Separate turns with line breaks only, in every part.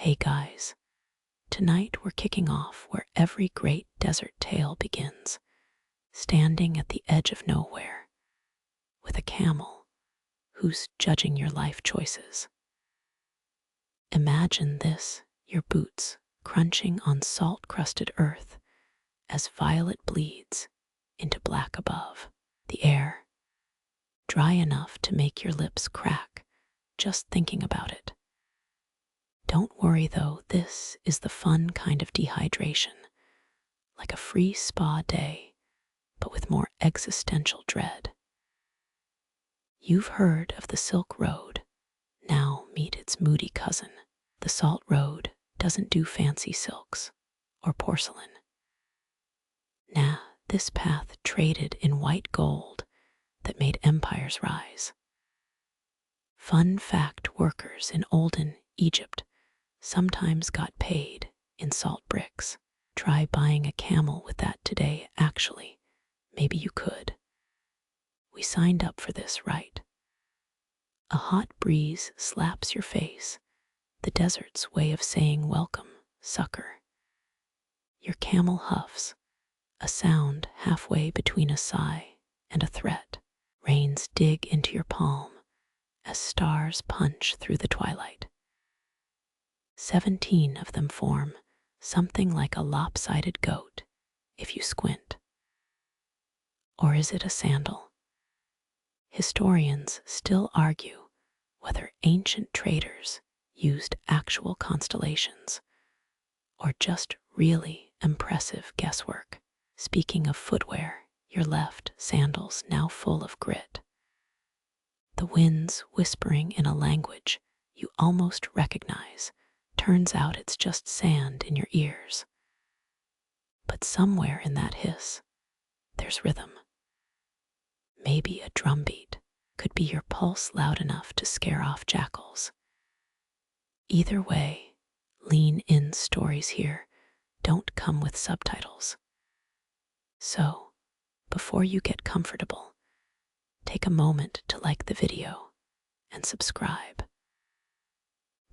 Hey guys, tonight we're kicking off where every great desert tale begins, standing at the edge of nowhere, with a camel who's judging your life choices. Imagine this, your boots crunching on salt-crusted earth as violet bleeds into black above. The air, dry enough to make your lips crack just thinking about it. Don't worry though, this is the fun kind of dehydration, like a free spa day, but with more existential dread. You've heard of the Silk Road. Now meet its moody cousin. The Salt Road doesn't do fancy silks or porcelain. Nah, this path traded in white gold that made empires rise. Fun fact, workers in olden Egypt sometimes got paid in salt bricks. Try buying a camel with that today, actually. Maybe you could. We signed up for this, right? A hot breeze slaps your face, the desert's way of saying welcome, sucker. Your camel huffs, a sound halfway between a sigh and a threat. Rains dig into your palm as stars punch through the twilight. 17 of them form something like a lopsided goat if you squint. Or is it a sandal? Historians still argue whether ancient traders used actual constellations or just really impressive guesswork. Speaking of footwear, your left sandals now full of grit. The winds whispering in a language you almost recognize. Turns out it's just sand in your ears. But somewhere in that hiss, there's rhythm. Maybe a drum beat. Could be your pulse loud enough to scare off jackals. Either way, lean in stories here don't come with subtitles. So, before you get comfortable, take a moment to like the video and subscribe.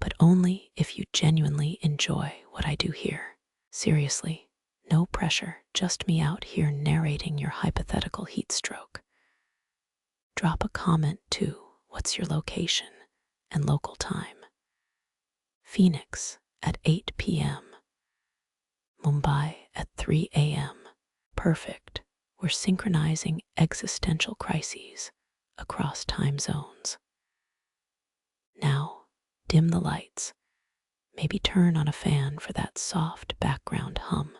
But only if you genuinely enjoy what I do here. Seriously, no pressure, just me out here narrating your hypothetical heat stroke. Drop a comment too. What's your location and local time? Phoenix at 8 p.m. Mumbai at 3 a.m. Perfect. We're synchronizing existential crises across time zones. Now, dim the lights, maybe turn on a fan for that soft background hum,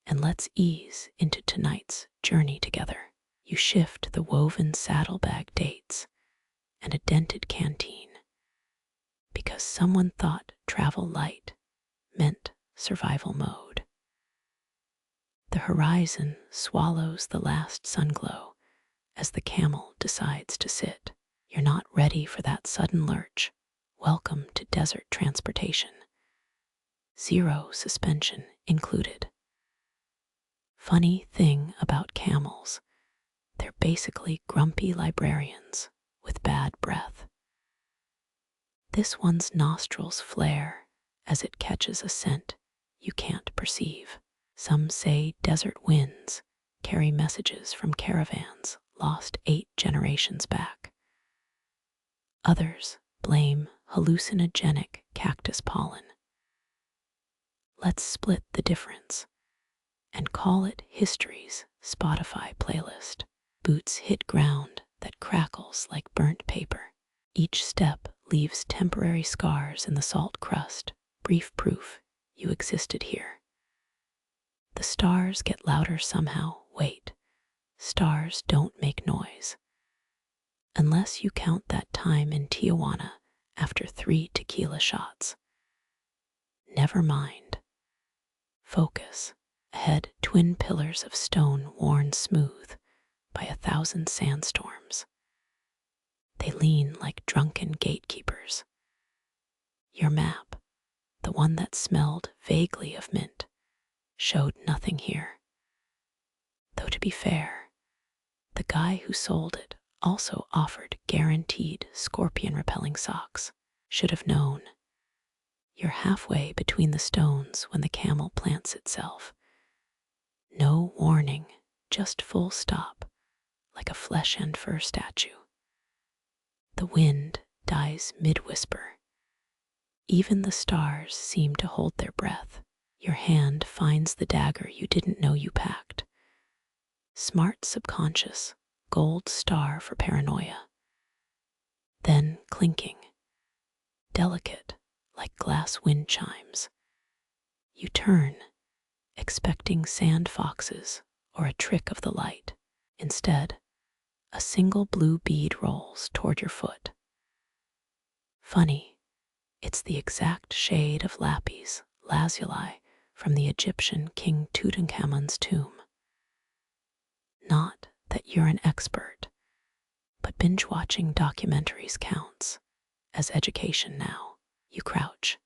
and let's ease into tonight's journey together. You shift the woven saddlebag dates and a dented canteen because someone thought travel light meant survival mode. The horizon swallows the last sunglow as the camel decides to sit. You're not ready for that sudden lurch. Welcome to desert transportation. 0 suspension included. Funny thing about camels, they're basically grumpy librarians with bad breath. This one's nostrils flare as it catches a scent you can't perceive. Some say desert winds carry messages from caravans lost 8 generations back. Others blame hallucinogenic cactus pollen. Let's split the difference and call it history's Spotify playlist. Boots hit ground that crackles like burnt paper. Each step leaves temporary scars in the salt crust, brief proof you existed here. The stars get louder somehow. Wait, stars don't make noise. Unless you count that time in Tijuana after 3 tequila shots. Never mind. Focus. Ahead, twin pillars of stone worn smooth by 1,000 sandstorms. They lean like drunken gatekeepers. Your map, the one that smelled vaguely of mint, showed nothing here. Though to be fair, the guy who sold it also offered guaranteed scorpion-repelling socks. Should have known. You're halfway between the stones when the camel plants itself. No warning, just full stop, like a flesh and fur statue. The wind dies mid-whisper. Even the stars seem to hold their breath. Your hand finds the dagger you didn't know you packed. Smart subconscious, gold star for paranoia. Then clinking, delicate like glass wind chimes. You turn, expecting sand foxes or a trick of the light. Instead, a single blue bead rolls toward your foot. Funny, it's the exact shade of Lapis, Lazuli, from the Egyptian King Tutankhamun's tomb. Not that you're an expert, but binge-watching documentaries counts as education now. You crouch,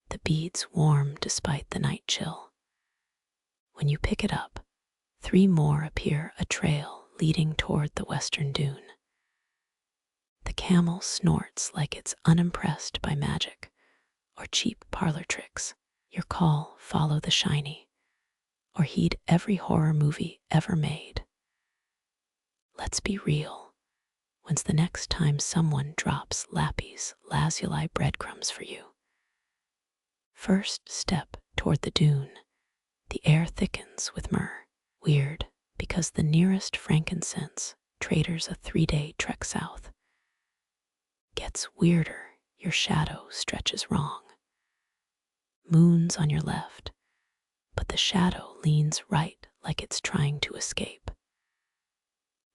the beads warm despite the night chill. When you pick it up, 3 more appear, a trail leading toward the western dune. The camel snorts like it's unimpressed by magic or cheap parlor tricks. Your call, follow the shiny, or heed every horror movie ever made. Let's be real. When's the next time someone drops Lapis Lazuli breadcrumbs for you? First step toward the dune. The air thickens with myrrh. Weird, because the nearest frankincense traders a 3-day trek south. Gets weirder, your shadow stretches wrong. Moon's on your left, but the shadow leans right like it's trying to escape.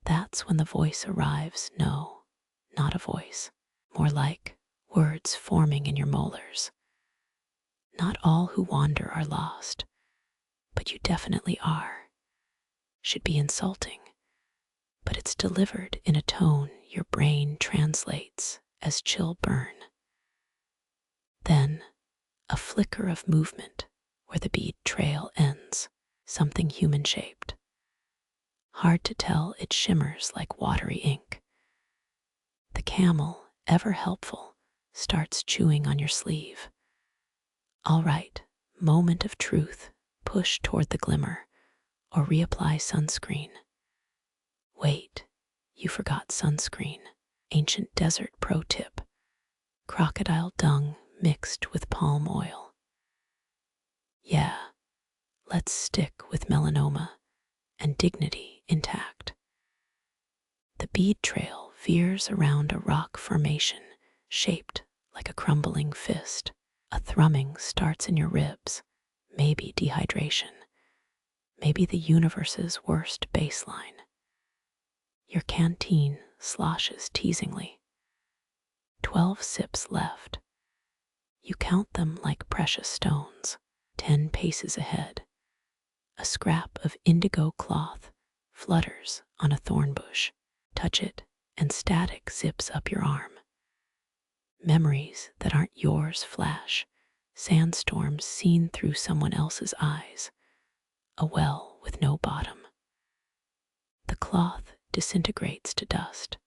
That's when the voice arrives. No, not a voice. More like words forming in your molars. Not all who wander are lost, but you definitely are. Should be insulting, but it's delivered in a tone your brain translates as chill burn. Then, a flicker of movement where the bead trail ends, something human-shaped. Hard to tell, it shimmers like watery ink. The camel, ever helpful, starts chewing on your sleeve. All right, moment of truth, push toward the glimmer, or reapply sunscreen. Wait, you forgot sunscreen. Ancient desert pro tip. Crocodile dung mixed with palm oil. Yeah, let's stick with melanoma and dignity intact. The bead trail veers around a rock formation shaped like a crumbling fist. A thrumming starts in your ribs, maybe dehydration, maybe the universe's worst baseline. Your canteen sloshes teasingly. 12 sips left. You count them like precious stones. 10 paces ahead, a scrap of indigo cloth flutters on a thorn bush. Touch it, and static zips up your arm. Memories that aren't yours flash, sandstorms seen through someone else's eyes, a well with no bottom. The cloth disintegrates to dust.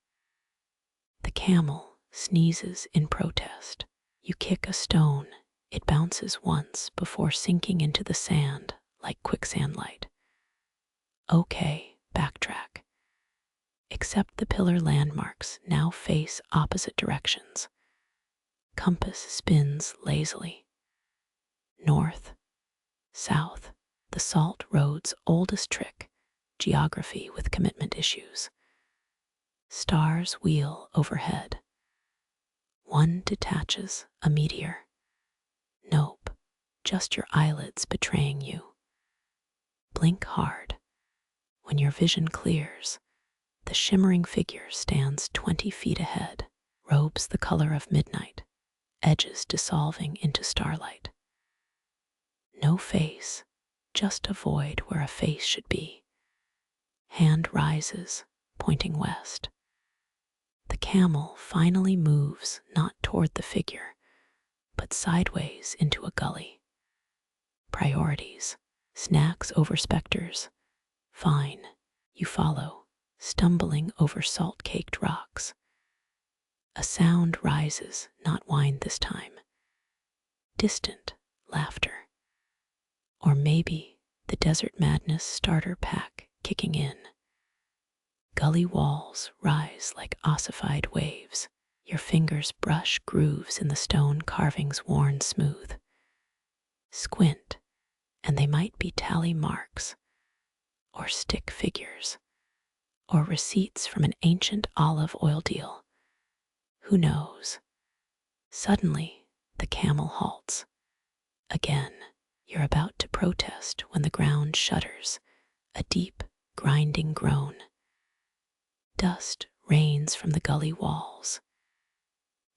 The camel sneezes in protest. You kick a stone. It bounces once before sinking into the sand like quicksand light. Okay, backtrack. Except the pillar landmarks now face opposite directions. Compass spins lazily. North, south, the salt road's oldest trick, geography with commitment issues. Stars wheel overhead. One detaches, a meteor. Nope, just your eyelids betraying you. Blink hard. When your vision clears, the shimmering figure stands 20 feet ahead, robes the color of midnight, edges dissolving into starlight. No face, just a void where a face should be. Hand rises, pointing west. The camel finally moves not toward the figure, but sideways into a gully. Priorities, snacks over specters. Fine, you follow, stumbling over salt-caked rocks. A sound rises, not wine this time. distant laughter. Or maybe the desert madness starter pack kicking in. Gully walls rise like ossified waves. Your fingers brush grooves in the stone carvings worn smooth. Squint, and they might be tally marks, or stick figures, or receipts from an ancient olive oil deal. Who knows? Suddenly, the camel halts. Again, you're about to protest when the ground shudders, a deep, grinding groan. Dust rains from the gully walls.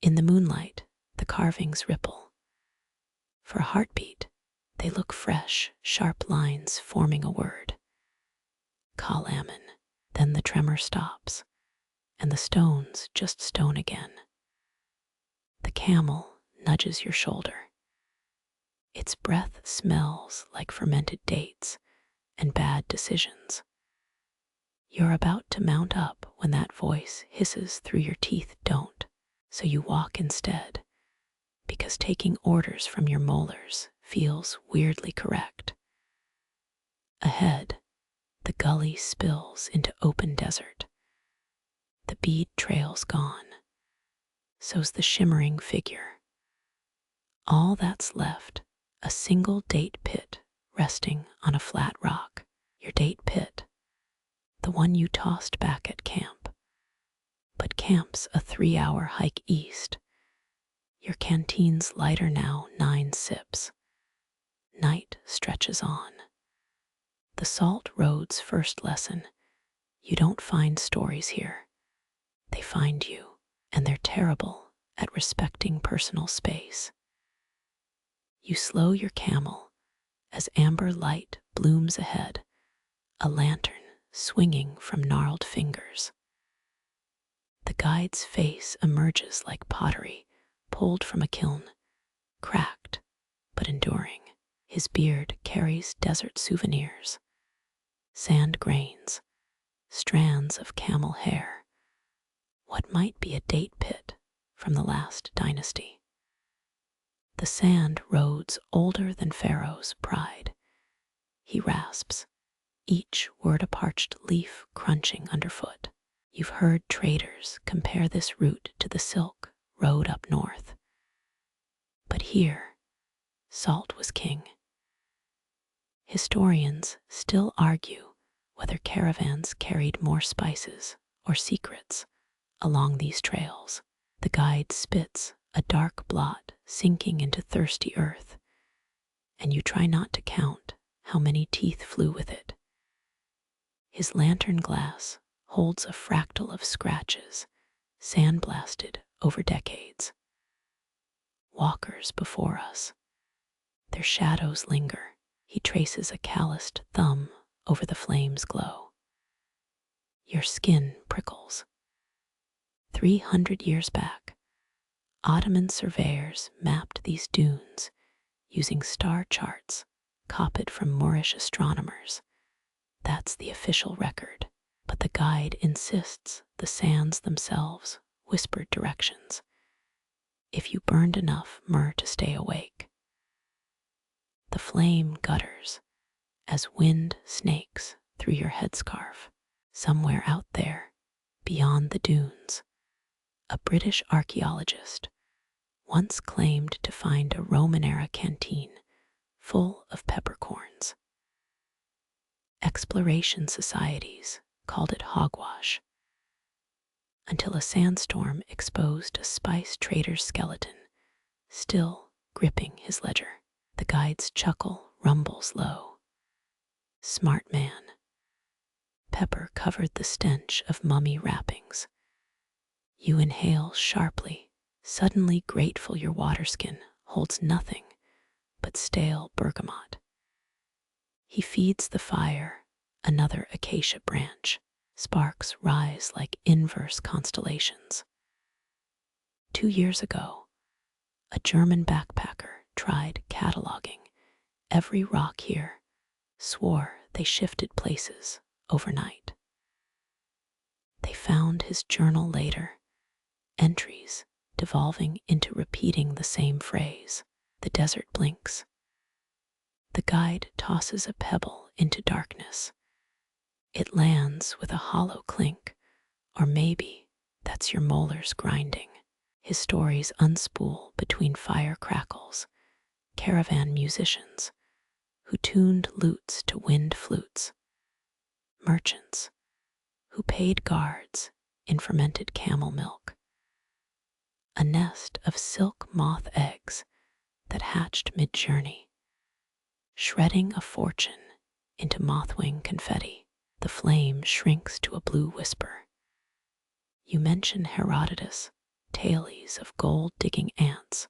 In the moonlight, the carvings ripple. For a heartbeat, they look fresh, sharp lines forming a word. Kalaman. Then the tremor stops, and the stones just stone again. The camel nudges your shoulder. Its breath smells like fermented dates and bad decisions. You're about to mount up when that voice hisses through your teeth don't, so you walk instead, because taking orders from your molars feels weirdly correct. Ahead, the gully spills into open desert. The bead trail's gone. So's the shimmering figure. All that's left, a single date pit resting on a flat rock. Your date pit, the one you tossed back at camp. But camp's a 3-hour hike east. Your canteen's lighter now, 9 sips. Night stretches on. The Salt Road's first lesson: you don't find stories here. They find you, and they're terrible at respecting personal space. You slow your camel as amber light blooms ahead, a lantern swinging from gnarled fingers. The guide's face emerges like pottery pulled from a kiln, cracked but enduring. His beard carries desert souvenirs, sand grains, strands of camel hair, what might be a date pit from the last dynasty. The sand roads older than Pharaoh's pride. He rasps, each word a parched leaf crunching underfoot. You've heard traders compare this route to the Silk Road up north. But here, salt was king. Historians still argue whether caravans carried more spices or secrets along these trails. The guide spits a dark blot sinking into thirsty earth, and you try not to count how many teeth flew with it. His lantern glass holds a fractal of scratches, sandblasted over decades. Walkers before us, their shadows linger. He traces a calloused thumb over the flame's glow. Your skin prickles. 300 years back, Ottoman surveyors mapped these dunes using star charts copied from Moorish astronomers. That's the official record, but the guide insists the sands themselves whispered directions. If you burned enough myrrh to stay awake. The flame gutters as wind snakes through your headscarf. Somewhere out there, beyond the dunes, a British archaeologist once claimed to find a Roman-era canteen full of peppercorns. Exploration societies called it hogwash, until a sandstorm exposed a spice trader's skeleton, still gripping his ledger. The guide's chuckle rumbles low. Smart man. Pepper covered the stench of mummy wrappings. You inhale sharply, suddenly grateful your waterskin holds nothing but stale bergamot. He feeds the fire another acacia branch. Sparks rise like inverse constellations. 2 years ago, a German backpacker tried cataloging every rock here, swore they shifted places overnight. They found his journal later, entries devolving into repeating the same phrase. The desert blinks. The guide tosses a pebble into darkness. It lands with a hollow clink, or maybe that's your molars grinding. His stories unspool between fire crackles, caravan musicians who tuned lutes to wind flutes, merchants who paid guards in fermented camel milk, a nest of silk moth eggs that hatched mid-journey, shredding a fortune into mothwing confetti. The flame shrinks to a blue whisper. You mention Herodotus, tales of gold-digging ants,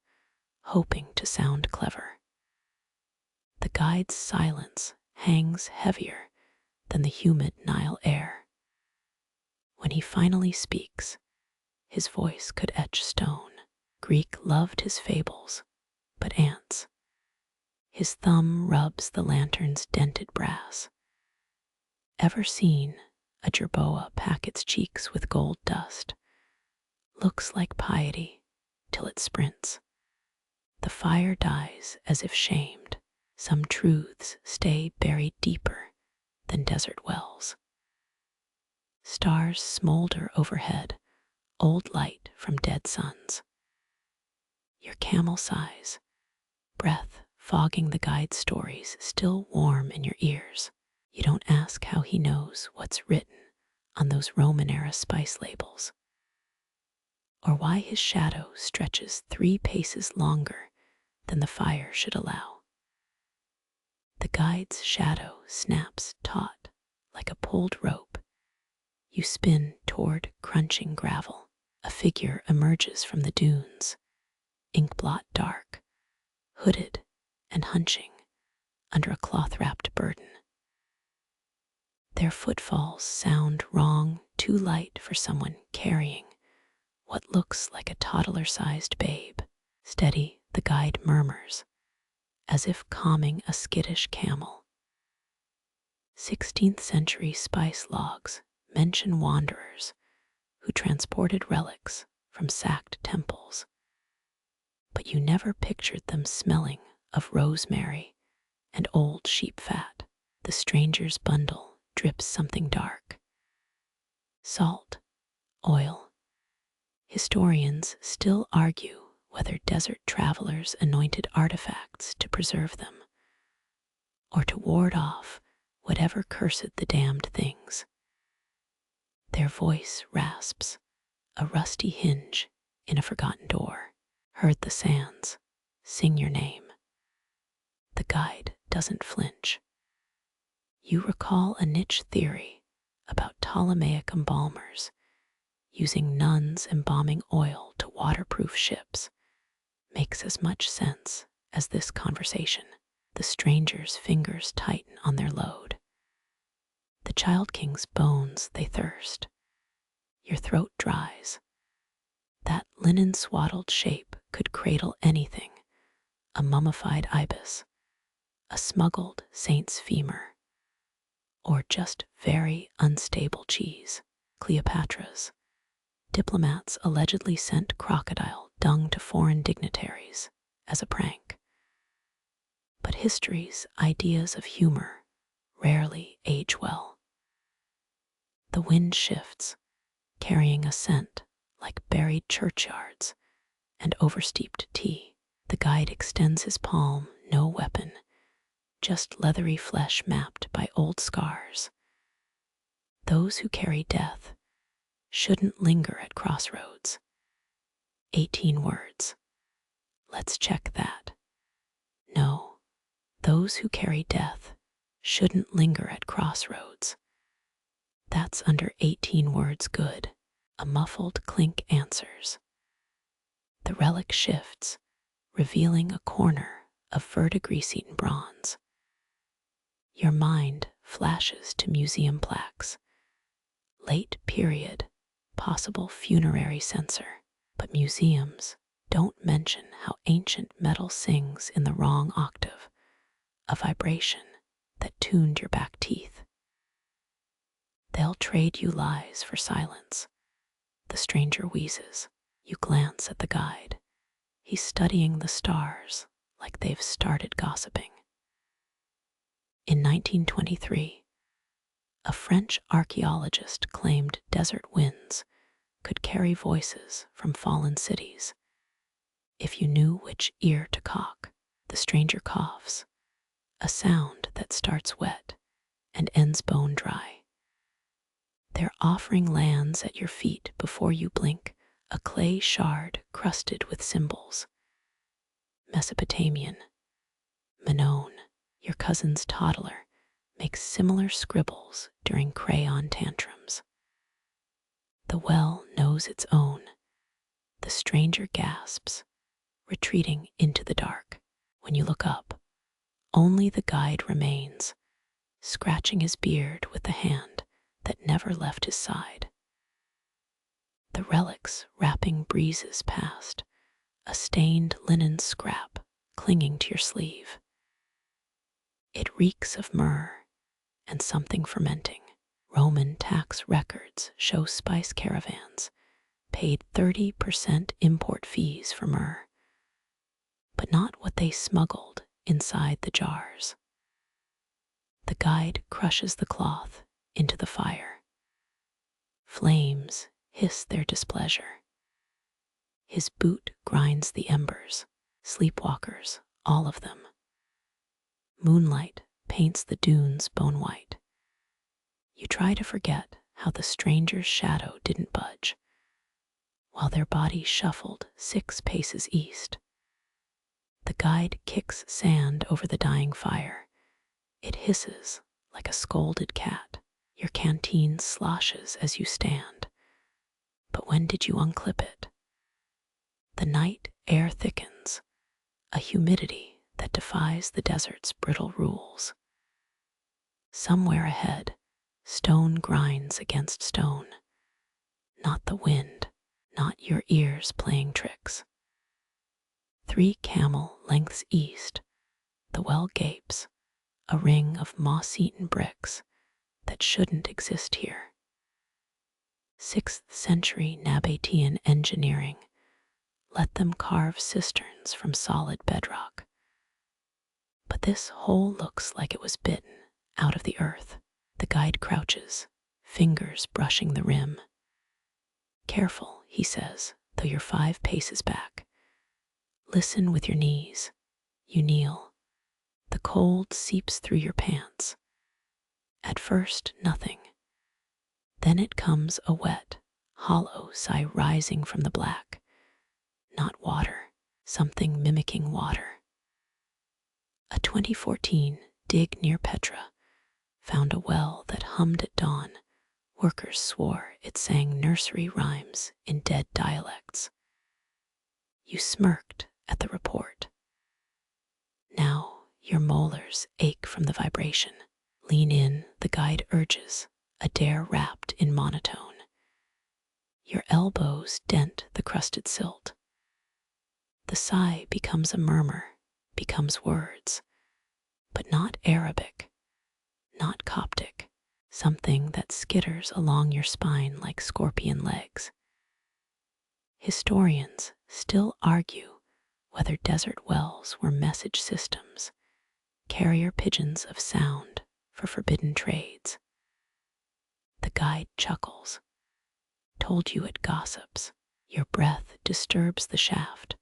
hoping to sound clever. The guide's silence hangs heavier than the humid Nile air. When he finally speaks, his voice could etch stone. Greek loved his fables, but ants. His thumb rubs the lantern's dented brass. Ever seen a jerboa pack its cheeks with gold dust? Looks like piety till it sprints. The fire dies as if shamed. Some truths stay buried deeper than desert wells. Stars smolder overhead, old light from dead suns. Your camel sighs, breath fogging the guide's stories, still warm in your ears. You don't ask how he knows what's written on those Roman-era spice labels, or why his shadow stretches 3 paces longer than the fire should allow. The guide's shadow snaps taut like a pulled rope. You spin toward crunching gravel. A figure emerges from the dunes, inkblot dark, hooded and hunching under a cloth-wrapped burden. Their footfalls sound wrong, too light for someone carrying what looks like a toddler-sized babe. Steady, the guide murmurs, as if calming a skittish camel. 16th century spice logs mention wanderers who transported relics from sacked temples, but you never pictured them smelling of rosemary and old sheep fat. The stranger's bundle drips something dark. Salt, oil. Historians still argue whether desert travelers anointed artifacts to preserve them, or to ward off whatever cursed the damned things. Their voice rasps, a rusty hinge in a forgotten door. Heard the sands, sing your name. The guide doesn't flinch. You recall a niche theory about Ptolemaic embalmers using nuns embalming oil to waterproof ships. Makes as much sense as this conversation. The stranger's fingers tighten on their load. The child king's bones, they thirst. Your throat dries. That linen-swaddled shape could cradle anything. A mummified ibis, a smuggled saint's femur, or just very unstable cheese. Cleopatra's. Diplomats allegedly sent crocodile dung to foreign dignitaries as a prank. But history's ideas of humor rarely age well. The wind shifts, carrying a scent like buried churchyards and oversteeped tea. The guide extends his palm, no weapon, just leathery flesh mapped by old scars. Those who carry death shouldn't linger at crossroads. 18 words. Let's check that. No, those who carry death shouldn't linger at crossroads. That's under 18 words good. A muffled clink answers. The relic shifts, revealing a corner of verdigris-eaten bronze. Your mind flashes to museum plaques. Late period, possible funerary censer. But museums don't mention how ancient metal sings in the wrong octave, a vibration that tuned your back teeth. They'll trade you lies for silence. The stranger wheezes. You glance at the guide. He's studying the stars like they've started gossiping. In 1923, a French archaeologist claimed desert winds could carry voices from fallen cities. If you knew which ear to cock, the stranger coughs, a sound that starts wet and ends bone dry. They're offering lands at your feet before you blink, a clay shard crusted with symbols. Mesopotamian, Minoan, your cousin's toddler, makes similar scribbles during crayon tantrums. The well knows its own. The stranger gasps, retreating into the dark. When you look up, only the guide remains, scratching his beard with the hand that never left his side. The relics wrapping breezes past, a stained linen scrap clinging to your sleeve. It reeks of myrrh and something fermenting. Roman tax records show spice caravans paid 30% import fees for myrrh, but not what they smuggled inside the jars. The guide crushes the cloth into the fire. Flames hiss their displeasure. His boot grinds the embers, sleepwalkers, all of them. Moonlight paints the dunes bone white. You try to forget how the stranger's shadow didn't budge, while their body shuffled 6 paces east. The guide kicks sand over the dying fire. It hisses like a scolded cat. Your canteen sloshes as you stand. But when did you unclip it? The night air thickens, a humidity that defies the desert's brittle rules. Somewhere ahead, stone grinds against stone. Not the wind, not your ears playing tricks. 3 camel lengths east, the well gapes, a ring of moss-eaten bricks that shouldn't exist here. 6th century Nabatean engineering let them carve cisterns from solid bedrock. But this hole looks like it was bitten out of the earth. The guide crouches, fingers brushing the rim. Careful, he says, though you're 5 paces back. Listen with your knees. You kneel. The cold seeps through your pants. At first, nothing. Then it comes a wet, hollow sigh rising from the black. Not water, something mimicking water. A 2014 dig near Petra found a well that hummed at dawn. Workers swore it sang nursery rhymes in dead dialects. You smirked at the report. Now your molars ache from the vibration. Lean in, the guide urges, a dare wrapped in monotone. Your elbows dent the crusted silt. The sigh becomes a murmur, becomes words, but not Arabic, not Coptic, something that skitters along your spine like scorpion legs. Historians still argue whether desert wells were message systems, carrier pigeons of sound for forbidden trades. The guide chuckles. Told you it gossips. Your breath disturbs the shaft.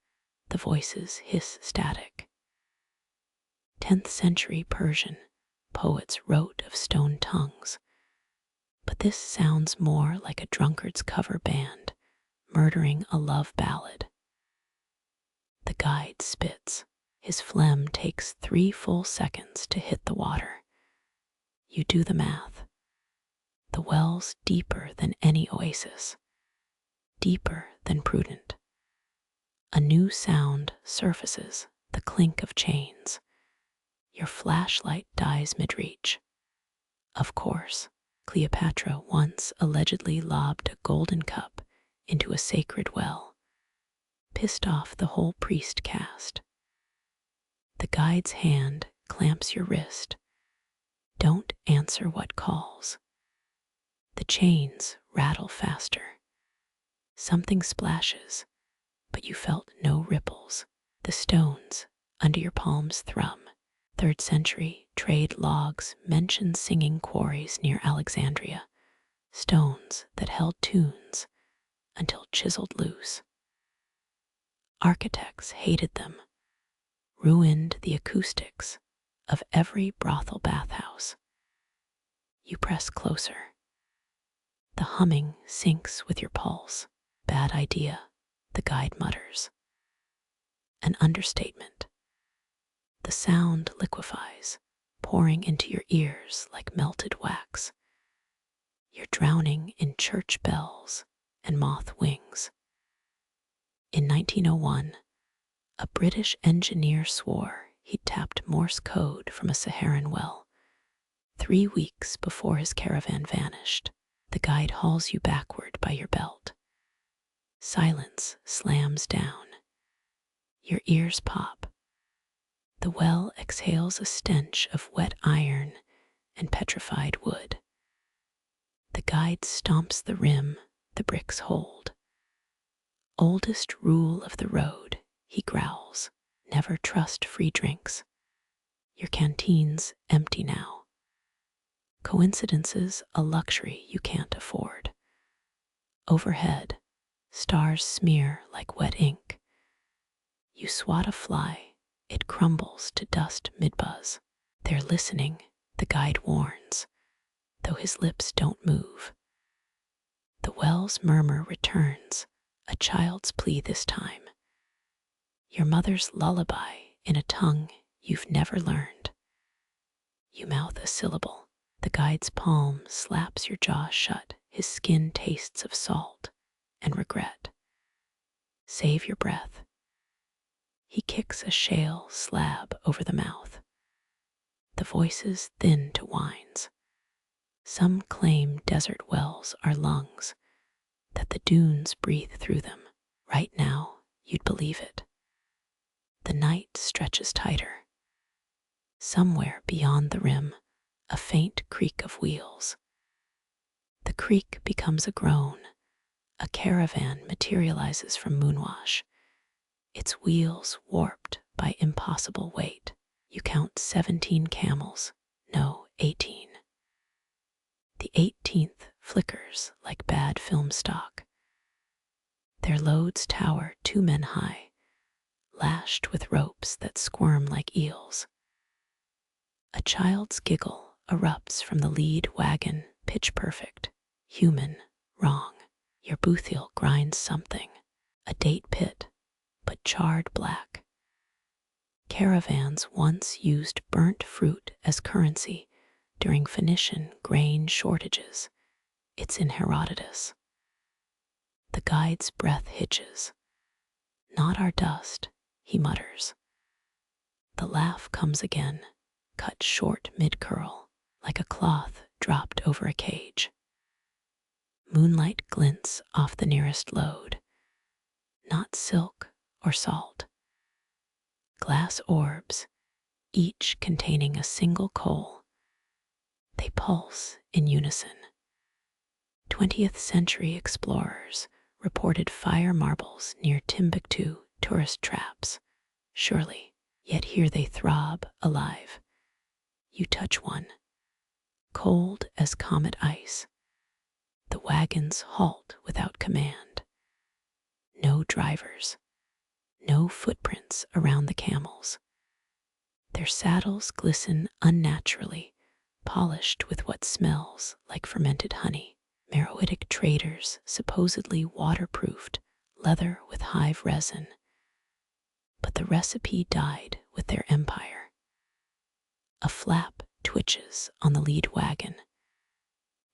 The voices hiss static. 10th century Persian poets wrote of stone tongues, but this sounds more like a drunkard's cover band murdering a love ballad. The guide spits. His phlegm takes 3 full seconds to hit the water. You do the math. The well's deeper than any oasis, deeper than prudent. A new sound surfaces, the clink of chains. Your flashlight dies mid-reach. Of course, Cleopatra once allegedly lobbed a golden cup into a sacred well, pissed off the whole priest caste. The guide's hand clamps your wrist. Don't answer what calls. The chains rattle faster. Something splashes, but you felt no ripples. The stones, under your palms thrum. 3rd century trade logs mention singing quarries near Alexandria, stones that held tunes until chiseled loose. Architects hated them, ruined the acoustics of every brothel bathhouse. You press closer. The humming syncs with your pulse. Bad idea, the guide mutters. An understatement. The sound liquefies, pouring into your ears like melted wax. You're drowning in church bells and moth wings. In 1901, a British engineer swore he'd tapped Morse code from a Saharan well. 3 weeks before his caravan vanished, the guide hauls you backward by your belt. Silence slams down. Your ears pop. The well exhales a stench of wet iron and petrified wood. The guide stomps the rim the bricks hold. Oldest rule of the road, he growls. Never trust free drinks. Your canteen's empty now. Coincidences a luxury you can't afford. Overhead, stars smear like wet ink. You swat a fly, it crumbles to dust mid-buzz. They're listening, the guide warns, though his lips don't move. The well's murmur returns, a child's plea this time. Your mother's lullaby in a tongue you've never learned. You mouth a syllable. The guide's palm slaps your jaw shut. His skin tastes of salt and regret. Save your breath. He kicks a shale slab over the mouth. The voices thin to whines. Some claim desert wells are lungs, that the dunes breathe through them. Right now, you'd believe it. The night stretches tighter. Somewhere beyond the rim, a faint creak of wheels. The creak becomes a groan. A caravan materializes from moonwash, its wheels warped by impossible weight. You count 17 camels, no, 18. The 18th flickers like bad film stock. Their loads tower 2 men high, lashed with ropes that squirm like eels. A child's giggle erupts from the lead wagon, pitch perfect, human, wrong. Your boothiel grinds something, a date pit, but charred black. Caravans once used burnt fruit as currency during Phoenician grain shortages. It's in Herodotus. The guide's breath hitches. Not our dust, he mutters. The laugh comes again, cut short mid-curl, like a cloth dropped over a cage. Moonlight glints off the nearest load. Not silk or salt. Glass orbs, each containing a single coal. They pulse in unison. 20th century explorers reported fire marbles near Timbuktu tourist traps. Surely, yet here they throb alive. You touch one, cold as comet ice. The wagons halt without command. No drivers, no footprints around the camels. Their saddles glisten unnaturally, polished with what smells like fermented honey. Meroitic traders supposedly waterproofed leather with hive resin, but the recipe died with their empire. A flap twitches on the lead wagon.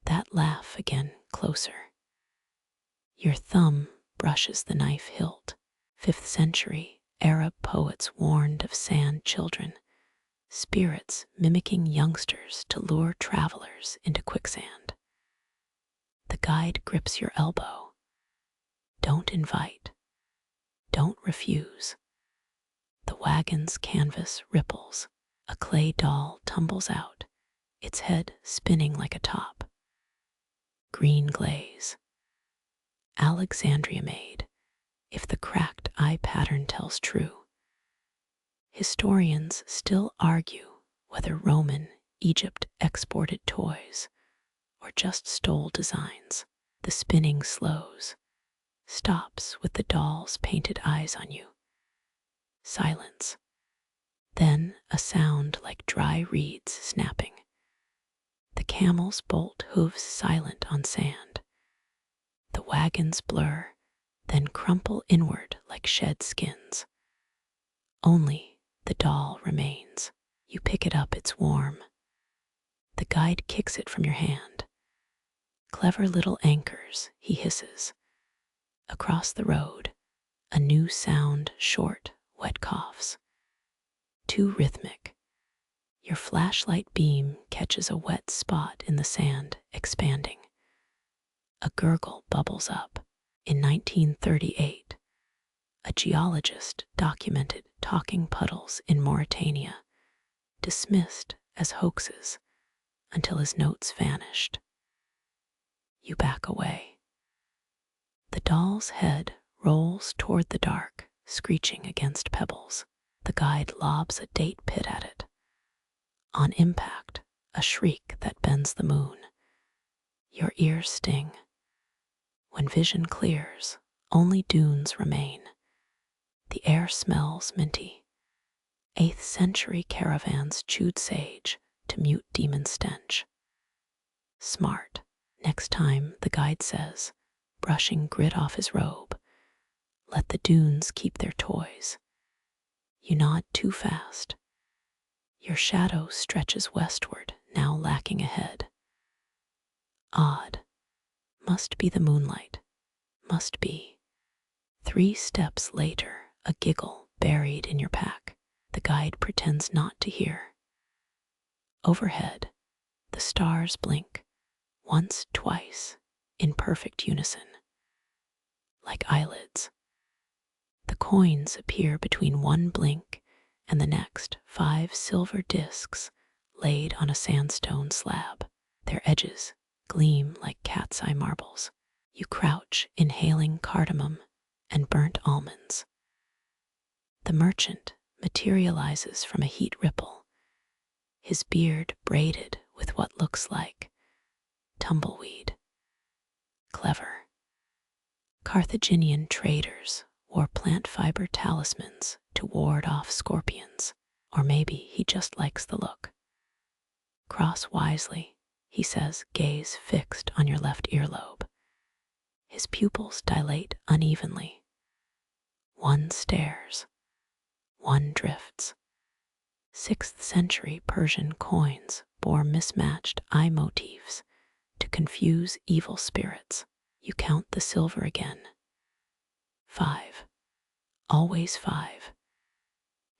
That laugh again closer. Your thumb brushes the knife hilt. 5th century Arab poets warned of sand children, spirits mimicking youngsters to lure travelers into quicksand. The guide grips your elbow. Don't invite. Don't refuse. The wagon's canvas ripples. A clay doll tumbles out, its head spinning like a top. Green glaze. Alexandria made, if the cracked eye pattern tells true. Historians still argue whether Roman Egypt exported toys or just stole designs. The spinning slows, stops with the doll's painted eyes on you. Silence. Then a sound like dry reeds snapping. The camels bolt hooves silent on sand. The wagons blur, then crumple inward like shed skins. Only the doll remains. You pick it up, it's warm. The guide kicks it from your hand. Clever little anchors, he hisses. Across the road, a new sound, short, wet coughs. Too rhythmic. Your flashlight beam catches a wet spot in the sand, expanding. A gurgle bubbles up. In 1938, a geologist documented talking puddles in Mauritania, dismissed as hoaxes until his notes vanished. You back away. The doll's head rolls toward the dark, screeching against pebbles. The guide lobs a date pit at it. On impact, a shriek that bends the moon. Your ears sting. When vision clears, only dunes remain. The air smells minty. 8th century caravans chewed sage to mute demon stench. Smart. Next time, the guide says, brushing grit off his robe, let the dunes keep their toys. You nod too fast. Your shadow stretches westward, now lacking ahead. Odd. Must be the moonlight. Must be. 3 steps later, a giggle buried in your pack. The guide pretends not to hear. Overhead, the stars blink, once, twice, in perfect unison. Like eyelids. The coins appear between one blink and the next, 5 silver discs laid on a sandstone slab. Their edges gleam like cat's eye marbles. You crouch, inhaling cardamom and burnt almonds. The merchant materializes from a heat ripple, his beard braided with what looks like tumbleweed. Clever. Carthaginian traders wore plant fiber talismans to ward off scorpions, or maybe he just likes the look. Cross wisely, he says, gaze fixed on your left earlobe. His pupils dilate unevenly. One stares, one drifts. 6th century Persian coins bore mismatched eye motifs to confuse evil spirits. You count the silver again. 5. Always 5.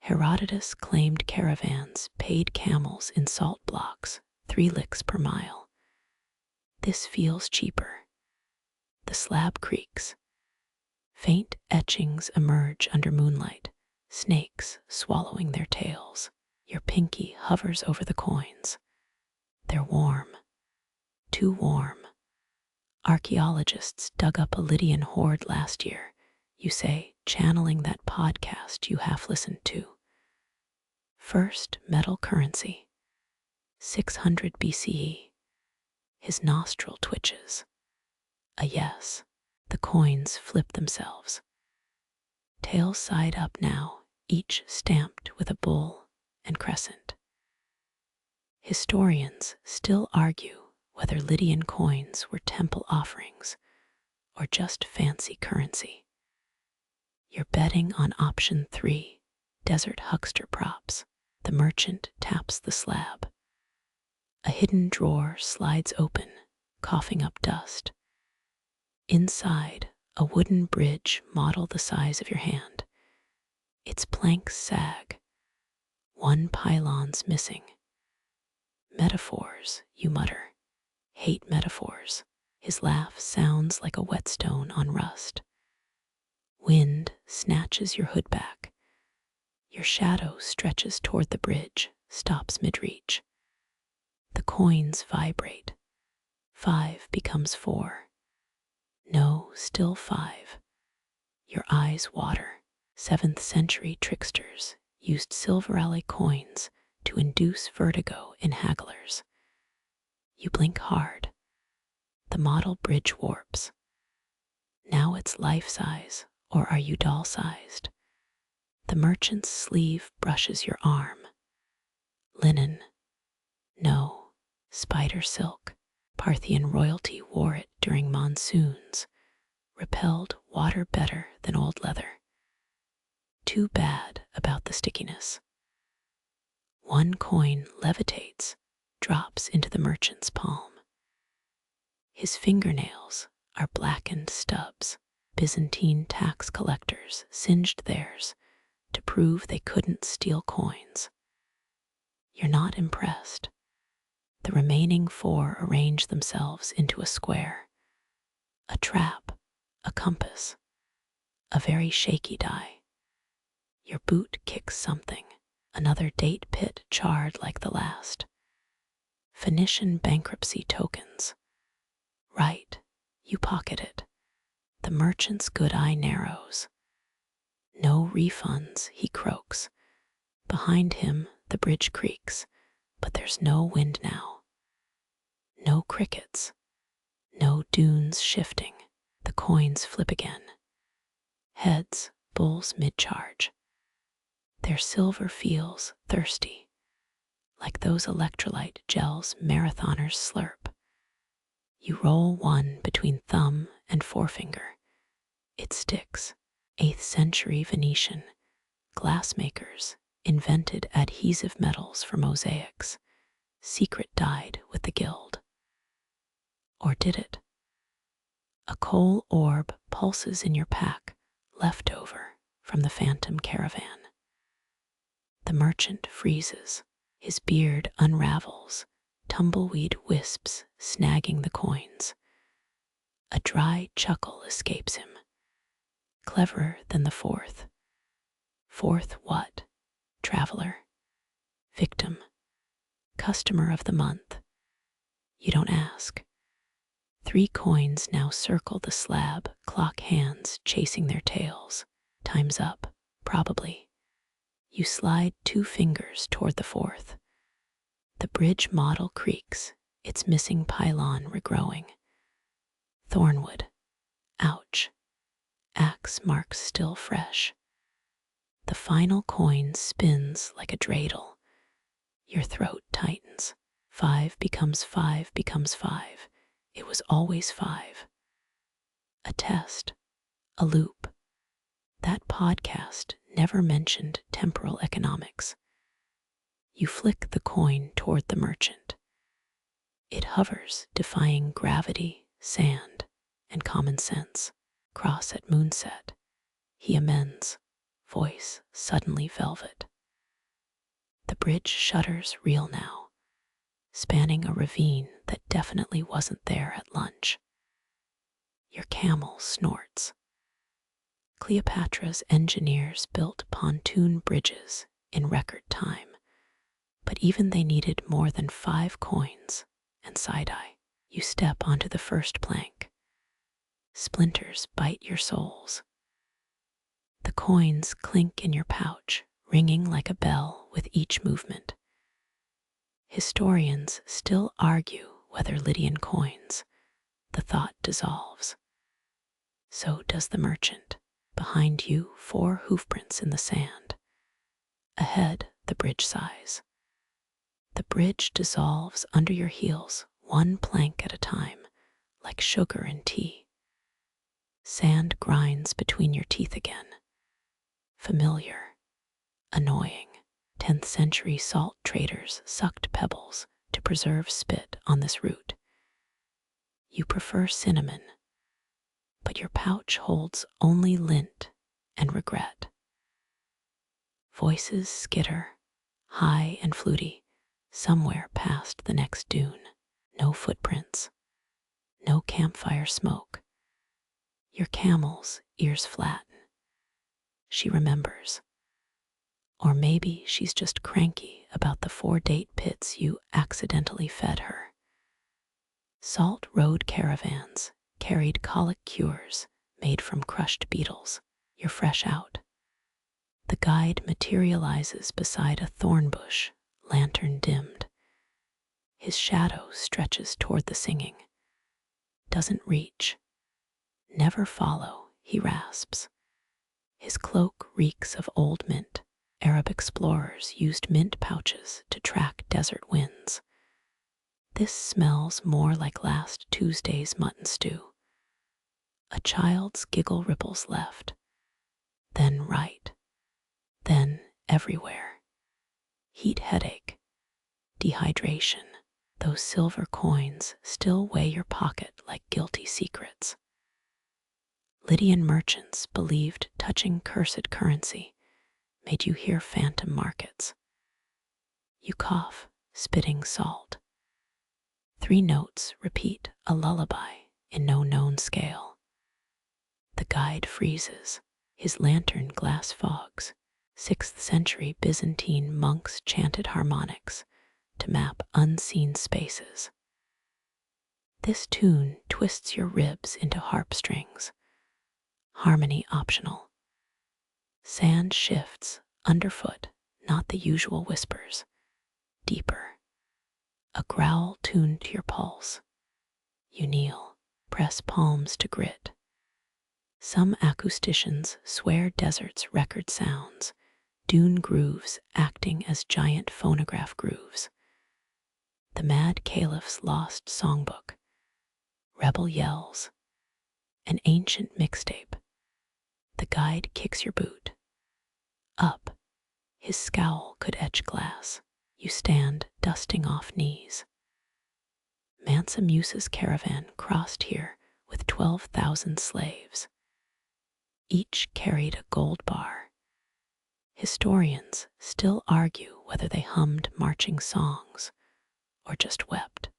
Herodotus claimed caravans paid camels in salt blocks, 3 licks per mile. This feels cheaper. The slab creaks. Faint etchings emerge under moonlight, snakes swallowing their tails. Your pinky hovers over the coins. They're warm. Too warm. Archaeologists dug up a Lydian hoard last year, you say, channeling that podcast you half listened to. First metal currency. 600 BCE. His nostril twitches. A yes. The coins flip themselves. Tails side up now, each stamped with a bull and crescent. Historians still argue whether Lydian coins were temple offerings or just fancy currency. You're betting on option 3, desert huckster props. The merchant taps the slab. A hidden drawer slides open, coughing up dust. Inside, a wooden bridge model the size of your hand. Its planks sag. One pylon's missing. Metaphors, you mutter. Hate metaphors. His laugh sounds like a whetstone on rust. Wind snatches your hood back. Your shadow stretches toward the bridge, stops mid-reach. The coins vibrate. 5 becomes 4. No, still 5. Your eyes water. 7th century tricksters used silver alloy coins to induce vertigo in hagglers. You blink hard. The model bridge warps. Now it's life-size, or are you doll-sized? The merchant's sleeve brushes your arm. Linen. No. Spider silk. Parthian royalty wore it during monsoons. Repelled water better than old leather. Too bad about the stickiness. One coin levitates, drops into the merchant's palm. His fingernails are blackened stubs. Byzantine tax collectors singed theirs to prove they couldn't steal coins. You're not impressed. The remaining 4 arrange themselves into a square. A trap, a compass, a very shaky die. Your boot kicks something, another date pit charred like the last. Phoenician bankruptcy tokens. Right, you pocket it. The merchant's good eye narrows. No refunds, he croaks. Behind him, the bridge creaks, but there's no wind now. No crickets. No dunes shifting. The coins flip again. Heads, bulls mid-charge. Their silver feels thirsty, like those electrolyte gels marathoners slurp. You roll one between thumb and forefinger. It sticks. 8th century Venetian. Glassmakers invented adhesive metals for mosaics. Secret died with the guild. Or did it? A coal orb pulses in your pack, leftover from the phantom caravan. The merchant freezes. His beard unravels, tumbleweed wisps snagging the coins. A dry chuckle escapes him. Cleverer than the 4th. 4th what? Traveler. Victim. Customer of the month. You don't ask. 3 coins now circle the slab, clock hands chasing their tails. Time's up, probably. You slide 2 fingers toward the 4th. The bridge model creaks, its missing pylon regrowing. Thornwood. Ouch. Axe marks still fresh. The final coin spins like a dreidel. Your throat tightens. 5 becomes 5 becomes 5. It was always 5. A test. A loop. That podcast never mentioned temporal economics. You flick the coin toward the merchant. It hovers, defying gravity, sand, and common sense. Cross at moonset. He amends, voice suddenly velvet. The bridge shutters reel now, spanning a ravine that definitely wasn't there at lunch. Your camel snorts. Cleopatra's engineers built pontoon bridges in record time, but even they needed more than 5 coins and side-eye. You step onto the first plank. Splinters bite your soles. The coins clink in your pouch, ringing like a bell with each movement. Historians still argue whether Lydian coins. The thought dissolves. So does the merchant. Behind you, 4 hoofprints in the sand. Ahead, the bridge sighs. The bridge dissolves under your heels, 1 plank at a time, like sugar in tea. Sand grinds between your teeth again. Familiar. Annoying. 10th century salt traders sucked pebbles to preserve spit on this route. You prefer cinnamon, but your pouch holds only lint and regret. Voices skitter, high and fluty, somewhere past the next dune. No footprints, no campfire smoke. Your camel's ears flatten. She remembers. Or maybe she's just cranky about the 4 date pits you accidentally fed her. Salt road caravans carried colic cures made from crushed beetles. You're fresh out. The guide materializes beside a thorn bush, lantern dimmed. His shadow stretches toward the singing. Doesn't reach. Never follow, he rasps. His cloak reeks of old mint. Arab explorers used mint pouches to track desert winds. This smells more like last Tuesday's mutton stew. A child's giggle ripples left, then right, then everywhere. Heat headache, dehydration. Those silver coins still weigh your pocket like guilty secrets. Lydian merchants believed touching cursed currency made you hear phantom markets. You cough, spitting salt. 3 notes repeat a lullaby in no known scale. The guide freezes, his lantern glass fogs. 6th century Byzantine monks chanted harmonics to map unseen spaces. This tune twists your ribs into harp strings. Harmony optional. Sand shifts underfoot, not the usual whispers. Deeper. A growl tuned to your pulse. You kneel, press palms to grit. Some acousticians swear desert's record sounds, dune grooves acting as giant phonograph grooves. The mad caliph's lost songbook. Rebel yells. An ancient mixtape. The guide kicks your boot. Up. His scowl could etch glass. You stand, dusting off knees. Mansa Musa's caravan crossed here with 12,000 slaves. Each carried a gold bar. Historians still argue whether they hummed marching songs or just wept.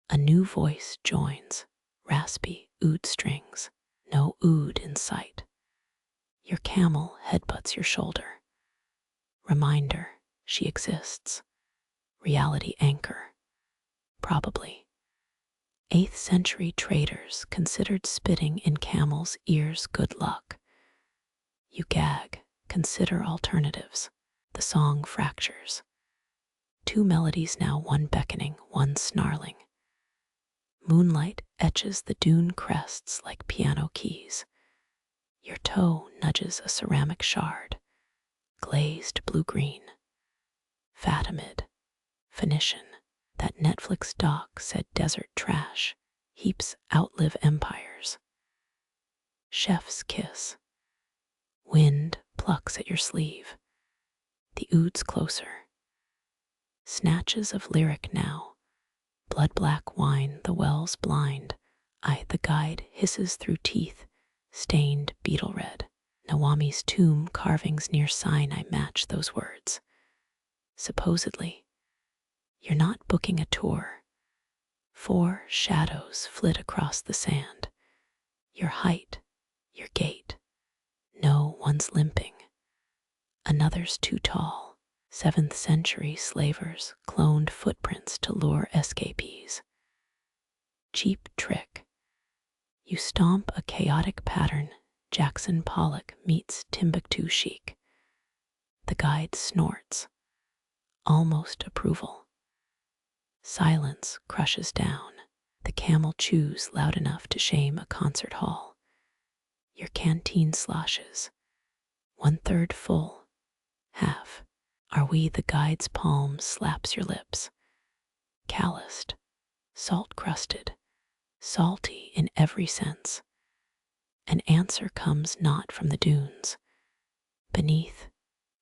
A new voice joins, raspy oud strings, no oud in sight. Your camel headbutts your shoulder. Reminder, she exists. Reality anchor. Probably. 8th century traders considered spitting in camels' ears good luck. You gag, consider alternatives. The song fractures. 2 melodies now, one beckoning, one snarling. Moonlight etches the dune crests like piano keys. Your toe nudges a ceramic shard, glazed blue-green. Fatimid, Phoenician, that Netflix doc said desert trash, heaps outlive empires. Chef's kiss. Wind plucks at your sleeve. The oud's closer. Snatches of lyric now. Blood-black wine, the wells blind. The guide hisses through teeth, stained beetle red. Nawami's tomb carvings near Sinai match those words. Supposedly, you're not booking a tour. 4 shadows flit across the sand. Your height, your gait. No, one's limping. Another's too tall. 7th century slavers cloned footprints to lure escapees. Cheap trick. You stomp a chaotic pattern. Jackson Pollock meets Timbuktu chic. The guide snorts. Almost approval. Silence crushes down. The camel chews loud enough to shame a concert hall. Your canteen sloshes. 1/3 full. Half. Are we? The guide's palm slaps your lips. Calloused. Salt-crusted. Salty in every sense. An answer comes not from the dunes. Beneath,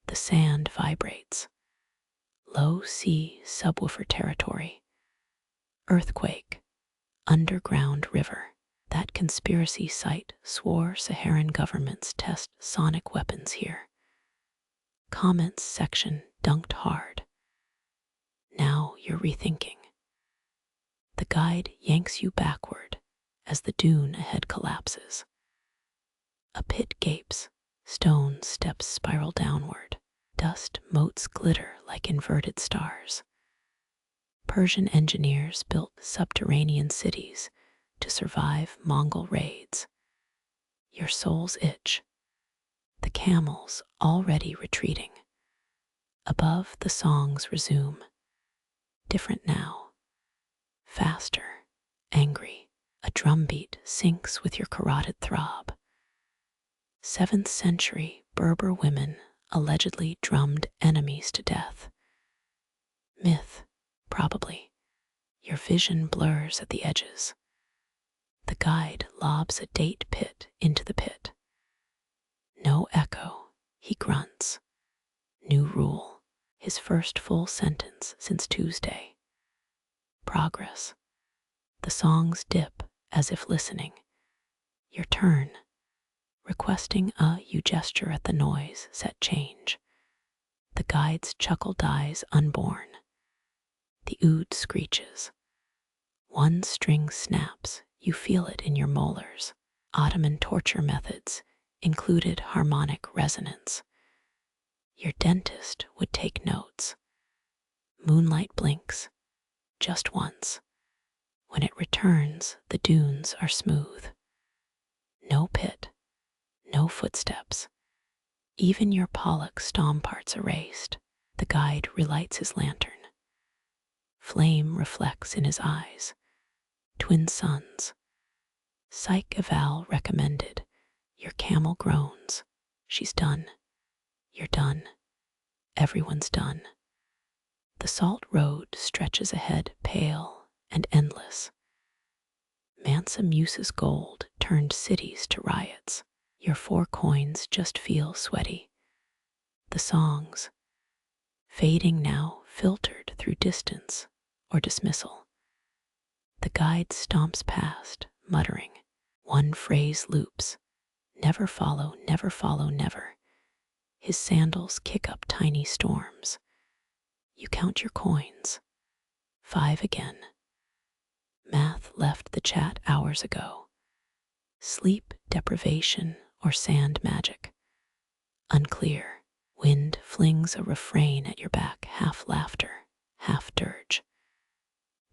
the sand vibrates. Low sea subwoofer territory. Earthquake. Underground river. That conspiracy site swore Saharan governments test sonic weapons here. Comments section dunked hard. Now you're rethinking. The guide yanks you backward as the dune ahead collapses. A pit gapes, stone steps spiral downward, dust motes glitter like inverted stars. Persian engineers built subterranean cities to survive Mongol raids. Your soul's itch. the camels already retreating. Above, the songs resume, different now, faster, angry. A drumbeat syncs with your carotid throb. 7th century Berber women allegedly drummed enemies to death. Myth, probably. Your vision blurs at the edges. The guide lobs a date pit into the pit. No echo, he grunts. New rule, his first full sentence since Tuesday. Progress. The songs dip as if listening. Your turn. Requesting you gesture at the noise, set change. The guide's chuckle dies unborn. The oud screeches. One string snaps, you feel it in your molars. Ottoman torture methods included harmonic resonance. Your dentist would take notes. Moonlight blinks, just once. When it returns, the dunes are smooth. No pit, no footsteps. Even your pollock stom parts erased. The guide relights his lantern. Flame reflects in his eyes. Twin suns. Psych eval recommended. Your camel groans. She's done. You're done. Everyone's done. The salt road stretches ahead, pale and endless. Mansa Musa's gold turned cities to riots. Your 4 coins just feel sweaty. The songs, fading now, filtered through distance or dismissal. The guide stomps past, muttering. One phrase loops. Never follow, never follow, never. His sandals kick up tiny storms. You count your coins. 5 again. Math left the chat hours ago. Sleep deprivation or sand magic. Unclear. Wind flings a refrain at your back, half laughter, half dirge.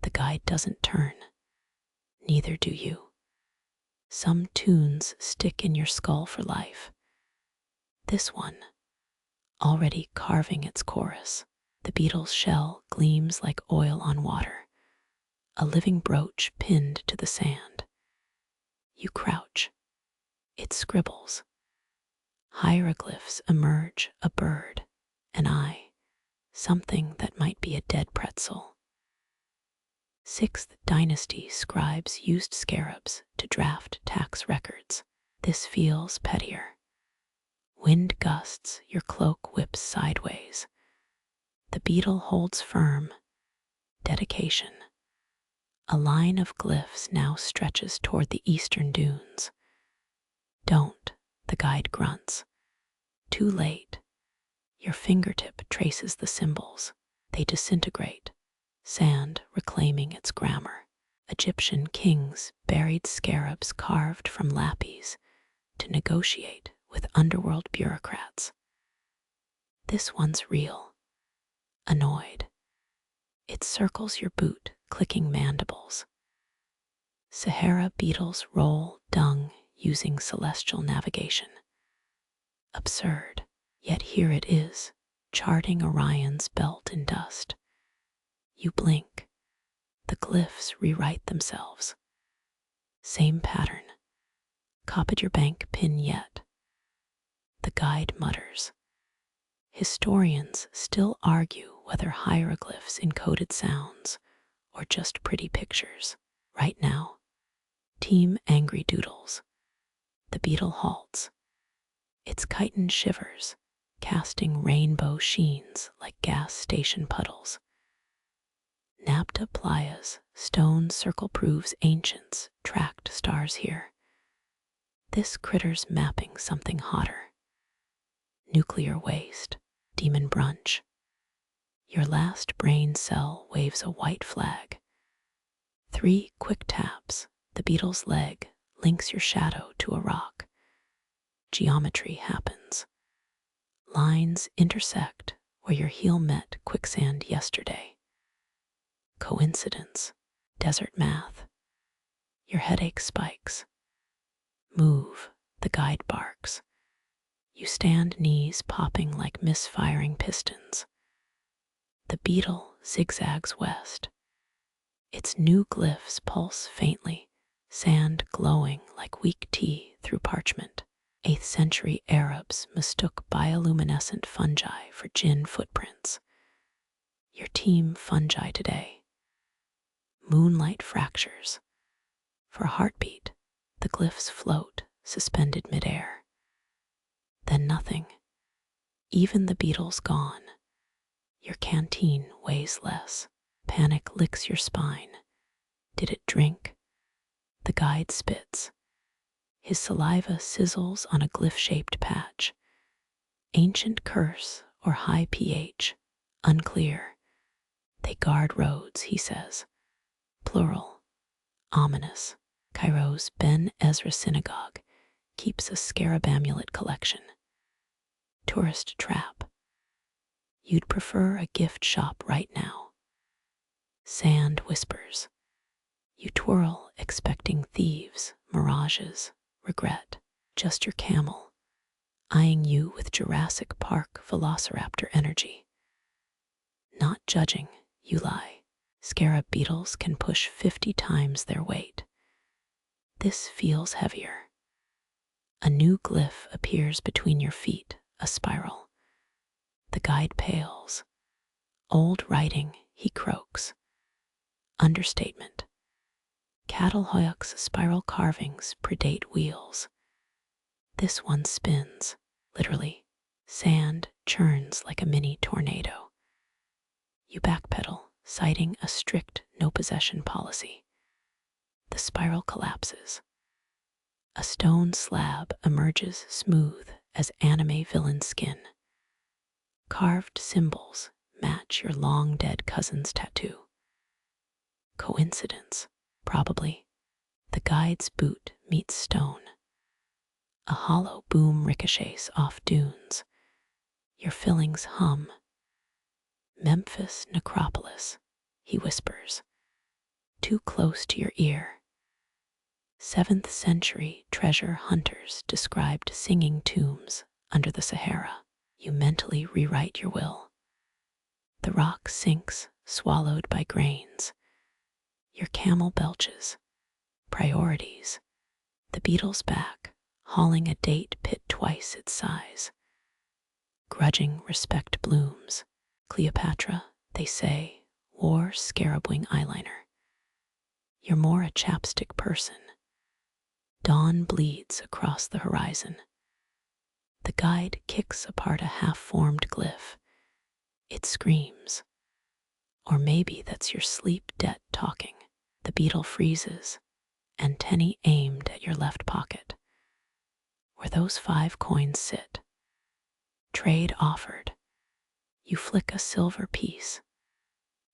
The guide doesn't turn. Neither do you. Some tunes stick in your skull for life. This one, already carving its chorus. The beetle's shell gleams like oil on water. A living brooch pinned to the sand. You crouch. It scribbles. Hieroglyphs emerge, a bird, an eye, something that might be a dead pretzel. 6th dynasty scribes used scarabs to draft tax records. This feels pettier. Wind gusts, your cloak whips sideways. The beetle holds firm. Dedication. A line of glyphs now stretches toward the eastern dunes. Don't, the guide grunts. Too late. Your fingertip traces the symbols. They disintegrate, sand reclaiming its grammar. Egyptian kings buried scarabs carved from Lapis to negotiate with underworld bureaucrats. This one's real. Annoyed. It circles your boot, clicking mandibles. Sahara beetles roll dung using celestial navigation. Absurd, yet here it is, charting Orion's belt in dust. You blink. The glyphs rewrite themselves. Same pattern. Copied your bank pin yet. The guide mutters. Historians still argue whether hieroglyphs encoded sounds or just pretty pictures. Right now, Team Angry Doodles. The beetle halts. Its chitin shivers, casting rainbow sheens like gas station puddles. Napta Playa's stone circle proves ancients tracked stars here. This critter's mapping something hotter. Nuclear waste, demon brunch. Your last brain cell waves a white flag. 3 quick taps, the beetle's leg links your shadow to a rock. Geometry happens. Lines intersect where your heel met quicksand yesterday. Coincidence, desert math. Your headache spikes. Move, the guide barks. You stand, knees popping like misfiring pistons. The beetle zigzags west. Its new glyphs pulse faintly, sand glowing like weak tea through parchment. 8th century Arabs mistook bioluminescent fungi for jinn footprints. Your team fungi today. Moonlight fractures. For a heartbeat, the glyphs float, suspended midair. Then nothing. Even the beetles gone. Your canteen weighs less. Panic licks your spine. Did it drink? The guide spits. His saliva sizzles on a glyph-shaped patch. Ancient curse or high pH? Unclear. They guard roads, he says. Plural. Ominous. Cairo's Ben Ezra Synagogue keeps a Scarab amulet collection. Tourist trap. You'd prefer a gift shop right now. Sand whispers. You twirl, expecting thieves, mirages, regret. Just your camel, eyeing you with Jurassic Park velociraptor energy. Not judging, you lie. Scarab beetles can push 50 times their weight. This feels heavier. A new glyph appears between your feet, a spiral. The guide pales. Old writing, he croaks. Understatement. Cattle hoyok's spiral carvings predate wheels. This one spins, literally. Sand churns like a mini tornado. You backpedal, citing a strict no-possession policy. The spiral collapses. A stone slab emerges smooth as anime villain skin. Carved symbols match your long-dead cousin's tattoo. Coincidence? Probably. The guide's boot meets stone. A hollow boom ricochets off dunes. Your fillings hum. Memphis necropolis, he whispers. Too close to your ear. 7th century treasure hunters described singing tombs under the Sahara. You mentally rewrite your will. The rock sinks, swallowed by grains. Your camel belches. Priorities. The beetle's back, hauling a date pit twice its size. Grudging respect blooms. Cleopatra, they say, wore scarab wing eyeliner. You're more a chapstick person. Dawn bleeds across the horizon. The guide kicks apart a half-formed glyph. It screams. Or maybe that's your sleep debt talking. The beetle freezes, antennae aimed at your left pocket. Where those 5 coins sit. Trade offered. You flick a silver piece.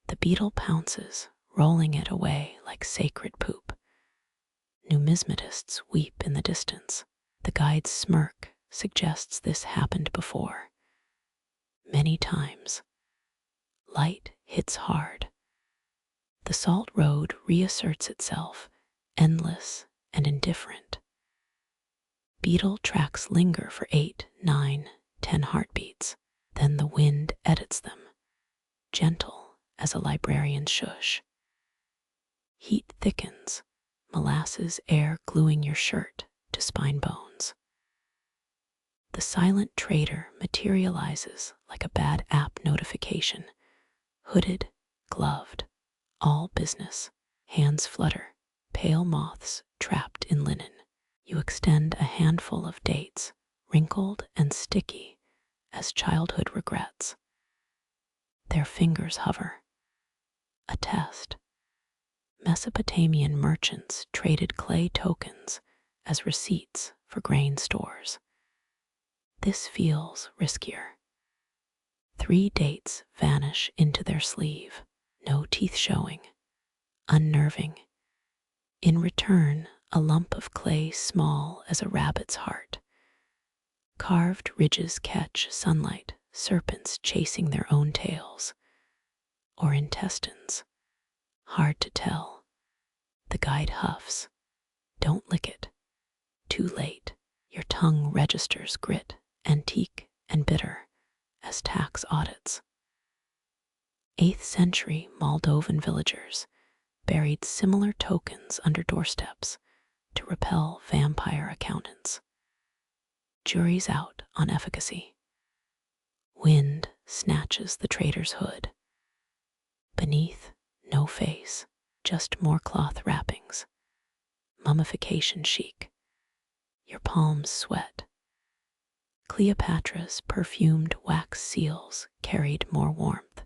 The beetle pounces, rolling it away like sacred poop. Numismatists weep in the distance. The guide's smirk suggests this happened before. Many times. Light hits hard. The salt road reasserts itself, endless and indifferent. Beetle tracks linger for 8, 9, 10 heartbeats. Then the wind edits them, gentle as a librarian's shush. Heat thickens, molasses air gluing your shirt to spine bones. The silent trader materializes like a bad app notification, hooded, gloved, all business. Hands flutter, pale moths trapped in linen. You extend a handful of dates, wrinkled and sticky as childhood regrets. Their fingers hover. A test. Mesopotamian merchants traded clay tokens as receipts for grain stores. This feels riskier. 3 dates vanish into their sleeve, no teeth showing. Unnerving. In return, a lump of clay small as a rabbit's heart. Carved ridges catch sunlight, serpents chasing their own tails. Or intestines. Hard to tell. The guide huffs. Don't lick it. Too late. Your tongue registers grit antique and bitter as tax audits. 8th century Moldovan villagers buried similar tokens under doorsteps to repel vampire accountants. Jury's out on efficacy. Wind snatches the trader's hood. Beneath, no face, just more cloth wrappings. Mummification chic. Your palms sweat. Cleopatra's perfumed wax seals carried more warmth.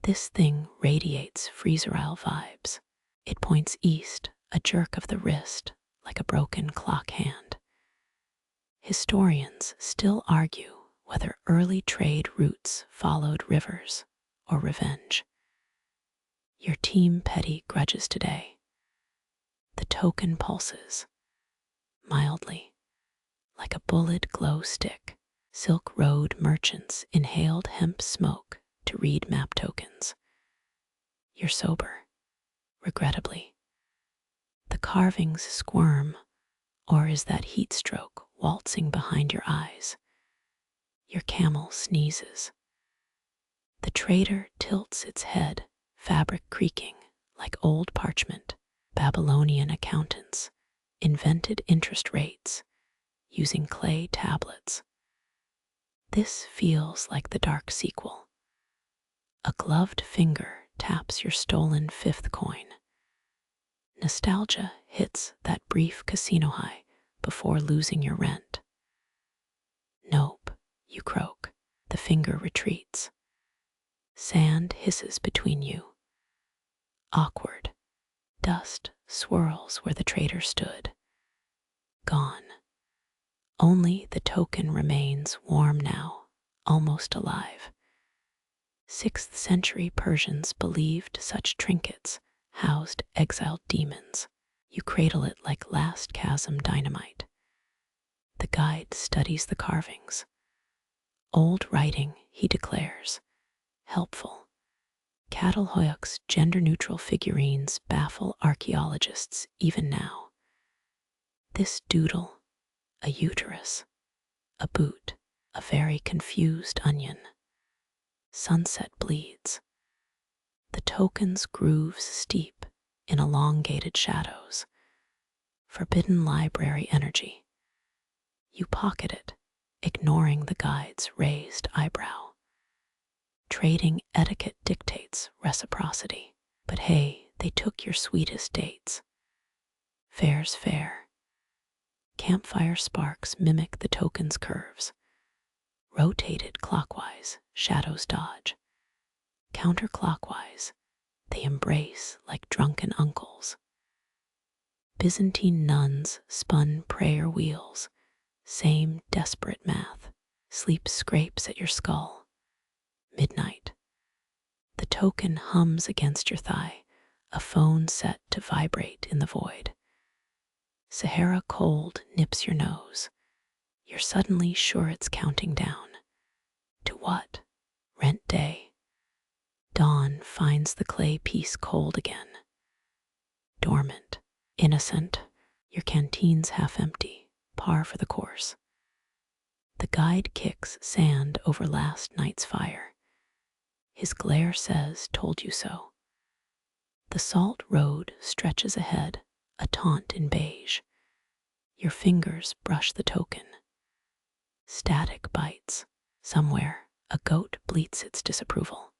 This thing radiates freezerile vibes. It points east, a jerk of the wrist, like a broken clock hand. Historians still argue whether early trade routes followed rivers or revenge. Your team petty grudges today. The token pulses, mildly, like a bullet glow stick. Silk Road merchants inhaled hemp smoke to read map tokens. You're sober, regrettably. The carvings squirm, or is that heat stroke waltzing behind your eyes? Your camel sneezes. The trader tilts its head, fabric creaking like old parchment. Babylonian accountants invented interest rates using clay tablets. This feels like the dark sequel. A gloved finger taps your stolen 5th coin. Nostalgia hits that brief casino high before losing your rent. Nope, you croak. The finger retreats. Sand hisses between you. Awkward. Dust swirls where the trader stood. Gone. Only the token remains, warm now, almost alive. 6th century Persians believed such trinkets housed exiled demons. You cradle it like last chasm dynamite. The guide studies the carvings. Old writing, he declares, helpful. Catalhoyuk's gender-neutral figurines baffle archaeologists even now. This doodle, a uterus, a boot, a very confused onion. Sunset bleeds. The token's grooves steep in elongated shadows. Forbidden library energy. You pocket it, ignoring the guide's raised eyebrow. Trading etiquette dictates reciprocity. But hey, they took your sweetest dates. Fair's fair. Campfire sparks mimic the token's curves. Rotated clockwise, shadows dodge. Counterclockwise, they embrace like drunken uncles. Byzantine nuns spun prayer wheels. Same desperate math. Sleep scrapes at your skull. Midnight. The token hums against your thigh, a phone set to vibrate in the void. Sahara cold nips your nose. You're suddenly sure it's counting down. To what? Rent day. Dawn finds the clay piece cold again. Dormant, innocent, your canteen's half empty, par for the course. The guide kicks sand over last night's fire. His glare says, told you so. The salt road stretches ahead, a taunt in beige. Your fingers brush the token. Static bites. Somewhere, a goat bleats its disapproval.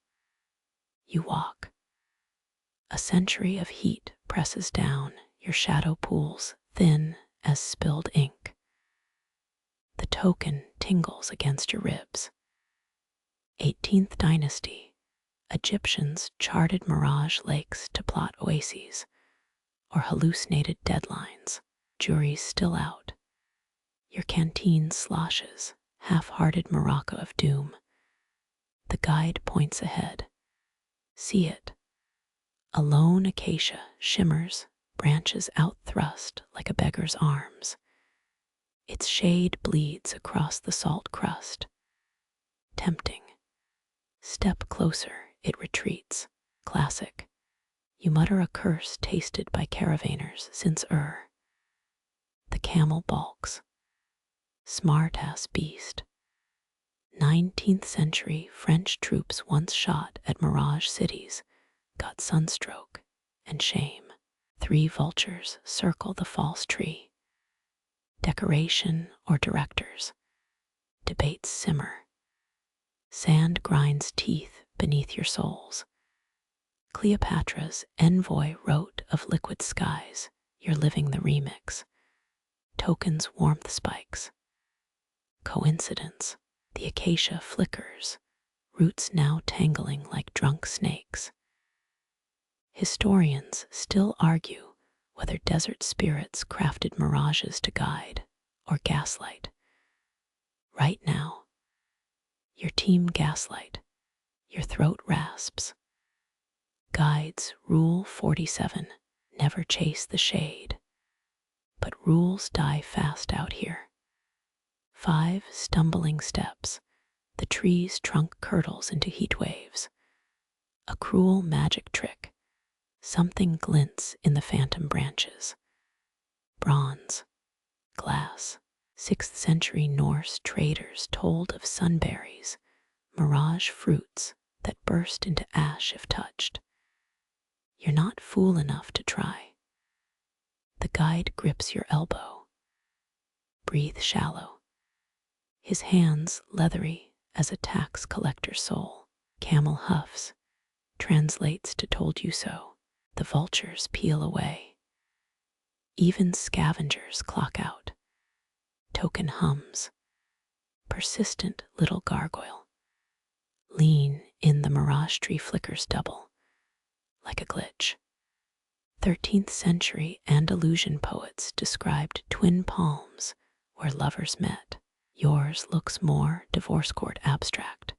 You walk. A century of heat presses down, your shadow pools thin as spilled ink. The token tingles against your ribs. 18th dynasty, Egyptians charted mirage lakes to plot oases, or hallucinated deadlines, juries still out. Your canteen sloshes, half-hearted Morocco of doom. The guide points ahead. See it. A lone acacia shimmers, branches outthrust like a beggar's arms. Its shade bleeds across the salt crust. Tempting. Step closer, it retreats. Classic. You mutter a curse tasted by caravanners since The camel balks. Smart-ass beast. 19th century French troops once shot at Mirage cities, got sunstroke and shame. 3 vultures circle the false tree. Decoration or directors? Debates simmer. Sand grinds teeth beneath your soles. Cleopatra's envoy wrote of liquid skies, you're living the remix. Tokens warmth spikes. Coincidence? The acacia flickers, roots now tangling like drunk snakes. Historians still argue whether desert spirits crafted mirages to guide or gaslight. Right now, your team gaslight, your throat rasps. Guides Rule 47, never chase the shade. But rules die fast out here. 5 stumbling steps, the tree's trunk curdles into heat waves. A cruel magic trick, something glints in the phantom branches. Bronze, glass, 6th century Norse traders told of sunberries, mirage fruits that burst into ash if touched. You're not fool enough to try. The guide grips your elbow. Breathe shallow. His hands leathery as a tax collector's soul. Camel huffs, translates to told you so. The vultures peel away. Even scavengers clock out. Token hums. Persistent little gargoyle. Lean in the mirage tree flickers double, like a glitch. 13th century Andalusian poets described twin palms where lovers met. Yours looks more divorce court abstract.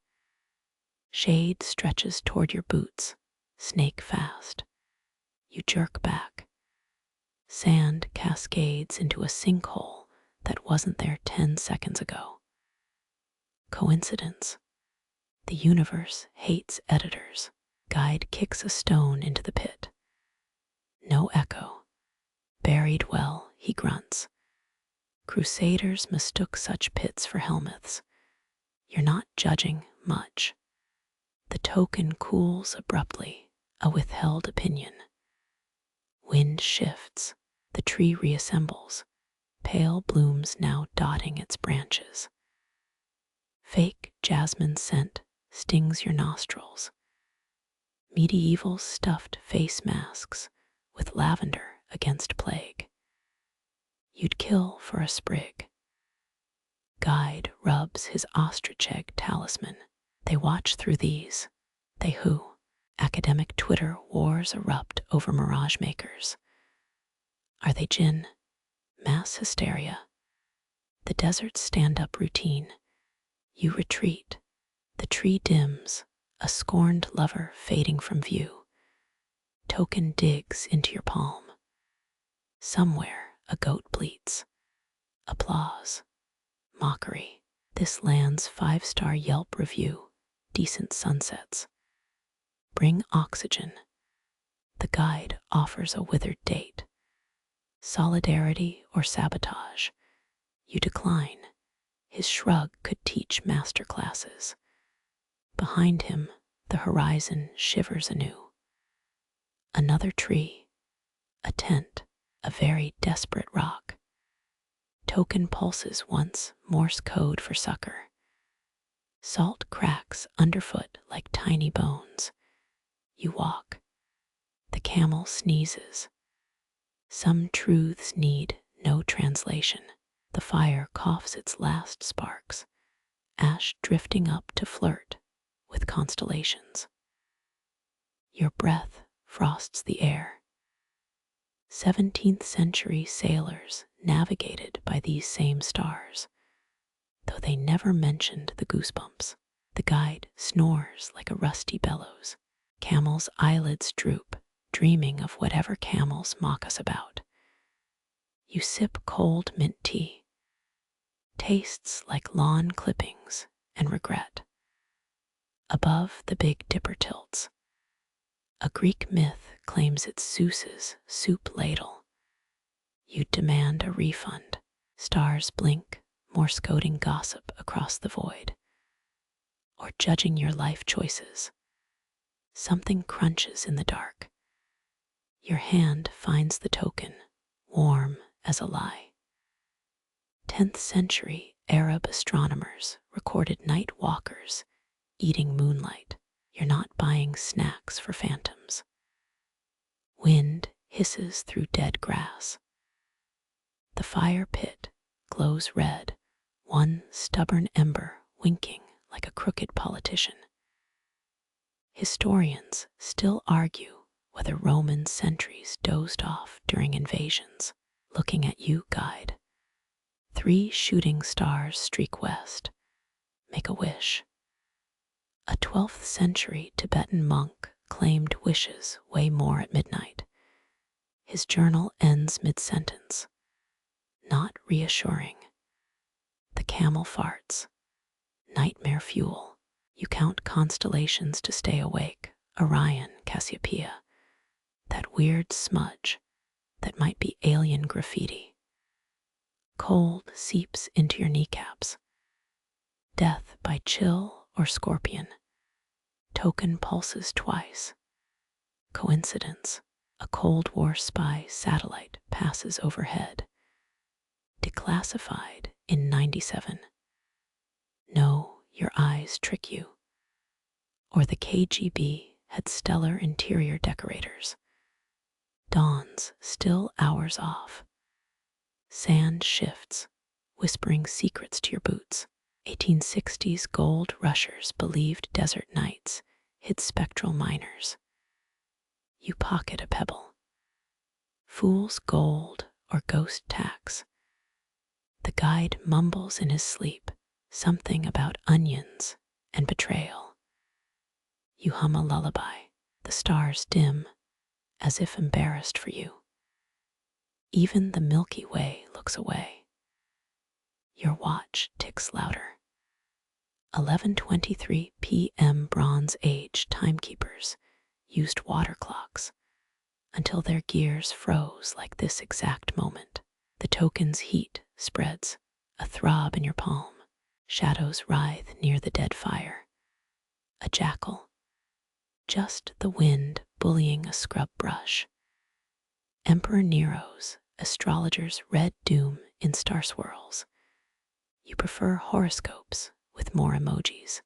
Shade stretches toward your boots, snake fast. You jerk back. Sand cascades into a sinkhole that wasn't there 10 seconds ago. Coincidence? The universe hates editors. Guide kicks a stone into the pit. No echo. Buried well, he grunts. Crusaders mistook such pits for helmets. You're not judging much. The token cools abruptly, a withheld opinion. Wind shifts, the tree reassembles, pale blooms now dotting its branches. Fake jasmine scent stings your nostrils. Medieval stuffed face masks with lavender against plague. You'd kill for a sprig. Guide rubs his ostrich egg talisman. They watch through these. They who? Academic Twitter wars erupt over mirage makers. Are they jinn? Mass hysteria? The desert's stand-up routine. You retreat. The tree dims, a scorned lover fading from view. Token digs into your palm. Somewhere a goat bleats. Applause. Mockery. This land's 5-star Yelp review. Decent sunsets. Bring oxygen. The guide offers a withered date. Solidarity or sabotage? You decline. His shrug could teach master classes. Behind him, the horizon shivers anew. Another tree. A tent. A very desperate rock. Token pulses once, Morse code for succor. Salt cracks underfoot like tiny bones. You walk. The camel sneezes. Some truths need no translation. The fire coughs its last sparks, ash drifting up to flirt with constellations. Your breath frosts the air. 17th century sailors navigated by these same stars, though they never mentioned the goosebumps. The guide snores like a rusty bellows. Camel's eyelids droop, dreaming of whatever camels mock us about. You sip cold mint tea. Tastes like lawn clippings and regret. Above the Big Dipper tilts. A Greek myth claims it's Zeus's soup ladle. You demand a refund. Stars blink Morse coding gossip across the void, or judging your life choices. Something crunches in the dark. Your hand finds the token, warm as a lie. 10th century Arab astronomers recorded night walkers eating moonlight. You're not buying snacks for phantoms. Wind hisses through dead grass. The fire pit glows red, one stubborn ember winking like a crooked politician. Historians still argue whether Roman sentries dozed off during invasions. Looking at you, guide. 3 shooting stars streak west. Make a wish. A 12th century Tibetan monk claimed wishes weigh more at midnight. His journal ends mid-sentence. Not reassuring. The camel farts. Nightmare fuel. You count constellations to stay awake. Orion, Cassiopeia. That weird smudge that might be alien graffiti. Cold seeps into your kneecaps. Death by chill or scorpion. Token pulses twice. Coincidence. A Cold War spy satellite passes overhead. Declassified in 97. No, your eyes trick you. Or the KGB had stellar interior decorators. Dawn's still hours off. Sand shifts, whispering secrets to your boots. 1860s gold rushers believed desert nights hid spectral miners. You pocket a pebble. Fool's gold or ghost tax. The guide mumbles in his sleep something about onions and betrayal. You hum a lullaby. The stars dim, as if embarrassed for you. Even the Milky Way looks away. Your watch ticks louder. 11:23 p.m. Bronze Age timekeepers used water clocks until their gears froze like this exact moment. The token's heat spreads, a throb in your palm. Shadows writhe near the dead fire. A jackal. Just the wind bullying a scrub brush. Emperor Nero's astrologer's red doom in star swirls. You prefer horoscopes with more emojis.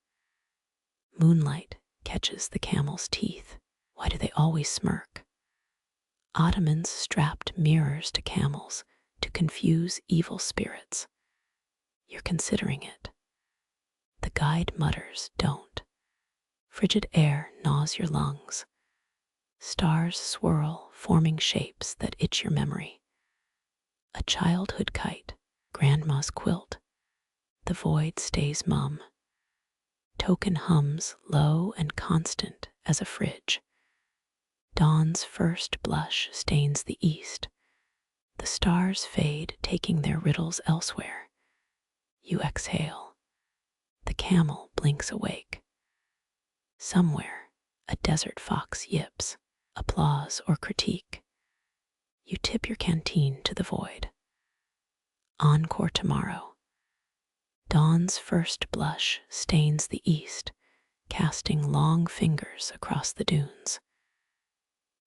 Moonlight catches the camel's teeth. Why do they always smirk? Ottomans strapped mirrors to camels to confuse evil spirits. You're considering it. The guide mutters, don't. Frigid air gnaws your lungs. Stars swirl, forming shapes that itch your memory. A childhood kite, grandma's quilt. The void stays mum. Token hums low and constant as a fridge. Dawn's first blush stains the east. The stars fade, taking their riddles elsewhere. You exhale. The camel blinks awake. Somewhere, a desert fox yips, applause or critique. You tip your canteen to the void. Encore tomorrow. Dawn's first blush stains the east, casting long fingers across the dunes.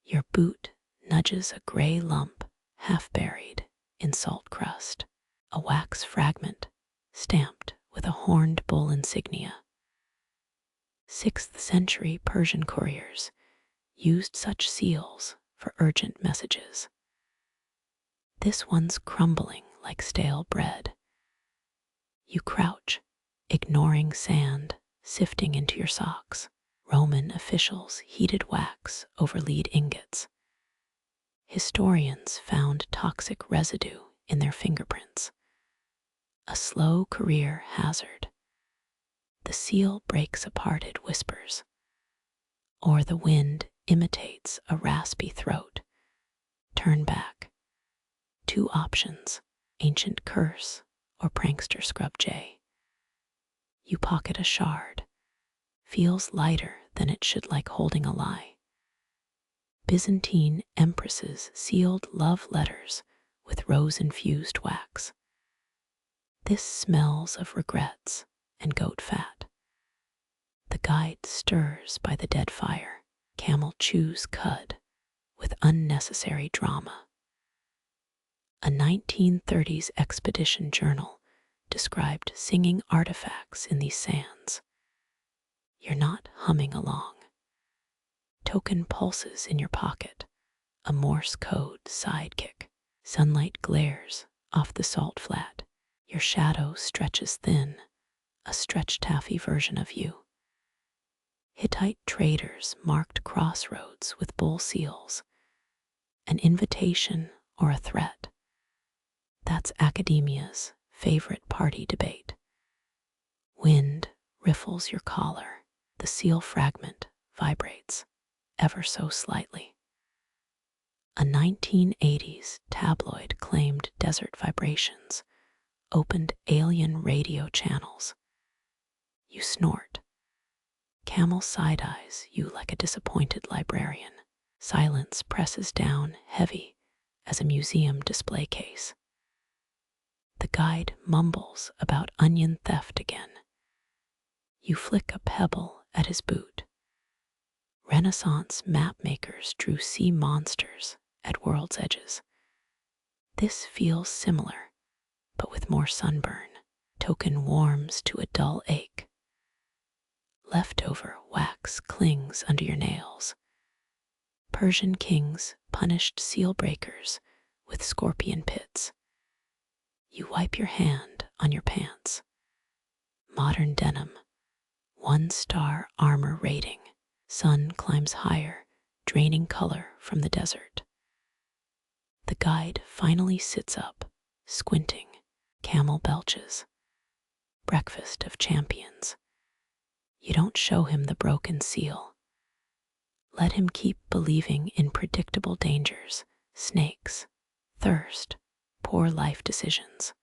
Your boot nudges a gray lump, half buried in salt crust, a wax fragment stamped with a horned bull insignia. 6th century Persian couriers used such seals for urgent messages. This one's crumbling like stale bread. You crouch, ignoring sand sifting into your socks. Roman officials heated wax over lead ingots. Historians found toxic residue in their fingerprints. A slow career hazard. The seal breaks apart, it whispers. Or the wind imitates a raspy throat. Turn back. 2 options, ancient curse or prankster scrub jay. You pocket a shard. Feels lighter than it should, like holding a lie. Byzantine empresses sealed love letters with rose-infused wax. This smells of regrets and goat fat. The guide stirs by the dead fire. Camel chews cud with unnecessary drama. A 1930s expedition journal described singing artifacts in these sands. You're not humming along. Token pulses in your pocket, a Morse code sidekick. Sunlight glares off the salt flat. Your shadow stretches thin, a stretch taffy version of you. Hittite traders marked crossroads with bull seals, an invitation or a threat. That's academia's favorite party debate. Wind riffles your collar. The seal fragment vibrates, ever so slightly. A 1980s tabloid claimed desert vibrations opened alien radio channels. You snort. Camel side-eyes you like a disappointed librarian. Silence presses down heavy as a museum display case. The guide mumbles about onion theft again. You flick a pebble at his boot. Renaissance map makers drew sea monsters at world's edges. This feels similar, but with more sunburn. Token warms to a dull ache. Leftover wax clings under your nails. Persian kings punished seal breakers with scorpion pits. You wipe your hand on your pants. Modern denim, 1-star armor rating. Sun climbs higher, draining color from the desert. The guide finally sits up, squinting. Camel belches. Breakfast of champions. You don't show him the broken seal. Let him keep believing in predictable dangers, snakes, thirst, poor life decisions.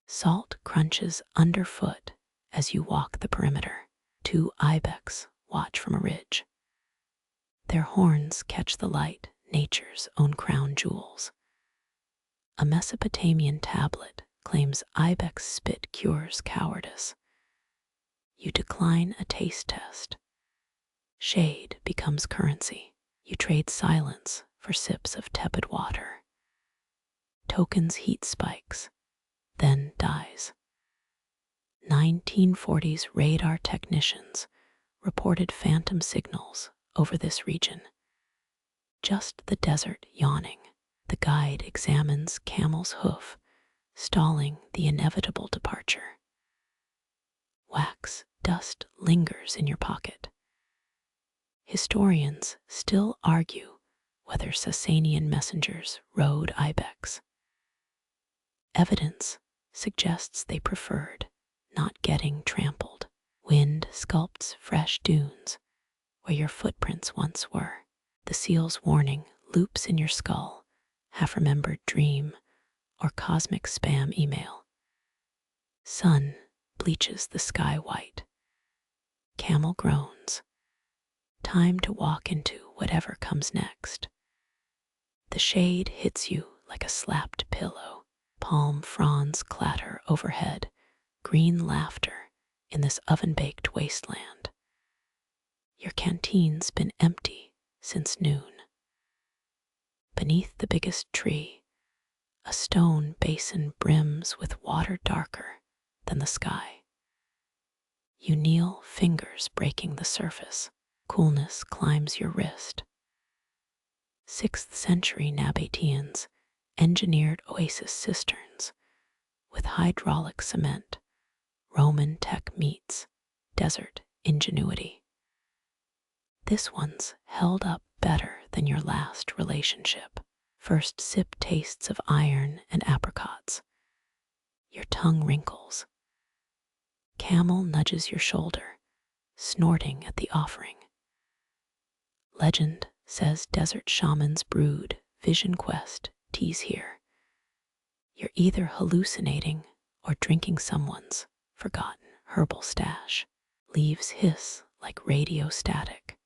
Salt crunches underfoot as you walk the perimeter. 2 ibex watch from a ridge. Their horns catch the light, nature's own crown jewels. A Mesopotamian tablet claims ibex spit cures cowardice. You decline a taste test. Shade becomes currency. You trade silence for sips of tepid water. Tokens heat spikes, then dies. 1940s radar technicians reported phantom signals over this region. Just the desert yawning. The guide examines camel's hoof, stalling the inevitable departure. Wax dust lingers in your pocket. Historians still argue whether Sasanian messengers rode ibex. Evidence suggests they preferred not getting trampled. Wind sculpts fresh dunes where your footprints once were. The seal's warning loops in your skull, half-remembered dream or cosmic spam email. Sun bleaches the sky white. Camel groans. Time to walk into whatever comes next. The shade hits you like a slapped pillow. Palm fronds clatter overhead, green laughter in this oven-baked wasteland. Your canteen's been empty since noon. Beneath the biggest tree, a stone basin brims with water darker than the sky. You kneel, fingers breaking the surface. Coolness climbs your wrist. 6th century Nabateans engineered oasis cisterns with hydraulic cement. Roman tech meets desert ingenuity. This one's held up better than your last relationship. First sip tastes of iron and apricots. Your tongue wrinkles. Camel nudges your shoulder, snorting at the offering. Legend says desert shamans brood vision quest tease here. You're either hallucinating or drinking someone's forgotten herbal stash. Leaves hiss like radio static.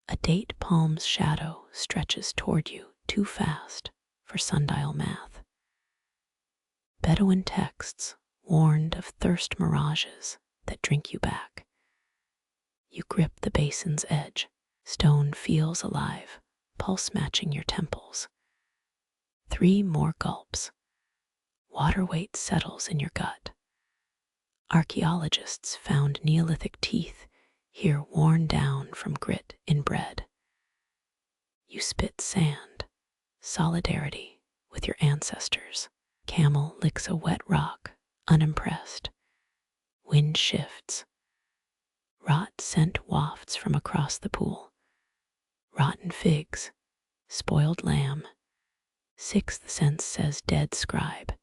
A date palm's shadow stretches toward you too fast for sundial math. Bedouin texts warned of thirst mirages that drink you back. You grip the basin's edge. Stone feels alive, pulse matching your temples. 3 more gulps. Water weight settles in your gut. Archaeologists found Neolithic teeth here worn down from grit in bread. You spit sand, solidarity with your ancestors. Camel licks a wet rock, unimpressed. Wind shifts. Rot scent wafts from across the pool. Rotten figs, spoiled lamb. 6th sense says dead scribe.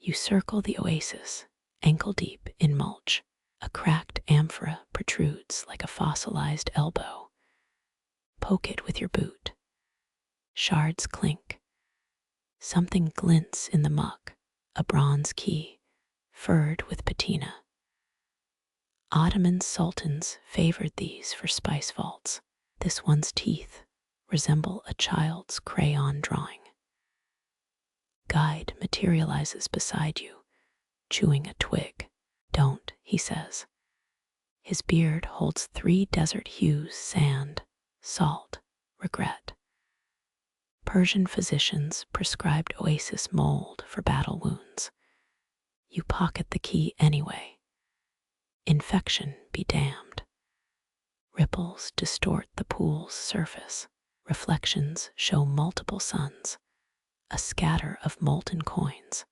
You circle the oasis, ankle deep in mulch. A cracked amphora protrudes like a fossilized elbow. Poke it with your boot. Shards clink. Something glints in the muck, a bronze key, furred with patina. Ottoman sultans favored these for spice vaults. This one's teeth resemble a child's crayon drawing. Guide materializes beside you, chewing a twig. Don't, he says. His beard holds 3 desert hues: sand, salt, regret. Persian physicians prescribed oasis mold for battle wounds. You pocket the key anyway. Infection be damned. Ripples distort the pool's surface. Reflections show multiple suns, a scatter of molten coins.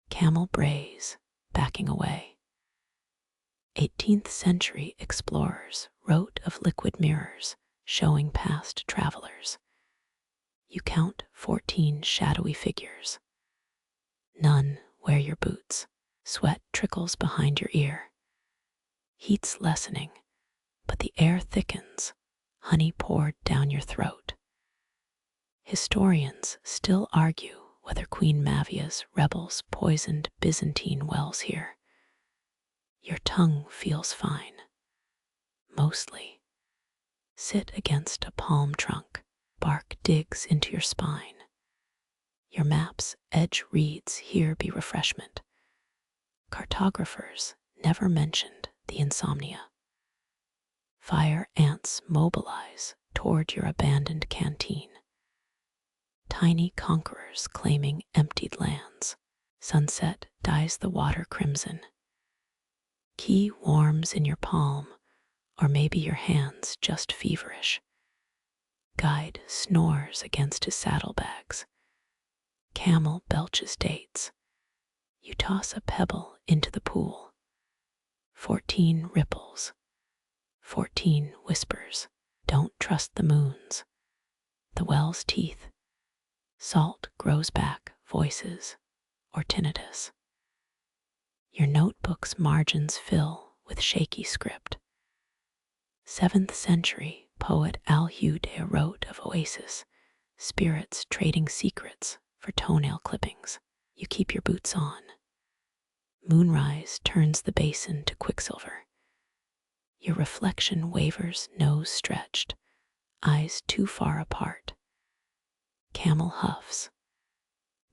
Camel brays, backing away. 18th century explorers wrote of liquid mirrors showing past travelers. You count 14 shadowy figures. None wear your boots. Sweat trickles behind your ear. Heat's lessening, but the air thickens, honey poured down your throat. Historians still argue whether Queen Mavia's rebels poisoned Byzantine wells here. Your tongue feels fine. Mostly. Sit against a palm trunk. Bark digs into your spine. Your map's edge reads, "Here be refreshment." Cartographers never mentioned the insomnia. Fire ants mobilize toward your abandoned canteen. Tiny conquerors claiming emptied lands. Sunset dyes the water crimson. Key warms in your palm, or maybe your hands just feverish. Guide snores against his saddlebags. Camel belches dates. You toss a pebble into the pool. 14 ripples. 14 whispers. Don't trust the moons. The well's teeth. Salt grows back, voices, or tinnitus. Your notebook's margins fill with shaky script. 7th century poet Al-Huda wrote of oasis, spirits trading secrets for toenail clippings. You keep your boots on. Moonrise turns the basin to quicksilver. Your reflection wavers, nose stretched, eyes too far apart. Camel huffs.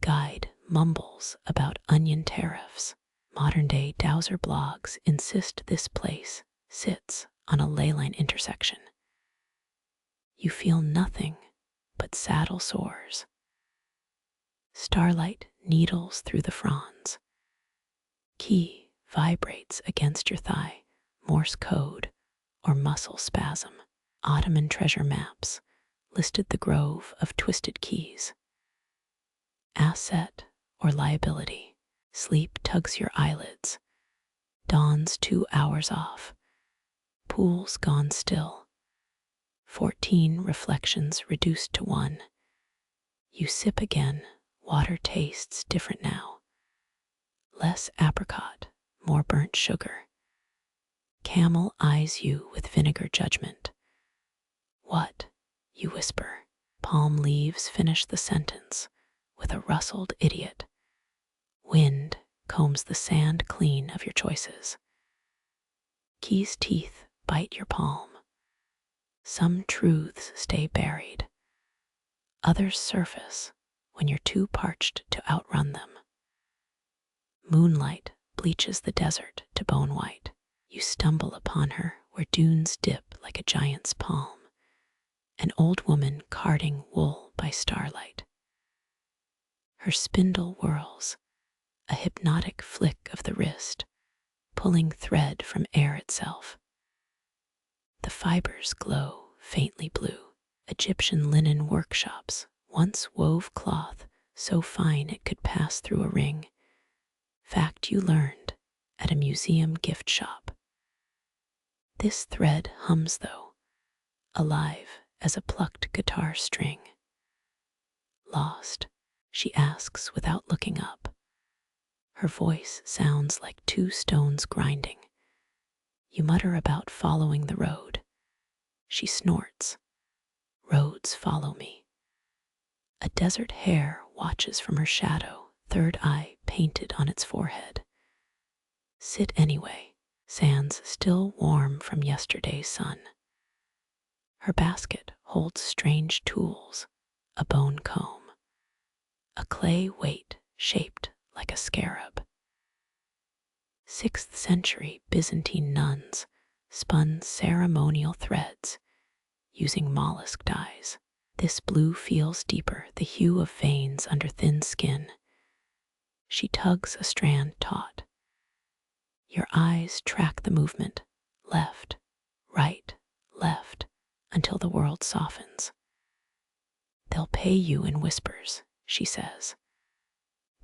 Guide mumbles about onion tariffs. Modern-day dowser blogs insist this place sits on a ley line intersection. You feel nothing but saddle sores. Starlight needles through the fronds. Key vibrates against your thigh, Morse code or muscle spasm. Ottoman treasure maps listed the grove of twisted keys. Asset or liability. Sleep tugs your eyelids. Dawn's 2 hours off. Pool's gone still. 14 reflections reduced to 1. You sip again, water tastes different now. Less apricot, more burnt sugar. Camel eyes you with vinegar judgment. What? You whisper. Palm leaves finish the sentence with a rustled idiot. Wind combs the sand clean of your choices. Key's teeth bite your palm. Some truths stay buried. Others surface when you're too parched to outrun them. Moonlight bleaches the desert to bone white. You stumble upon her where dunes dip like a giant's palm, an old woman carding wool by starlight. Her spindle whirls, a hypnotic flick of the wrist, pulling thread from air itself. The fibers glow faintly blue. Egyptian linen workshops once wove cloth so fine it could pass through a ring. Fact you learned at a museum gift shop. This thread hums though, alive as a plucked guitar string. Lost, she asks without looking up. Her voice sounds like two stones grinding. You mutter about following the road. She snorts. Roads follow me. A desert hare watches from her shadow, third eye painted on its forehead. Sit anyway, sands still warm from yesterday's sun. Her basket holds strange tools, a bone comb, a clay weight shaped like a scarab. 6th century Byzantine nuns spun ceremonial threads using mollusk dyes. This blue feels deeper, the hue of veins under thin skin. She tugs a strand taut. Your eyes track the movement, left, right, left, until the world softens. They'll pay you in whispers, she says.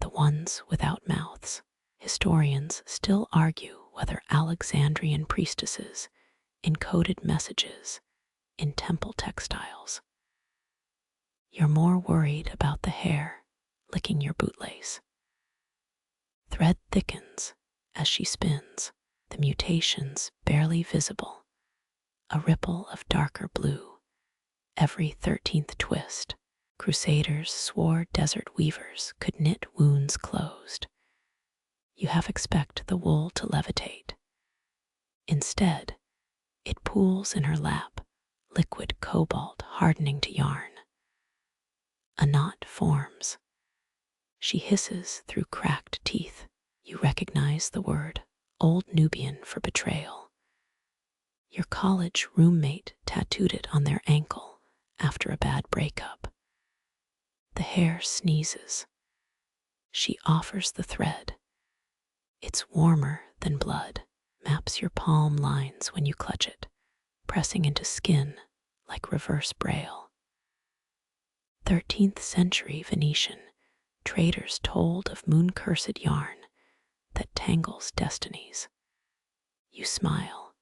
The ones without mouths. Historians still argue whether Alexandrian priestesses encoded messages in temple textiles. You're more worried about the hair licking your bootlace. Thread thickens as she spins, the mutations barely visible, a ripple of darker blue. Every 13th twist, crusaders swore desert weavers could knit wounds closed. You half expect the wool to levitate. Instead, it pools in her lap, liquid cobalt hardening to yarn. A knot forms. She hisses through cracked teeth. You recognize the word, Old Nubian for betrayal. Your college roommate tattooed it on their ankle after a bad breakup. The hair sneezes. She offers the thread. It's warmer than blood, maps your palm lines when you clutch it, pressing into skin like reverse braille. 13th century Venetian traders told of moon-cursed yarn that tangles destinies. You smile.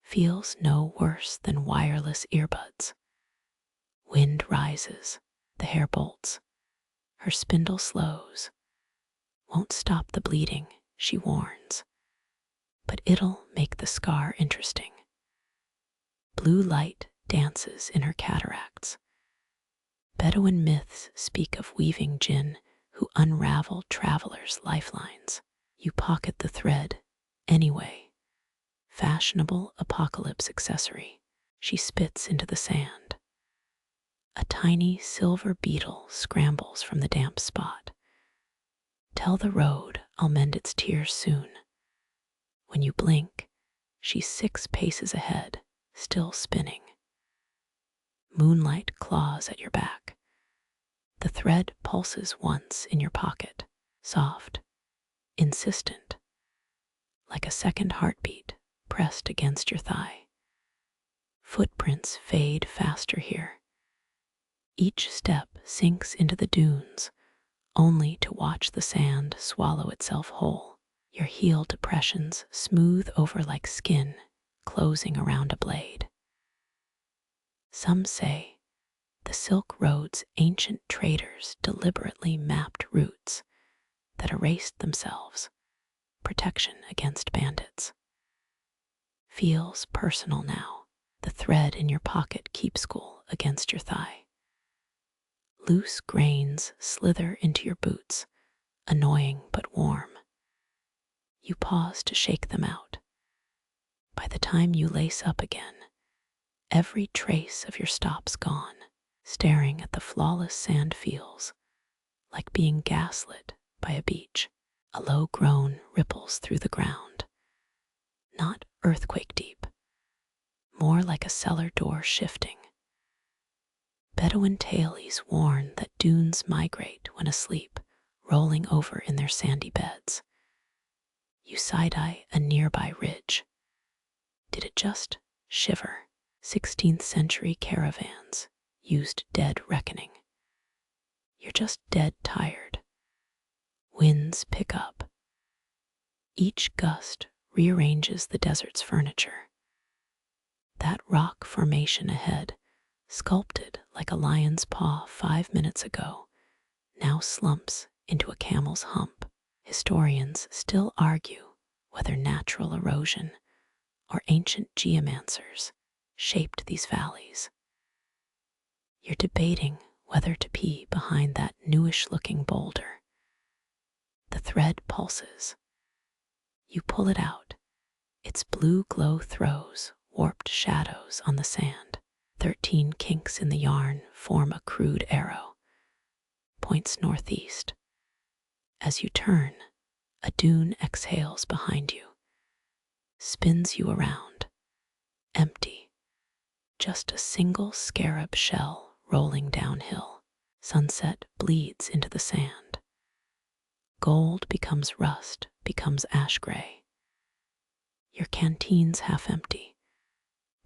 Feels no worse than wireless earbuds. Wind rises, the hair bolts. Her spindle slows. Won't stop the bleeding, she warns. But it'll make the scar interesting. Blue light dances in her cataracts. Bedouin myths speak of weaving jinn who unravel travelers' lifelines. You pocket the thread, anyway. Fashionable apocalypse accessory. She spits into the sand. A tiny silver beetle scrambles from the damp spot. Tell the road I'll mend its tears soon. When you blink, she's 6 paces ahead, still spinning. Moonlight claws at your back. The thread pulses once in your pocket, soft, insistent, like a second heartbeat pressed against your thigh. Footprints fade faster here. Each step sinks into the dunes, only to watch the sand swallow itself whole. Your heel depressions smooth over like skin, closing around a blade. Some say the Silk Road's ancient traders deliberately mapped routes that erased themselves, protection against bandits. Feels personal now, the thread in your pocket keeps school against your thigh. Loose grains slither into your boots, annoying but warm. You pause to shake them out. By the time you lace up again, every trace of your stop's gone. Staring at the flawless sand feels like being gaslit by a beach. A low groan ripples through the ground, not earthquake deep, more like a cellar door shifting. Bedouin tailies warn that dunes migrate when asleep, rolling over in their sandy beds. You side-eye a nearby ridge. Did it just shiver? 16th century caravans used dead reckoning. You're just dead tired. Winds pick up. Each gust rearranges the desert's furniture. That rock formation ahead, sculpted like a lion's paw 5 minutes ago, now slumps into a camel's hump. Historians still argue whether natural erosion or ancient geomancers shaped these valleys. You're debating whether to pee behind that newish-looking boulder. The thread pulses. You pull it out. Its blue glow throws warped shadows on the sand. 13 kinks in the yarn form a crude arrow. Points northeast. As you turn, a dune exhales behind you. Spins you around. Empty. Just a single scarab shell rolling downhill. Sunset bleeds into the sand. Gold becomes rust, becomes ash gray. Your canteen's half empty,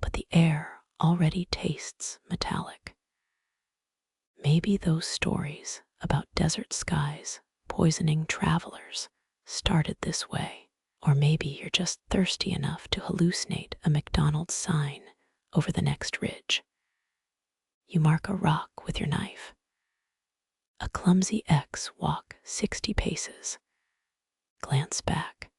but the air already tastes metallic. Maybe those stories about desert skies poisoning travelers started this way, or maybe you're just thirsty enough to hallucinate a McDonald's sign over the next ridge. You mark a rock with your knife. A clumsy X walk 60 paces. Glance back.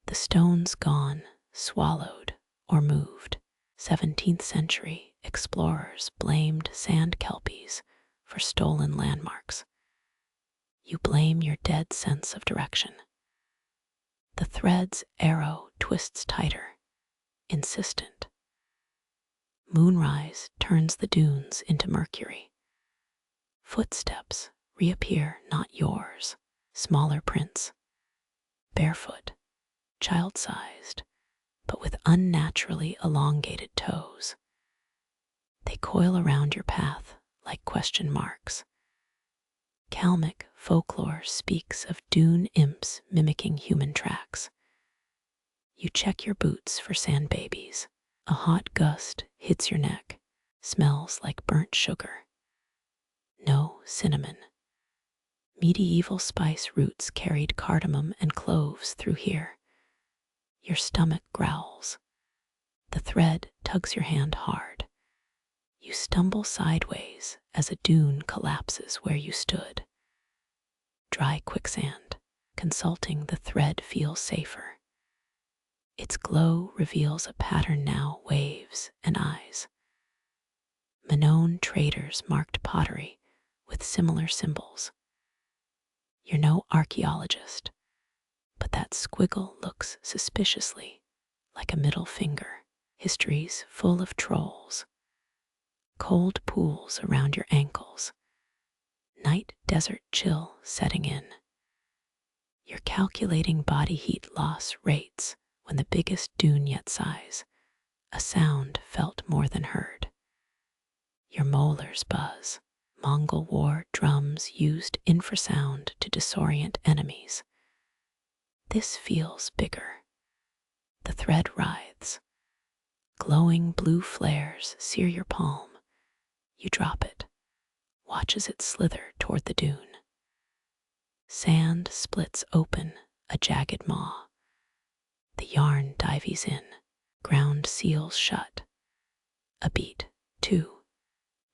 The stone's gone, swallowed, or moved. 17th century explorers blamed sand kelpies for stolen landmarks. You blame your dead sense of direction. The thread's arrow twists tighter, insistent. Moonrise turns the dunes into mercury. Footsteps reappear, not yours, smaller prints. Barefoot, child-sized, but with unnaturally elongated toes. They coil around your path like question marks. Kalmyk folklore speaks of dune imps mimicking human tracks. You check your boots for sand babies. A hot gust hits your neck, smells like burnt sugar. No cinnamon. Medieval spice roots carried cardamom and cloves through here. Your stomach growls. The thread tugs your hand hard. You stumble sideways as a dune collapses where you stood. Dry quicksand. Consulting the thread feels safer. Its glow reveals a pattern now, waves and eyes. Minoan traders marked pottery with similar symbols. You're no archaeologist, but that squiggle looks suspiciously like a middle finger. History's full of trolls. Cold pools around your ankles. Night desert chill setting in. You're calculating body heat loss rates when the biggest dune yet sighs, a sound felt more than heard. Your molars buzz. Mongol war drums used infrasound to disorient enemies. This feels bigger. The thread writhes. Glowing blue flares sear your palm. You drop it. Watch as it slither toward the dune. Sand splits open, a jagged maw. The yarn dives in. Ground seals shut. A beat, two.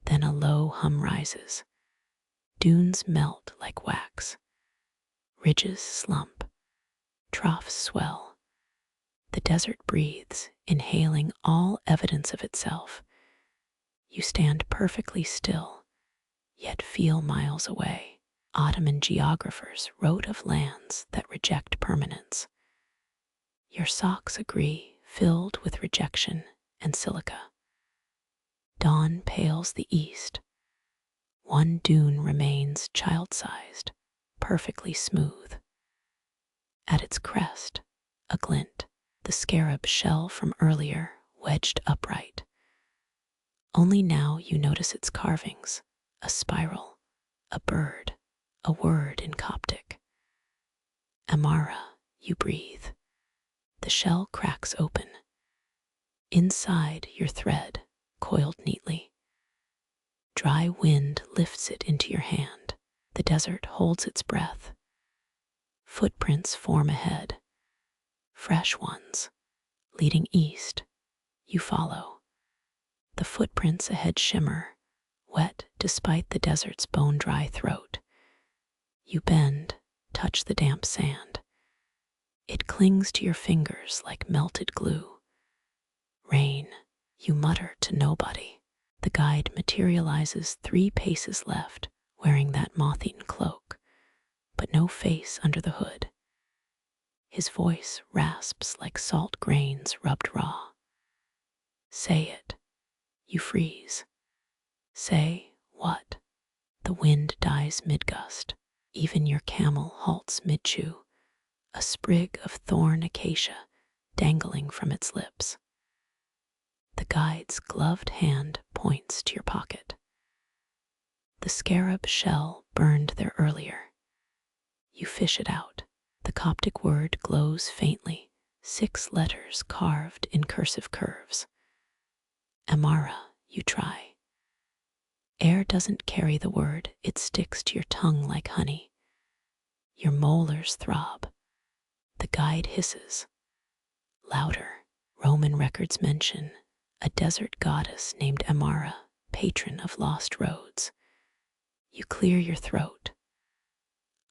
Then a low hum rises. Dunes melt like wax. Ridges slump. Troughs swell. The desert breathes, inhaling all evidence of itself. You stand perfectly still, yet feel miles away. Ottoman geographers wrote of lands that reject permanence. Your socks agree, filled with rejection and silica. Dawn pales the east. One dune remains child-sized, perfectly smooth. At its crest, a glint, the scarab shell from earlier, wedged upright. Only now you notice its carvings, a spiral, a bird, a word in Coptic. Amara, you breathe. The shell cracks open. Inside, your thread, coiled neatly. Dry wind lifts it into your hand. The desert holds its breath. Footprints form ahead. Fresh ones, leading east. You follow. The footprints ahead shimmer, wet despite the desert's bone-dry throat. You bend, touch the damp sand. It clings to your fingers like melted glue. Rain, you mutter to nobody. The guide materializes 3 paces left, wearing that moth-eaten cloak, but no face under the hood. His voice rasps like salt grains rubbed raw. Say it. You freeze. Say what? The wind dies mid-gust. Even your camel halts mid-chew, a sprig of thorn acacia dangling from its lips. The guide's gloved hand points to your pocket. The scarab shell burned there earlier. You fish it out. The Coptic word glows faintly, 6 letters carved in cursive curves. Amara, you try. Air doesn't carry the word, it sticks to your tongue like honey. Your molars throb. The guide hisses. Louder, Roman records mention a desert goddess named Amara, patron of lost roads. You clear your throat.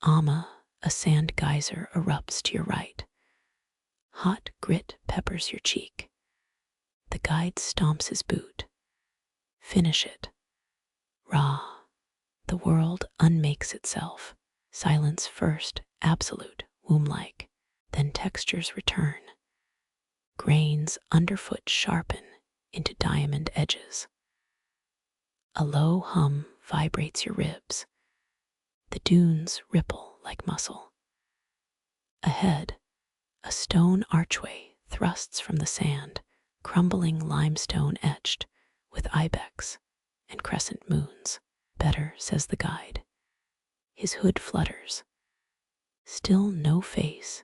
Amma, a sand geyser, erupts to your right. Hot grit peppers your cheek. The guide stomps his boot. Finish it. Ra. The world unmakes itself. Silence first, absolute, womb-like. Then textures return. Grains underfoot sharpen into diamond edges. A low hum vibrates your ribs. The dunes ripple like muscle. Ahead, a stone archway thrusts from the sand, crumbling limestone etched with ibex and crescent moons. Better, says the guide. His hood flutters. Still no face,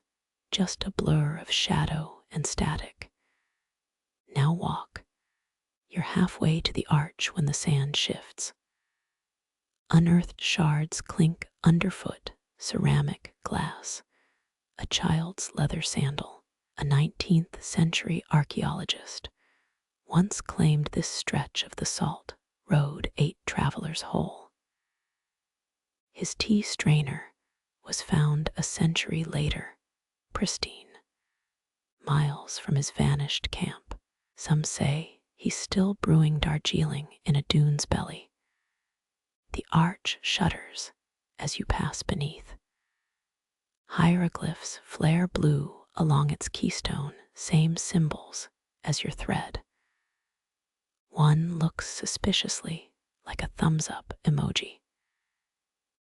just a blur of shadow and static. Now walk. You're halfway to the arch when the sand shifts. Unearthed shards clink underfoot, ceramic, glass. A child's leather sandal. A 19th century archaeologist once claimed this stretch of the salt road 8 travelers whole. His tea strainer was found a century later, pristine, miles from his vanished camp. Some say he's still brewing Darjeeling in a dune's belly. The arch shudders as you pass beneath. Hieroglyphs flare blue along its keystone, same symbols as your thread. One looks suspiciously like a thumbs-up emoji.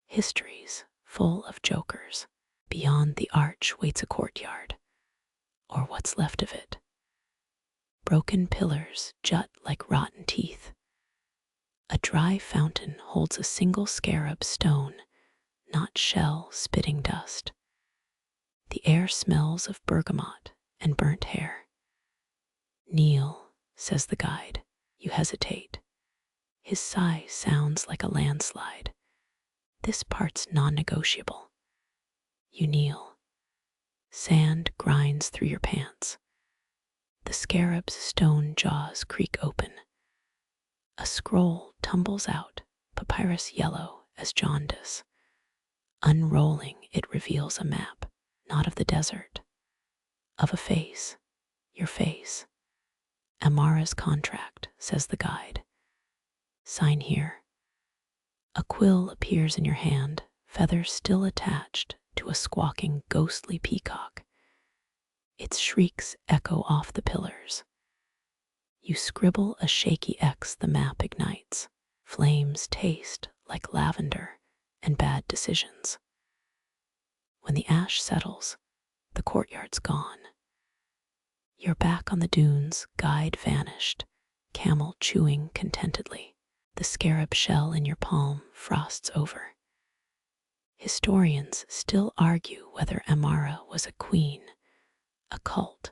Histories full of jokers. Beyond the arch waits a courtyard, or what's left of it. Broken pillars jut like rotten teeth. A dry fountain holds a single scarab stone, not shell spitting dust. The air smells of bergamot and burnt hair. Kneel, says the guide. You hesitate. His sigh sounds like a landslide. This part's non-negotiable. You kneel. Sand grinds through your pants. The scarab's stone jaws creak open. A scroll tumbles out, papyrus yellow as jaundice. Unrolling, it reveals a map, not of the desert, of a face, your face. Amara's contract, says the guide. Sign here. A quill appears in your hand, feathers still attached to a squawking, ghostly peacock. Its shrieks echo off the pillars. You scribble a shaky X, the map ignites. Flames taste like lavender and bad decisions. When the ash settles, the courtyard's gone. You're back on the dunes, guide vanished, camel chewing contentedly. The scarab shell in your palm frosts over. Historians still argue whether Amara was a queen, a cult,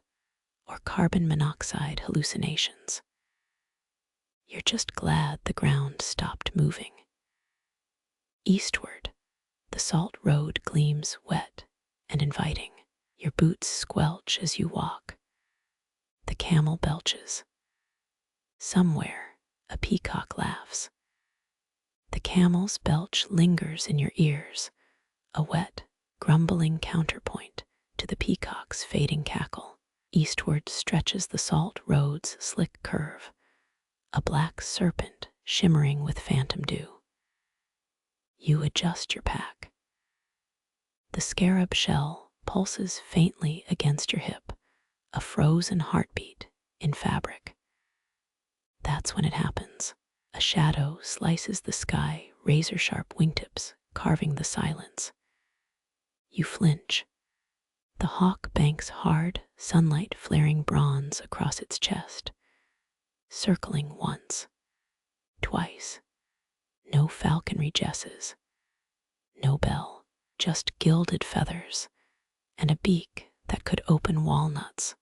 or carbon monoxide hallucinations. You're just glad the ground stopped moving. Eastward, the salt road gleams wet and inviting. Your boots squelch as you walk. The camel belches. Somewhere, a peacock laughs. The camel's belch lingers in your ears, a wet, grumbling counterpoint to the peacock's fading cackle. Eastward stretches the salt road's slick curve, a black serpent shimmering with phantom dew. You adjust your pack. The scarab shell pulses faintly against your hip, a frozen heartbeat in fabric. That's when it happens. A shadow slices the sky, razor-sharp wingtips carving the silence. You flinch. The hawk banks hard, sunlight flaring bronze across its chest. Circling once, twice. No falconry jesses. No bell, just gilded feathers and a beak that could open walnuts.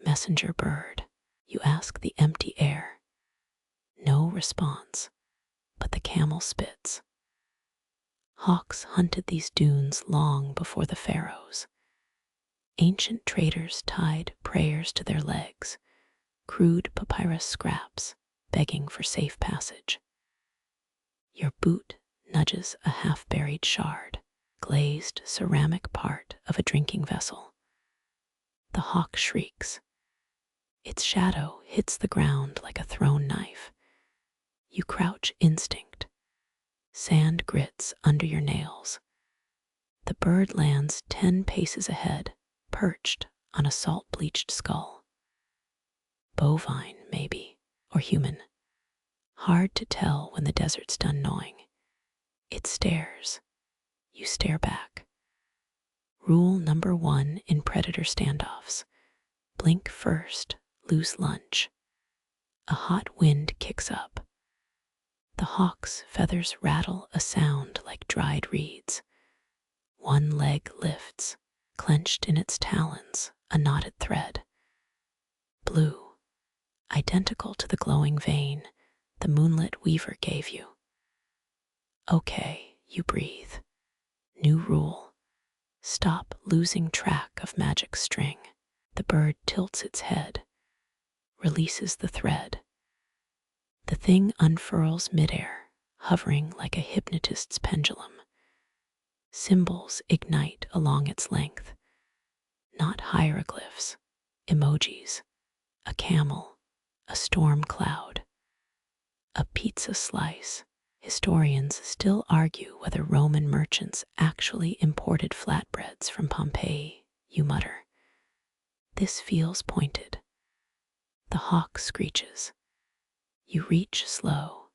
Messenger bird, you ask the empty air. No response, but the camel spits. Hawks hunted these dunes long before the pharaohs. Ancient traders tied prayers to their legs, crude papyrus scraps begging for safe passage. Your boot nudges a half-buried shard, glazed ceramic part of a drinking vessel. The hawk shrieks. Its shadow hits the ground like a thrown knife. You crouch instinct. Sand grits under your nails. The bird lands 10 paces ahead, perched on a salt-bleached skull. Bovine, maybe, or human. Hard to tell when the desert's done gnawing. It stares. You stare back. Rule number 1 in predator standoffs. Blink first, lose lunch. A hot wind kicks up. The hawk's feathers rattle a sound like dried reeds. One leg lifts, clenched in its talons, a knotted thread. Blue, identical to the glowing vein the moonlit weaver gave you. Okay, you breathe. New rule. Stop losing track of magic string. The bird tilts its head, releases the thread. The thing unfurls midair, hovering like a hypnotist's pendulum. Symbols ignite along its length. Not hieroglyphs, emojis, a camel, a storm cloud, a pizza slice. Historians still argue whether Roman merchants actually imported flatbreads from Pompeii, you mutter. This feels pointed. The hawk screeches. You reach slow,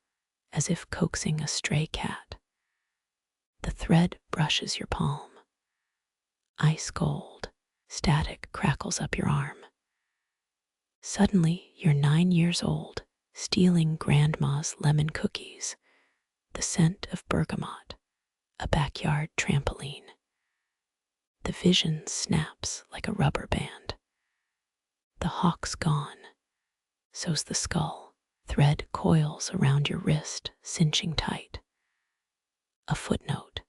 as if coaxing a stray cat. The thread brushes your palm. Ice cold, static crackles up your arm. Suddenly, you're 9 years old, stealing grandma's lemon cookies, the scent of bergamot, a backyard trampoline. The vision snaps like a rubber band. The hawk's gone. So's the skull. Thread coils around your wrist, cinching tight. A footnote.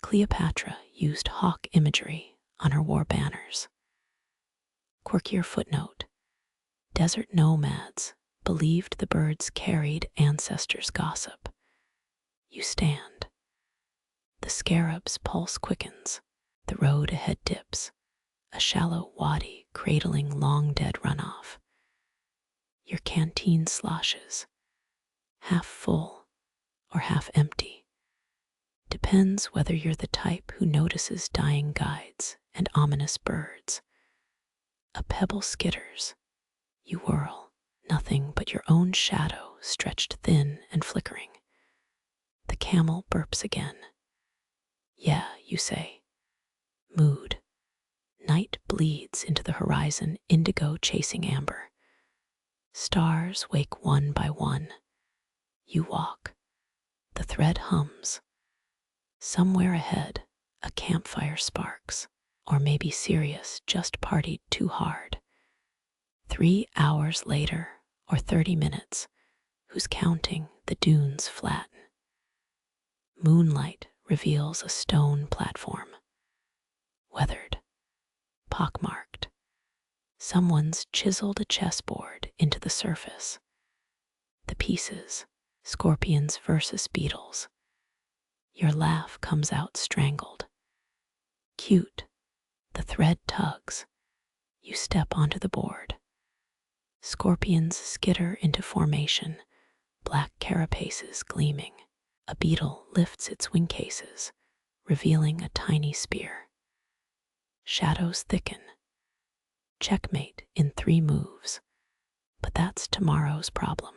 Cleopatra used hawk imagery on her war banners. Quirkier footnote. Desert nomads believed the birds carried ancestors' gossip. You stand. The scarab's pulse quickens. The road ahead dips, a shallow wadi cradling long-dead runoff. Your canteen sloshes, half full or half empty. Depends whether you're the type who notices dying guides and ominous birds. A pebble skitters. You whirl, nothing but your own shadow stretched thin and flickering. The camel burps again. Yeah, you say. Mood. Night bleeds into the horizon, indigo chasing amber. Stars wake one by one. You walk. The thread hums. Somewhere ahead, a campfire sparks. Or maybe Sirius just partied too hard. 3 hours later, or 30 minutes, who's counting? The dunes flatten. Moonlight reveals a stone platform. Weathered, pockmarked. Someone's chiseled a chessboard into the surface. The pieces, scorpions versus beetles. Your laugh comes out strangled. Cute, the thread tugs. You step onto the board. Scorpions skitter into formation, black carapaces gleaming. A beetle lifts its wing cases, revealing a tiny spear. Shadows thicken. Checkmate in 3 moves, but that's tomorrow's problem.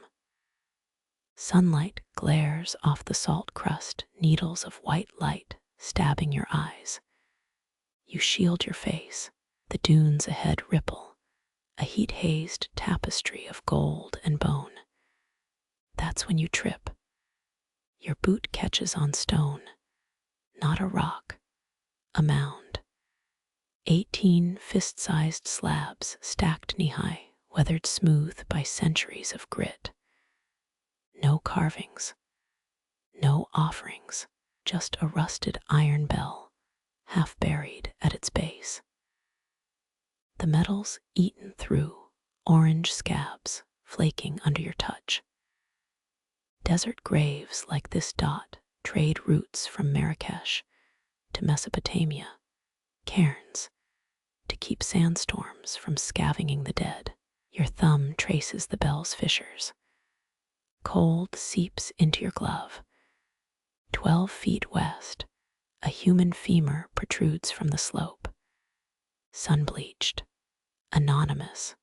Sunlight glares off the salt crust, needles of white light stabbing your eyes. You shield your face. The dunes ahead ripple, a heat-hazed tapestry of gold and bone. That's when you trip. Your boot catches on stone, not a rock, a mound. 18 fist-sized slabs stacked knee-high, weathered smooth by centuries of grit. No carvings, no offerings, just a rusted iron bell, half buried at its base. The metal's eaten through, orange scabs flaking under your touch. Desert graves like this dot trade roots from Marrakesh to Mesopotamia, cairns to keep sandstorms from scavenging the dead. Your thumb traces the bell's fissures. Cold seeps into your glove. 12 feet west, a human femur protrudes from the slope. Sun-bleached, anonymous,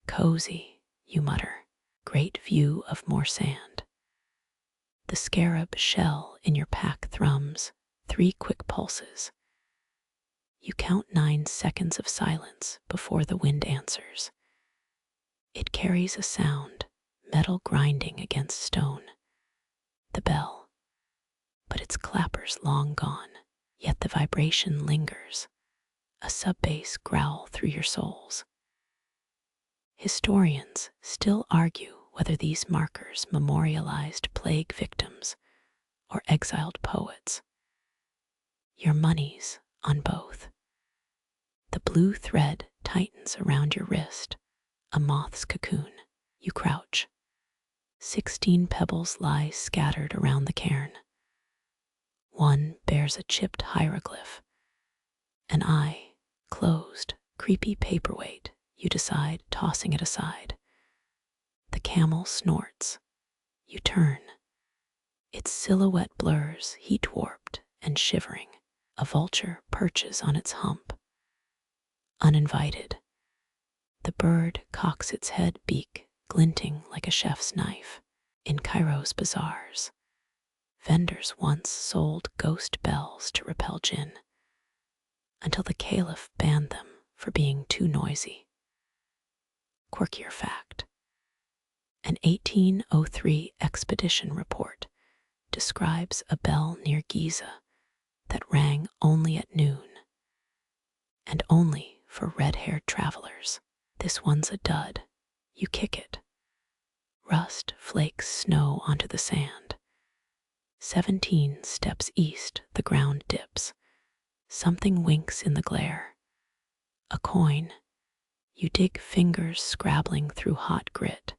cozy, you mutter. Great view of more sand. The scarab shell in your pack thrums, 3 quick pulses. You count 9 seconds of silence before the wind answers. It carries a sound, metal grinding against stone. The bell. But its clapper's long gone, yet the vibration lingers. A sub-bass growl through your soles. Historians still argue whether these markers memorialized plague victims or exiled poets. Your money's on both. The blue thread tightens around your wrist, a moth's cocoon. You crouch. 16 pebbles lie scattered around the cairn. One bears a chipped hieroglyph. An eye, closed, creepy paperweight, you decide, tossing it aside. The camel snorts. You turn. Its silhouette blurs, heat-warped and shivering. A vulture perches on its hump. Uninvited. The bird cocks its head, beak glinting like a chef's knife. In Cairo's bazaars, vendors once sold ghost bells to repel jinn, until the caliph banned them for being too noisy. Quirkier fact. An 1803 expedition report describes a bell near Giza that rang only at noon, and only for red-haired travelers. This one's a dud. You kick it. Rust flakes snow onto the sand. 17 steps east, the ground dips. Something winks in the glare. A coin. You dig, fingers scrabbling through hot grit.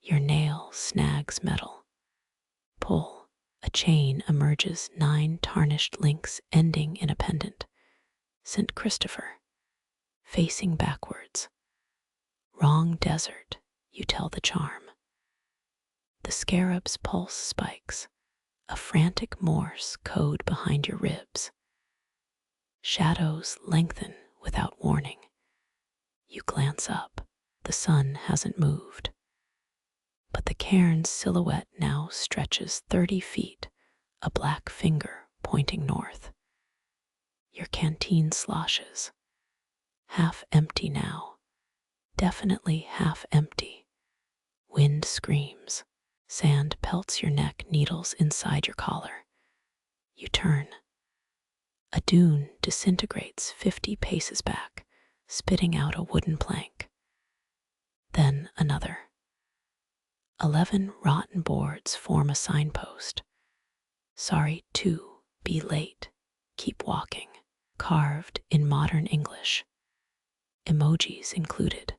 Your nail snags metal. Pull. A chain emerges, 9 tarnished links ending in a pendant. St. Christopher. Facing backwards. Wrong desert, you tell the charm. The scarab's pulse spikes, a frantic Morse code behind your ribs. Shadows lengthen without warning. You glance up. The sun hasn't moved. But the cairn's silhouette now stretches 30 feet, a black finger pointing north. Your canteen sloshes. Half empty now. Definitely half empty. Wind screams. Sand pelts your neck, needles inside your collar. You turn. A dune disintegrates 50 paces back, spitting out a wooden plank. Then another. 11 rotten boards form a signpost. Sorry to be late. Keep walking. Carved in modern English. Emojis included.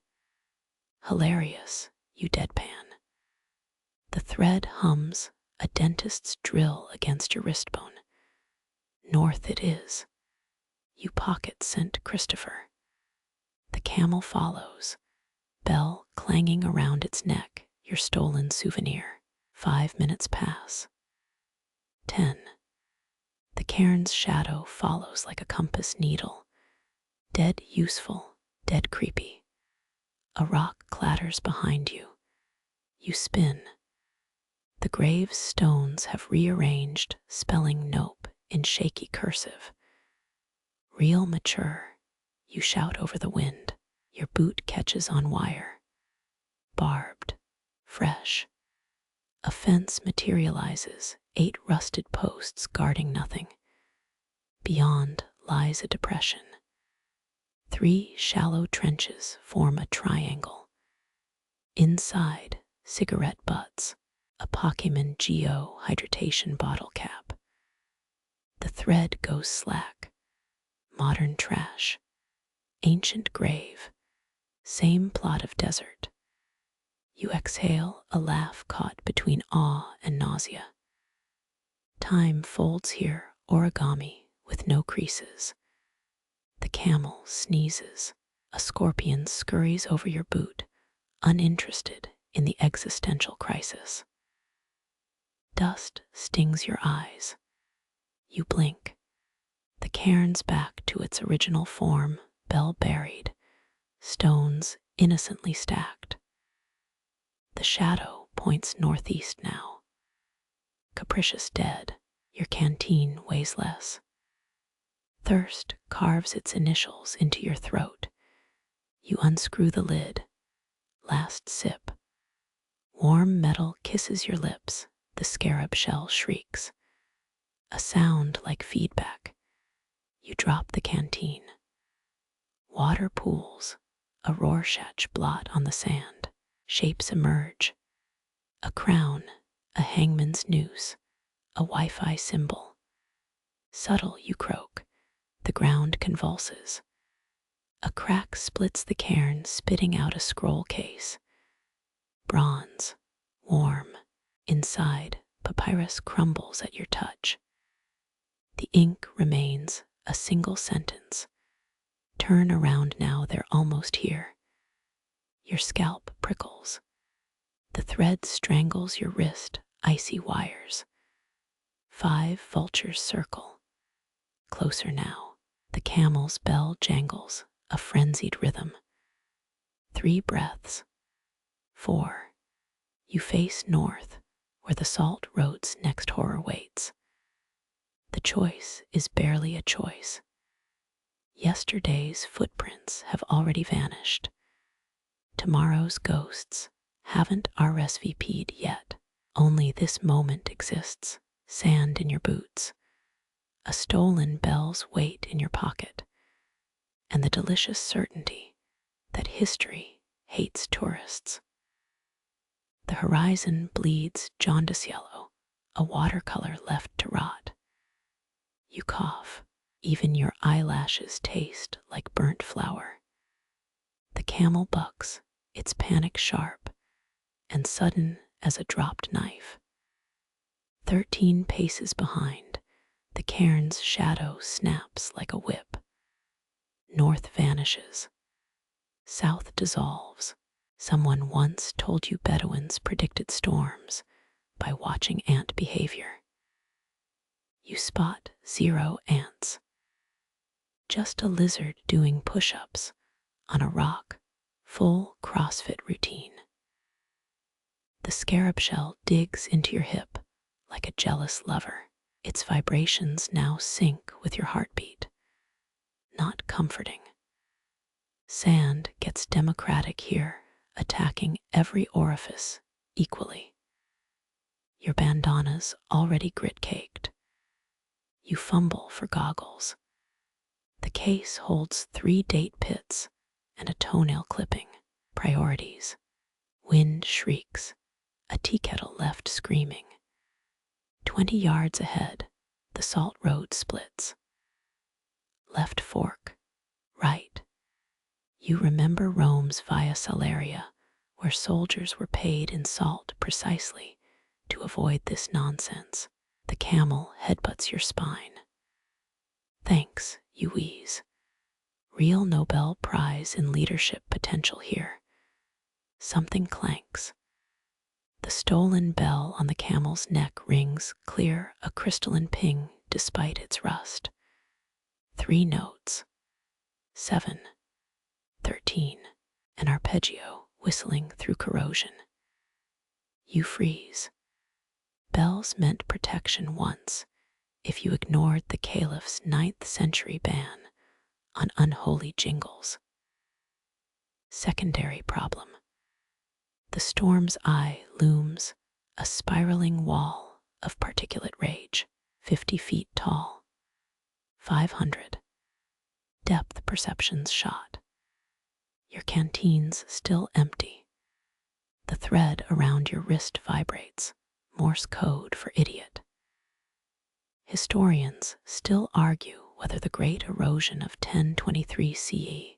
Hilarious, you deadpan. The thread hums, a dentist's drill against your wrist bone. North it is. You pocket St. Christopher. The camel follows, bell clanging around its neck, your stolen souvenir. 5 minutes pass. 10. The cairn's shadow follows like a compass needle. Dead useful, dead creepy. A rock clatters behind you. You spin. The grave's stones have rearranged, spelling nope in shaky cursive. Real mature, you shout over the wind. Your boot catches on wire. Barbed, fresh. A fence materializes, 8 rusted posts guarding nothing. Beyond lies a depression. 3 shallow trenches form a triangle. Inside, cigarette butts, a Pokemon Geo hydration bottle cap. The thread goes slack. Modern trash. Ancient grave. Same plot of desert. You exhale, a laugh caught between awe and nausea. Time folds here, origami with no creases. The camel sneezes. A scorpion scurries over your boot, uninterested in the existential crisis. Dust stings your eyes. You blink. The cairn's back to its original form, bell buried, stones innocently stacked. The shadow points northeast now. Capricious dead, your canteen weighs less. Thirst carves its initials into your throat. You unscrew the lid. Last sip. Warm metal kisses your lips. The scarab shell shrieks. A sound like feedback. You drop the canteen. Water pools. A Rorschach blot on the sand. Shapes emerge. A crown, a hangman's noose, a Wi-Fi symbol. Subtle, you croak. The ground convulses. A crack splits the cairn, spitting out a scroll case. Bronze, warm. Inside, papyrus crumbles at your touch. The ink remains, a single sentence. Turn around now, they're almost here. Your scalp prickles. The thread strangles your wrist, icy wires. 5 vultures circle. Closer now. The camel's bell jangles, a frenzied rhythm. 3 breaths. 4. You face north, where the salt road's next horror waits. The choice is barely a choice. Yesterday's footprints have already vanished. Tomorrow's ghosts haven't RSVP'd yet. Only this moment exists. Sand in your boots. A stolen bell's weight in your pocket. And the delicious certainty that history hates tourists. The horizon bleeds jaundice yellow, a watercolor left to rot. You cough. Even your eyelashes taste like burnt flour. The camel bucks, its panic sharp and sudden as a dropped knife. 13 paces behind, the cairn's shadow snaps like a whip. North vanishes. South dissolves. Someone once told you Bedouins predicted storms by watching ant behavior. You spot 0 ants. Just a lizard doing push-ups on a rock, full CrossFit routine. The scarab shell digs into your hip like a jealous lover. Its vibrations now sync with your heartbeat. Not comforting. Sand gets democratic here, attacking every orifice equally. Your bandana's already grit-caked. You fumble for goggles. The case holds 3 date pits and a toenail clipping. Priorities. Wind shrieks. A tea kettle left screaming. 20 yards ahead, the salt road splits. Left fork. Right. You remember Rome's Via Salaria, where soldiers were paid in salt precisely to avoid this nonsense. The camel headbutts your spine. Thanks, you wheeze. Real Nobel Prize in leadership potential here. Something clanks. The stolen bell on the camel's neck rings clear, a crystalline ping despite its rust. 3 notes. 7, 13, an arpeggio whistling through corrosion. You freeze. Bells meant protection once if you ignored the caliph's 9th century ban on unholy jingles. Secondary problem. The storm's eye looms, a spiraling wall of particulate rage, 50 feet tall. 500. Depth perceptions shot. Your canteen's still empty. The thread around your wrist vibrates, Morse code for idiot. Historians still argue whether the great erosion of 1023 CE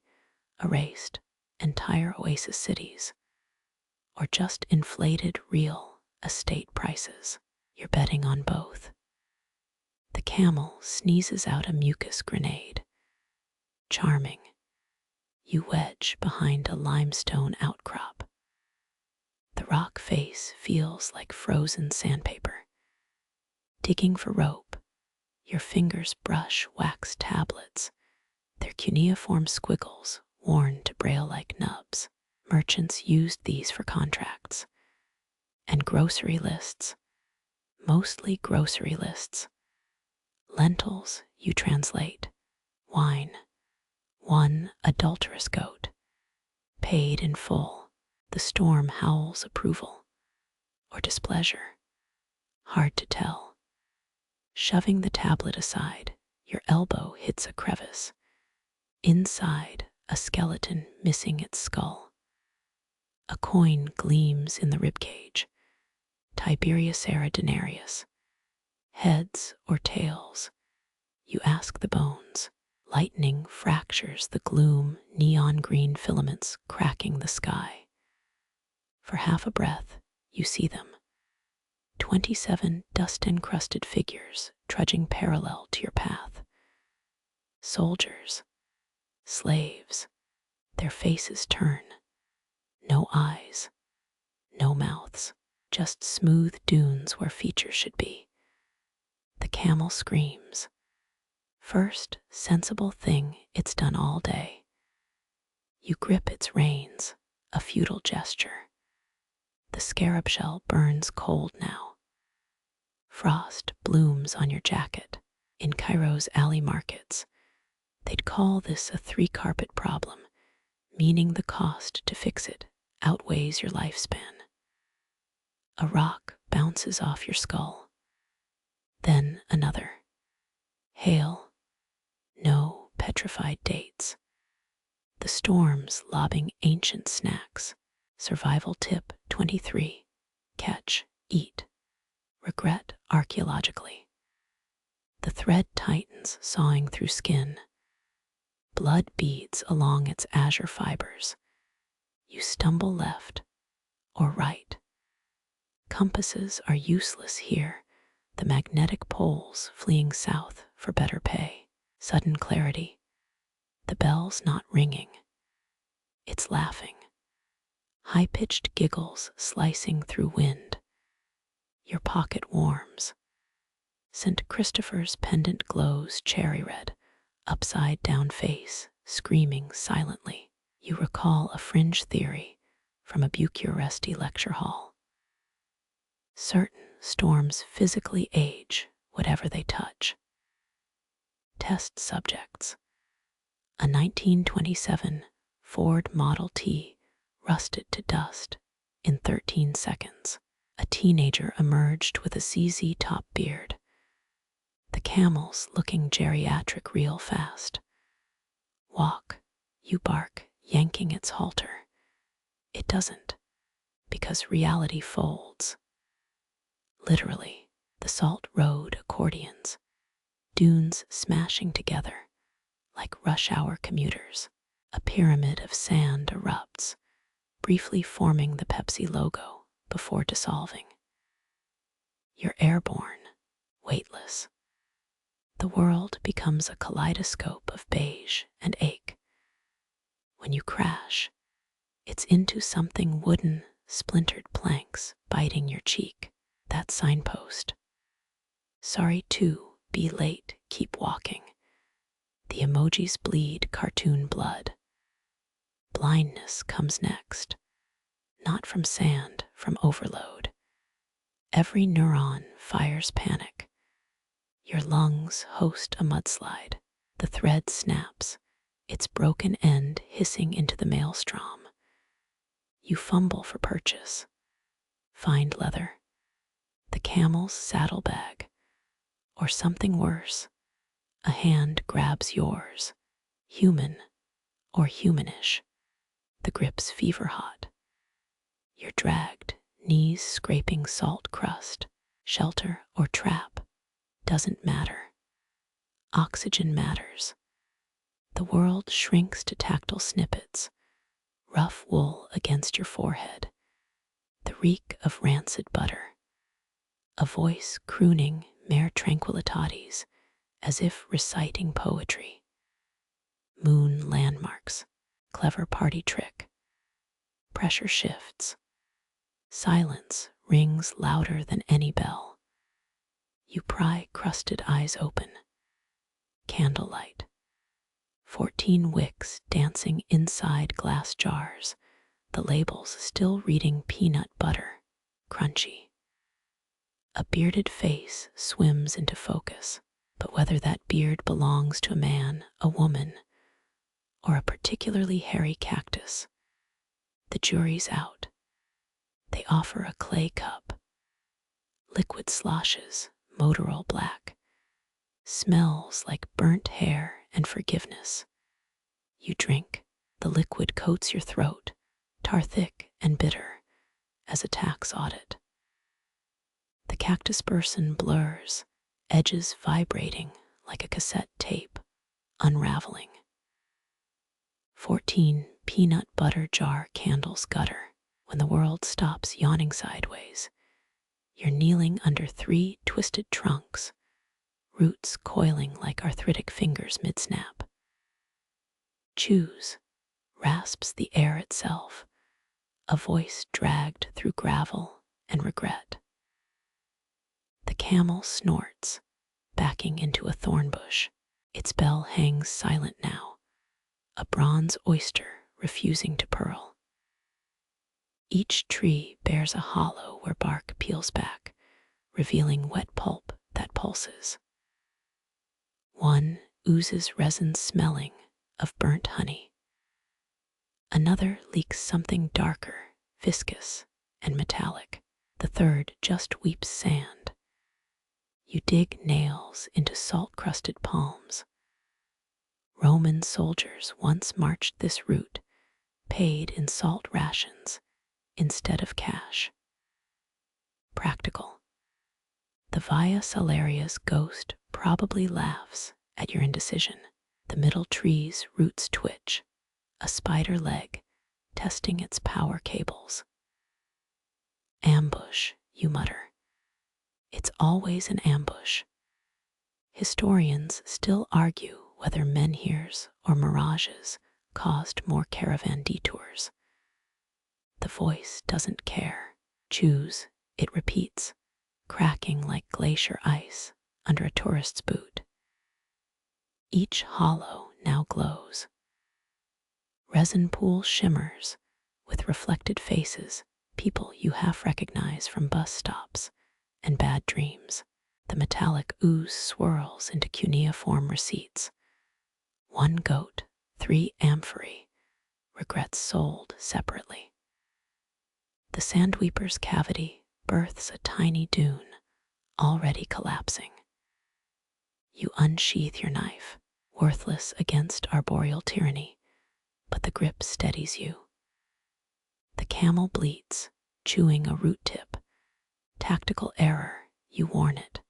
erased entire oasis cities or just inflated real estate prices. You're betting on both. The camel sneezes out a mucus grenade. Charming. You wedge behind a limestone outcrop. The rock face feels like frozen sandpaper. Digging for rope, your fingers brush wax tablets, their cuneiform squiggles worn to braille-like nubs. Merchants used these for contracts. And grocery lists, mostly grocery lists. Lentils you translate, wine, 1 adulterous goat, paid in full. The storm howls approval or displeasure. Hard to tell. Shoving the tablet aside, your elbow hits a crevice. Inside, a skeleton missing its skull. A coin gleams in the ribcage. Tiberius-era denarius. Heads or tails? You ask the bones. Lightning fractures the gloom, neon green filaments cracking the sky. For half a breath, you see them. 27 dust-encrusted figures trudging parallel to your path. Soldiers, slaves, their faces turn. No eyes, no mouths, just smooth dunes where features should be. The camel screams. First sensible thing it's done all day. You grip its reins, a futile gesture. The scarab shell burns cold now. Frost blooms on your jacket. In Cairo's alley markets, they'd call this a 3-carpet problem, meaning the cost to fix it outweighs your lifespan. A rock bounces off your skull. Then another. Hail. No petrified dates. The storm's lobbing ancient snacks. Survival tip 23. Catch, eat. Regret archaeologically. The thread tightens, sawing through skin. Blood beads along its azure fibers. You stumble left or right. Compasses are useless here, the magnetic poles fleeing south for better pay. Sudden clarity. The bell's not ringing. It's laughing. High-pitched giggles slicing through wind. Your pocket warms. St. Christopher's pendant glows cherry red, upside-down face, screaming silently. You recall a fringe theory from a Bucharesti lecture hall. Certain storms physically age whatever they touch. Test subjects. A 1927 Ford Model T rusted to dust in 13 seconds. A teenager emerged with a ZZ-top beard. The camel's looking geriatric real fast. Walk, you bark, yanking its halter. It doesn't, because reality folds. Literally, the salt road accordions, dunes smashing together like rush-hour commuters. A pyramid of sand erupts, briefly forming the Pepsi logo before dissolving. You're airborne, weightless. The world becomes a kaleidoscope of beige and ache. When you crash, it's into something wooden, splintered planks biting your cheek. That signpost. Sorry to be late, keep walking. The emojis bleed cartoon blood. Blindness comes next. Not from sand, from overload. Every neuron fires panic. Your lungs host a mudslide. The thread snaps, its broken end hissing into the maelstrom. You fumble for purchase. Find leather, the camel's saddlebag, or something worse. A hand grabs yours, human or humanish. The grip's fever hot. You're dragged, knees scraping salt crust. Shelter or trap doesn't matter. Oxygen matters. The world shrinks to tactile snippets, rough wool against your forehead, the reek of rancid butter, a voice crooning mere tranquillitates as if reciting poetry. Moon landmarks, clever party trick. Pressure shifts. Silence rings louder than any bell. You pry crusted eyes open. Candlelight. 14 wicks dancing inside glass jars, the labels still reading peanut butter, crunchy. A bearded face swims into focus, but whether that beard belongs to a man, a woman, or a particularly hairy cactus, the jury's out. They offer a clay cup. Liquid sloshes, motorol black. Smells like burnt hair and forgiveness. You drink. The liquid coats your throat, tar thick and bitter as a tax audit. The cactus person blurs, edges vibrating like a cassette tape, unraveling. 14 peanut butter jar candles gutter. When the world stops yawning sideways, you're kneeling under 3 twisted trunks, roots coiling like arthritic fingers mid-snap. Choose, rasps the air itself, a voice dragged through gravel and regret. The camel snorts, backing into a thorn bush. Its bell hangs silent now, a bronze oyster refusing to purl. Each tree bears a hollow where bark peels back, revealing wet pulp that pulses. One oozes resin smelling of burnt honey. Another leaks something darker, viscous and metallic. The third just weeps sand. You dig nails into salt-crusted palms. Roman soldiers once marched this route, paid in salt rations instead of cash. Practical. The Via Salaria's ghost probably laughs at your indecision. The middle tree's roots twitch, a spider leg testing its power cables. Ambush, you mutter. It's always an ambush. Historians still argue whether menhirs or mirages caused more caravan detours. The voice doesn't care. Choose, it repeats, cracking like glacier ice under a tourist's boot. Each hollow now glows. Resin pool shimmers with reflected faces, people you half recognize from bus stops and bad dreams. The metallic ooze swirls into cuneiform receipts. 1 goat, 3 amphorae, regrets sold separately. The sandweeper's cavity births a tiny dune, already collapsing. You unsheath your knife, worthless against arboreal tyranny, but the grip steadies you. The camel bleats, chewing a root tip. Tactical error, you warn it.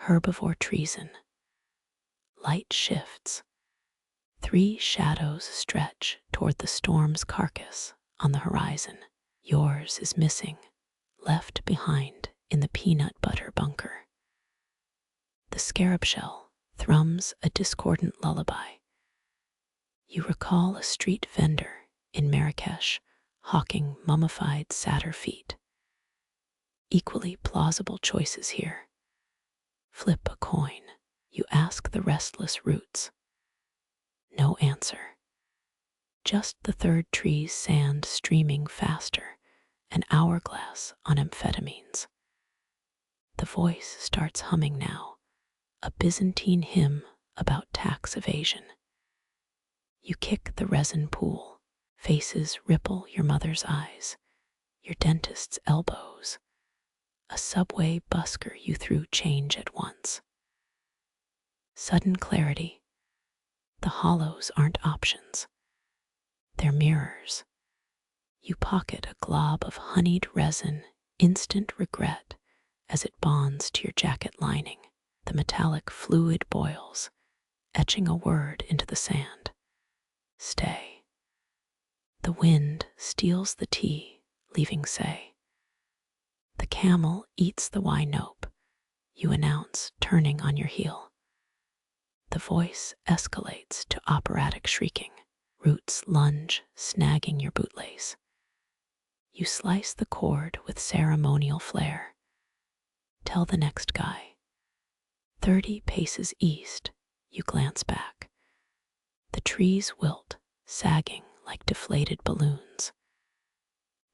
Herbivore treason. Light shifts. 3 shadows stretch toward the storm's carcass on the horizon. Yours is missing, left behind in the peanut butter bunker. The scarab shell thrums a discordant lullaby. You recall a street vendor in Marrakesh hawking mummified satyr feet. Equally plausible choices here. Flip a coin. You ask the restless roots. No answer. Just the third tree's sand streaming faster, an hourglass on amphetamines. The voice starts humming now, a Byzantine hymn about tax evasion. You kick the resin pool. Faces ripple your mother's eyes, your dentist's elbows. A subway busker you threw change at once. Sudden clarity. The hollows aren't options. They're mirrors. You pocket a glob of honeyed resin, instant regret as it bonds to your jacket lining. The metallic fluid boils, etching a word into the sand. Stay. The wind steals the tea, leaving say. The camel eats the winope, you announce, turning on your heel. The voice escalates to operatic shrieking. Roots lunge, snagging your bootlace. You slice the cord with ceremonial flair. Tell the next guy. 30 paces east, you glance back. The trees wilt, sagging like deflated balloons.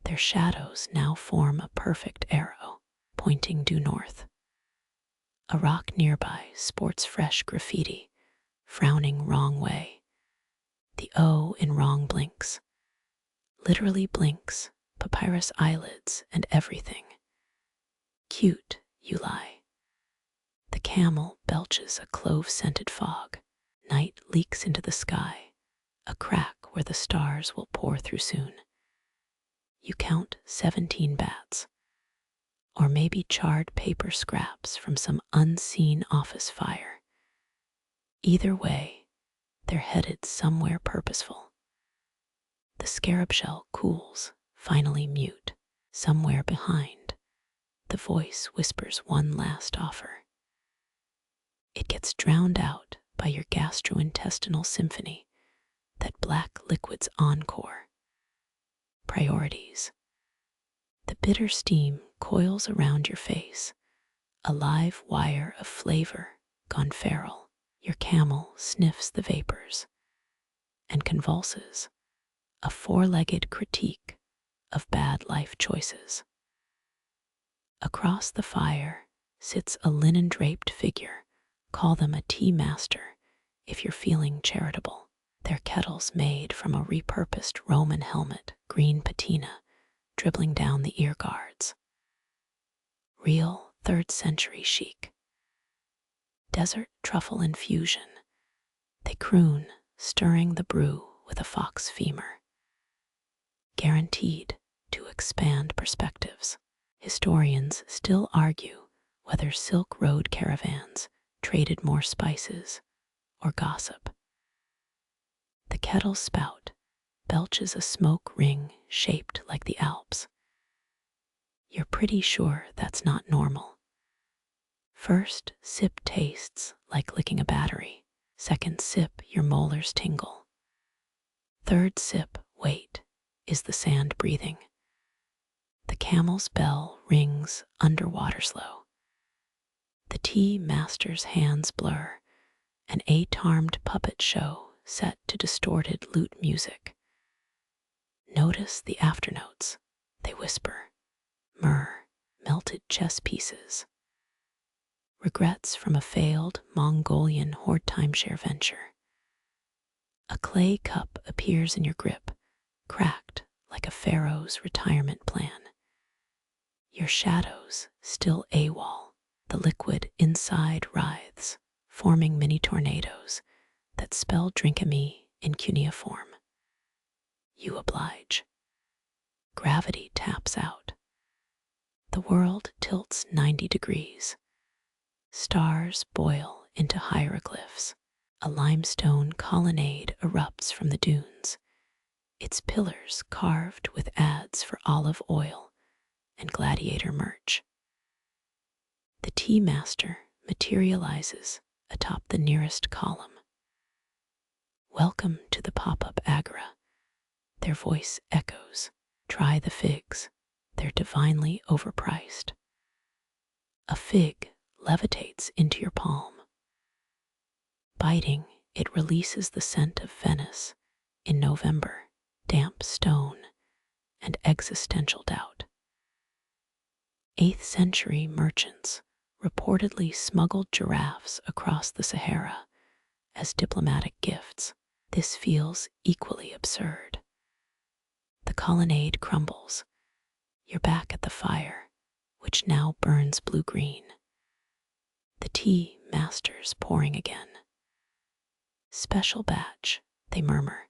Their shadows now form a perfect arrow, pointing due north. A rock nearby sports fresh graffiti, frowning wrong way. The O in wrong blinks. Literally blinks, papyrus eyelids and everything. Cute, you lie. The camel belches a clove-scented fog. Night leaks into the sky, a crack where the stars will pour through soon. You count 17 bats, or maybe charred paper scraps from some unseen office fire. Either way, they're headed somewhere purposeful. The scarab shell cools, finally mute. Somewhere behind, the voice whispers one last offer. It gets drowned out by your gastrointestinal symphony, that black liquid's encore. Priorities. The bitter steam coils around your face, a live wire of flavor gone feral. Your camel sniffs the vapors and convulses, a 4-legged critique of bad life choices. Across the fire sits a linen-draped figure. Call them a tea master if you're feeling charitable. Their kettles made from a repurposed Roman helmet, green patina, dribbling down the ear guards. Real 3rd century chic. Desert truffle infusion. They croon, stirring the brew with a fox femur. Guaranteed to expand perspectives. Historians still argue whether Silk Road caravans traded more spices or gossip. The kettle's spout belches a smoke ring shaped like the Alps. You're pretty sure that's not normal. First sip tastes like licking a battery. Second sip, your molars tingle. Third sip, wait, is the sand breathing. The camel's bell rings underwater slow. The tea master's hands blur, an eight-armed puppet show set to distorted lute music. Notice the afternotes, they whisper. Myrrh, melted chess pieces. Regrets from a failed Mongolian hoard timeshare venture. A clay cup appears in your grip, cracked like a pharaoh's retirement plan. Your shadows still AWOL. The liquid inside writhes, forming mini tornadoes that spell drink-a-me in cuneiform. You oblige. Gravity taps out. The world tilts 90 degrees. Stars boil into hieroglyphs. A limestone colonnade erupts from the dunes, its pillars carved with ads for olive oil and gladiator merch. The tea master materializes atop the nearest column. Welcome to the pop-up agora. Their voice echoes. Try the figs. They're divinely overpriced. A fig levitates into your palm. Biting, it releases the scent of Venice in November, damp stone, and existential doubt. 8th century merchants reportedly smuggled giraffes across the Sahara as diplomatic gifts. This feels equally absurd. The colonnade crumbles. You're back at the fire, which now burns blue-green. The tea master's pouring again. Special batch, they murmur.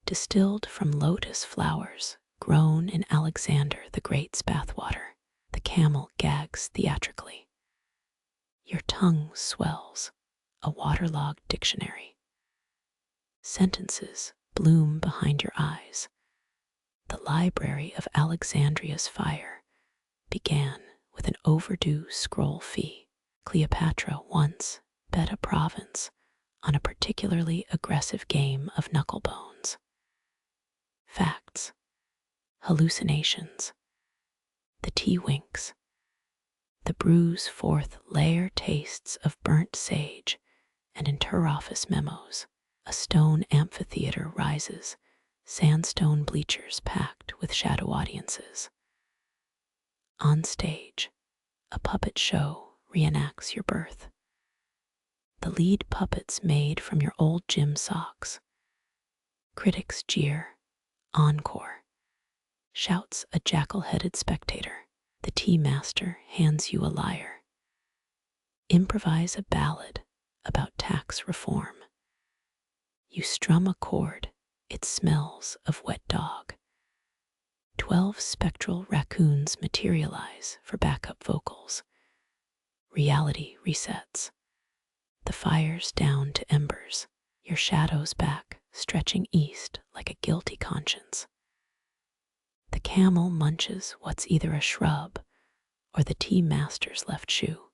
Distilled from lotus flowers grown in Alexander the Great's bathwater. The camel gags theatrically. Your tongue swells, a waterlogged dictionary. Sentences bloom behind your eyes. The library of Alexandria's fire began with an overdue scroll fee. Cleopatra once bet a province on a particularly aggressive game of knucklebones. Facts. Hallucinations. The tea winks. The brew's fourth layer tastes of burnt sage and interoffice memos. A stone amphitheater rises, sandstone bleachers packed with shadow audiences. On stage, a puppet show reenacts your birth. The lead puppets made from your old gym socks. Critics jeer. Encore. Shouts a jackal-headed spectator. The tea master hands you a lyre. Improvise a ballad about tax reform. You strum a chord, it smells of wet dog. 12 spectral raccoons materialize for backup vocals. Reality resets. The fire's down to embers. Your shadow's back, stretching east like a guilty conscience. The camel munches what's either a shrub or the tea master's left shoe.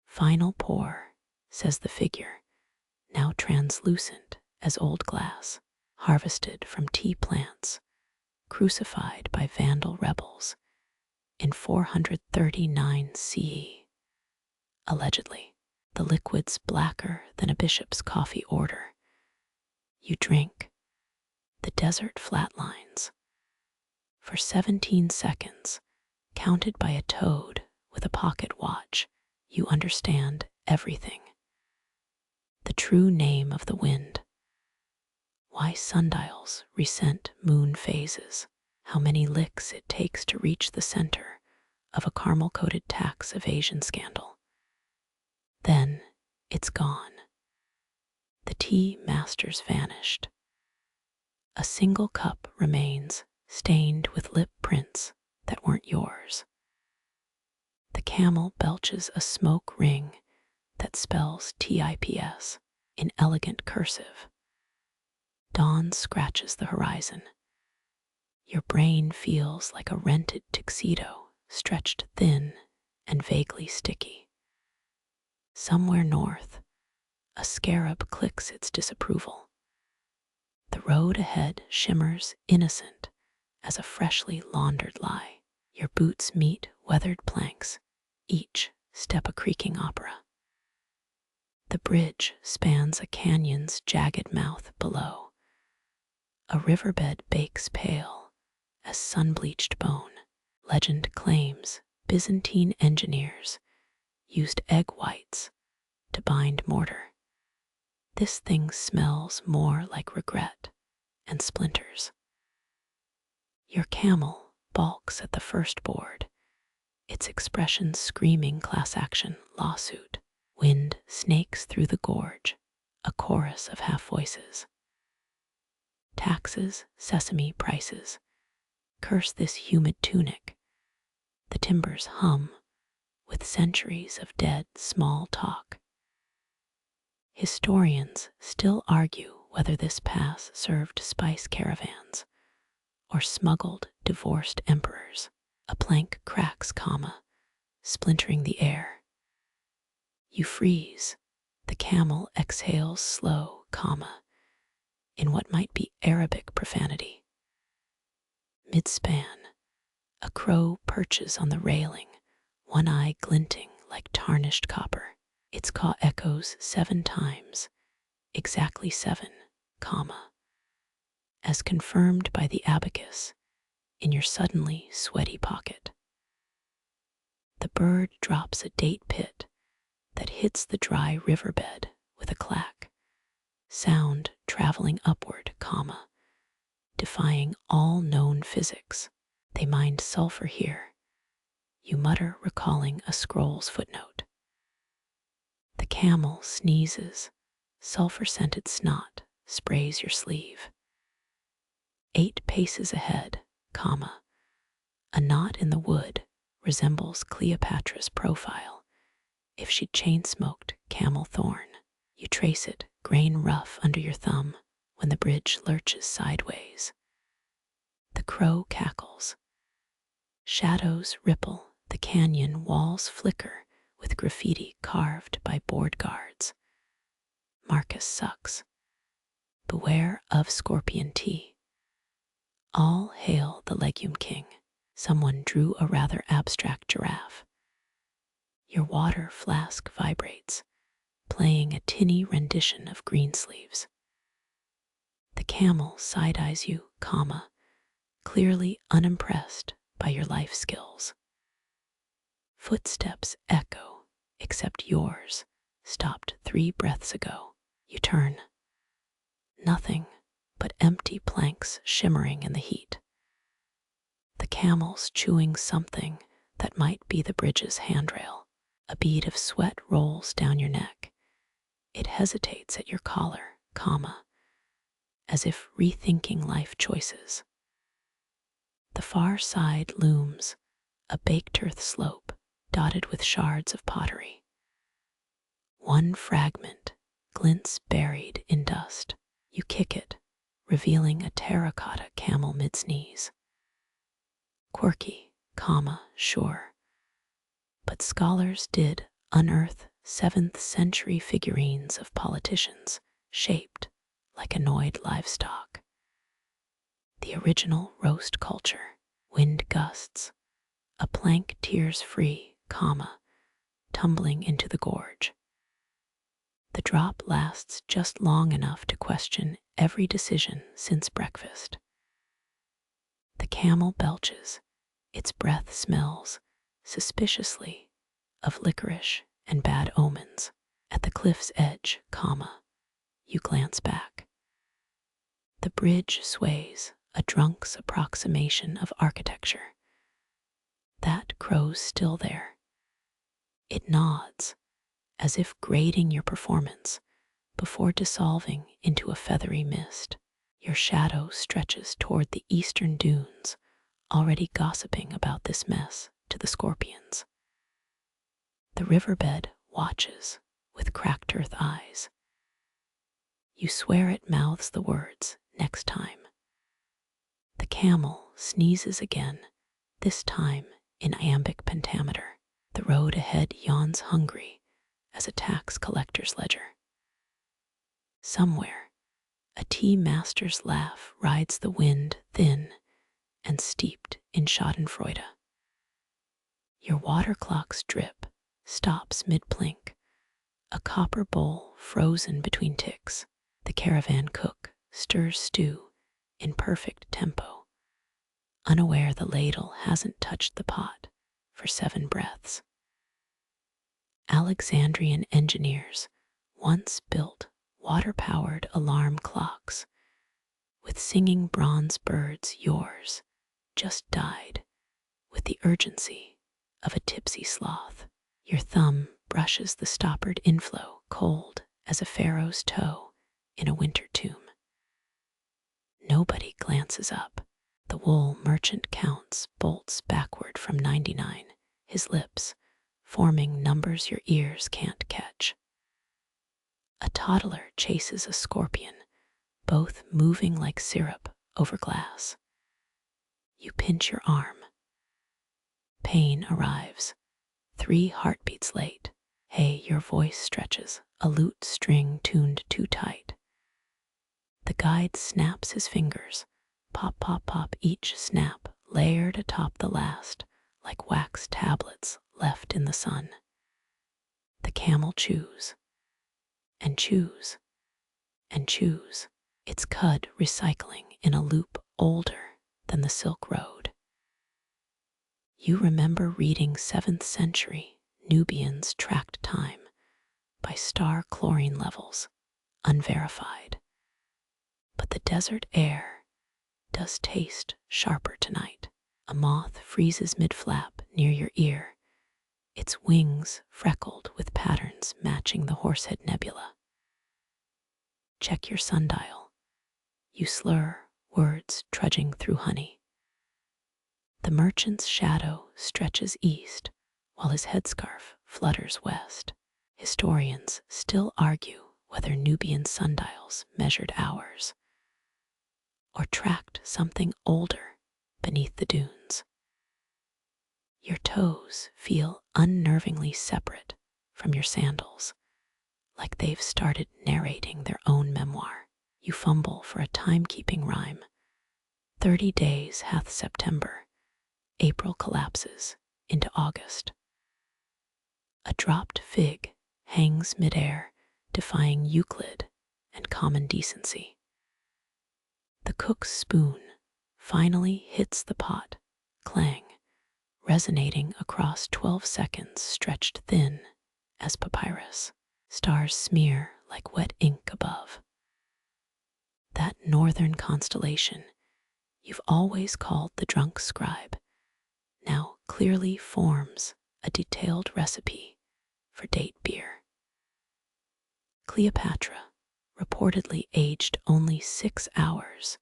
Final pour, says the figure, now translucent as old glass, harvested from tea plants, crucified by Vandal rebels in 439 CE. Allegedly, the liquid's blacker than a bishop's coffee order. You drink. The desert flatlines. For 17 seconds, counted by a toad with a pocket watch, you understand everything. The true name of the wind. Why sundials resent moon phases. How many licks it takes to reach the center of a caramel-coated tax evasion scandal. Then it's gone. The tea master's vanished. A single cup remains, stained with lip prints that weren't yours. The camel belches a smoke ring that spells TIPS in elegant cursive. Dawn scratches the horizon. Your brain feels like a rented tuxedo, stretched thin and vaguely sticky. Somewhere north, a scarab clicks its disapproval. The road ahead shimmers innocent as a freshly laundered lie. Your boots meet weathered planks, each step a creaking opera. The bridge spans a canyon's jagged mouth below. A riverbed bakes pale as sun-bleached bone. Legend claims Byzantine engineers used egg whites to bind mortar. This thing smells more like regret and splinters. Your camel balks at the first board, its expression screaming class action, lawsuit. Wind snakes through the gorge, a chorus of half voices. Taxes, sesame prices, curse this humid tunic. The timbers hum with centuries of dead small talk. Historians still argue whether this pass served spice caravans or smuggled divorced emperors. A plank cracks, splintering the air. You freeze. The camel exhales slow, in what might be Arabic profanity. Midspan, a crow perches on the railing, one eye glinting like tarnished copper. Its caw echoes 7 times, exactly 7, as confirmed by the abacus in your suddenly sweaty pocket. The bird drops a date pit that hits the dry riverbed with a clack, sound traveling upward, defying all known physics. They mined sulfur here, you mutter, recalling a scroll's footnote. The camel sneezes, sulfur-scented snot sprays your sleeve. 8 paces ahead, a knot in the wood resembles Cleopatra's profile if she'd chain-smoked camel thorn. You trace it, grain rough under your thumb, when the bridge lurches sideways. The crow cackles. Shadows ripple, the canyon walls flicker with graffiti carved by board guards. Marcus sucks. Beware of scorpion tea. All hail the legume king. Someone drew a rather abstract giraffe. Your water flask vibrates, playing a tinny rendition of Greensleeves. The camel side-eyes you, clearly unimpressed by your life skills. Footsteps echo, except yours, stopped 3 breaths ago. You turn. Nothing but empty planks shimmering in the heat. The camel's chewing something that might be the bridge's handrail. A bead of sweat rolls down your neck. It hesitates at your collar, as if rethinking life choices. The far side looms, a baked earth slope dotted with shards of pottery. One fragment glints buried in dust. You kick it, revealing a terracotta camel mid-sneeze. Quirky, sure. But scholars did unearth 7th century figurines of politicians shaped like annoyed livestock. The original roast culture, wind gusts, a plank tears free, tumbling into the gorge. The drop lasts just long enough to question every decision since breakfast. The camel belches, its breath smells suspiciously of licorice and bad omens. At the cliff's edge, you glance back. The bridge sways, a drunk's approximation of architecture. That crow's still there. It nods, as if grading your performance before dissolving into a feathery mist. Your shadow stretches toward the eastern dunes, already gossiping about this mess to the scorpions. The riverbed watches with cracked earth eyes. You swear it mouths the words, next time. The camel sneezes again, this time in iambic pentameter. The road ahead yawns hungry as a tax collector's ledger. Somewhere, a tea master's laugh rides the wind thin and steeped in schadenfreude. Your water clock's drip stops mid-plink, a copper bowl frozen between ticks. The caravan cook stirs stew in perfect tempo, unaware the ladle hasn't touched the pot for 7 breaths. Alexandrian engineers once built water-powered alarm clocks with singing bronze birds. Yours just died with the urgency of a tipsy sloth. Your thumb brushes the stoppered inflow, cold as a pharaoh's toe in a winter tomb. Nobody glances up. The wool merchant counts bolts backward from 99, his lips forming numbers your ears can't catch. A toddler chases a scorpion, both moving like syrup over glass. You pinch your arm. Pain arrives, 3 heartbeats late. Hey, your voice stretches, a lute string tuned too tight. The guide snaps his fingers, pop, pop, pop, each snap layered atop the last, like wax tablets left in the sun. The camel chews, and chews, and chews, its cud recycling in a loop older than the Silk Road. You remember reading 7th century Nubians tracked time by star chlorine levels, unverified. But the desert air does taste sharper tonight. A moth freezes mid-flap near your ear, its wings freckled with patterns matching the Horsehead Nebula. Check your sundial. You slur words trudging through honey. The merchant's shadow stretches east, while his headscarf flutters west. Historians still argue whether Nubian sundials measured hours or tracked something older beneath the dunes. Your toes feel unnervingly separate from your sandals, like they've started narrating their own memoir. You fumble for a timekeeping rhyme. 30 days hath September. April collapses into August. A dropped fig hangs midair, defying Euclid and common decency. The cook's spoon finally hits the pot, clang, resonating across 12 seconds stretched thin as papyrus. Stars smear like wet ink above. That northern constellation you've always called the drunk scribe now clearly forms a detailed recipe for date beer. Cleopatra reportedly aged only 6 hours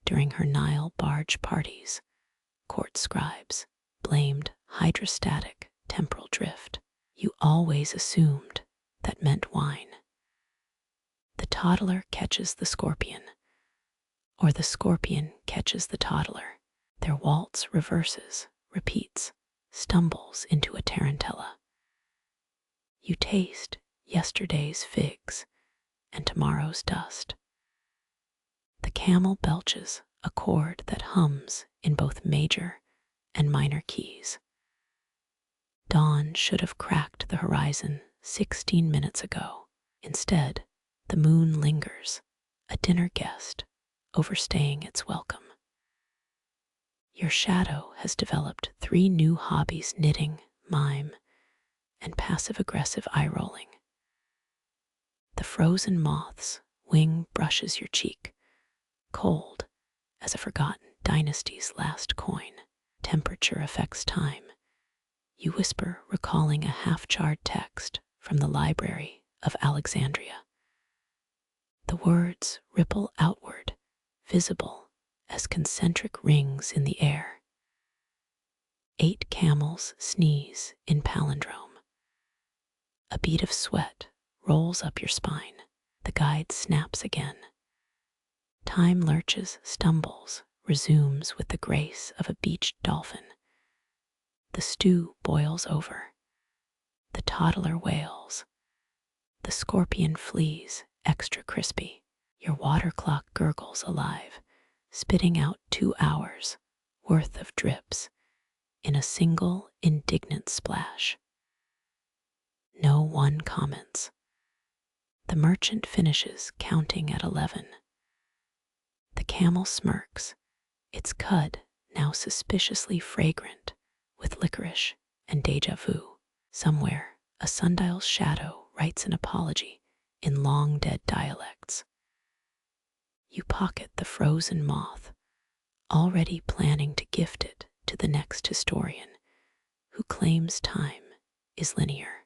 during her Nile barge parties. Court scribes blamed hydrostatic temporal drift. You always assumed that meant wine. The toddler catches the scorpion, or the scorpion catches the toddler. Their waltz reverses, repeats, stumbles into a tarantella. You taste yesterday's figs and tomorrow's dust. The camel belches a chord that hums in both major and minor keys. Dawn should have cracked the horizon 16 minutes ago. Instead, the moon lingers, a dinner guest, overstaying its welcome. Your shadow has developed 3 new hobbies: knitting, mime, and passive-aggressive eye-rolling. The frozen moth's wing brushes your cheek, cold as a forgotten dynasty's last coin. Temperature affects time. You whisper, recalling a half-charred text from the Library of Alexandria. The words ripple outward, visible as concentric rings in the air. 8 camels sneeze in palindrome. A bead of sweat rolls up your spine. The guide snaps again. Time lurches, stumbles, resumes with the grace of a beached dolphin. The stew boils over. The toddler wails. The scorpion flees, extra crispy. Your water clock gurgles alive, spitting out 2 hours worth of drips in a single indignant splash. No one comments. The merchant finishes counting at 11. The camel smirks, its cud now suspiciously fragrant with licorice and deja vu. Somewhere, a sundial's shadow writes an apology in long-dead dialects. You pocket the frozen moth, already planning to gift it to the next historian who claims time is linear.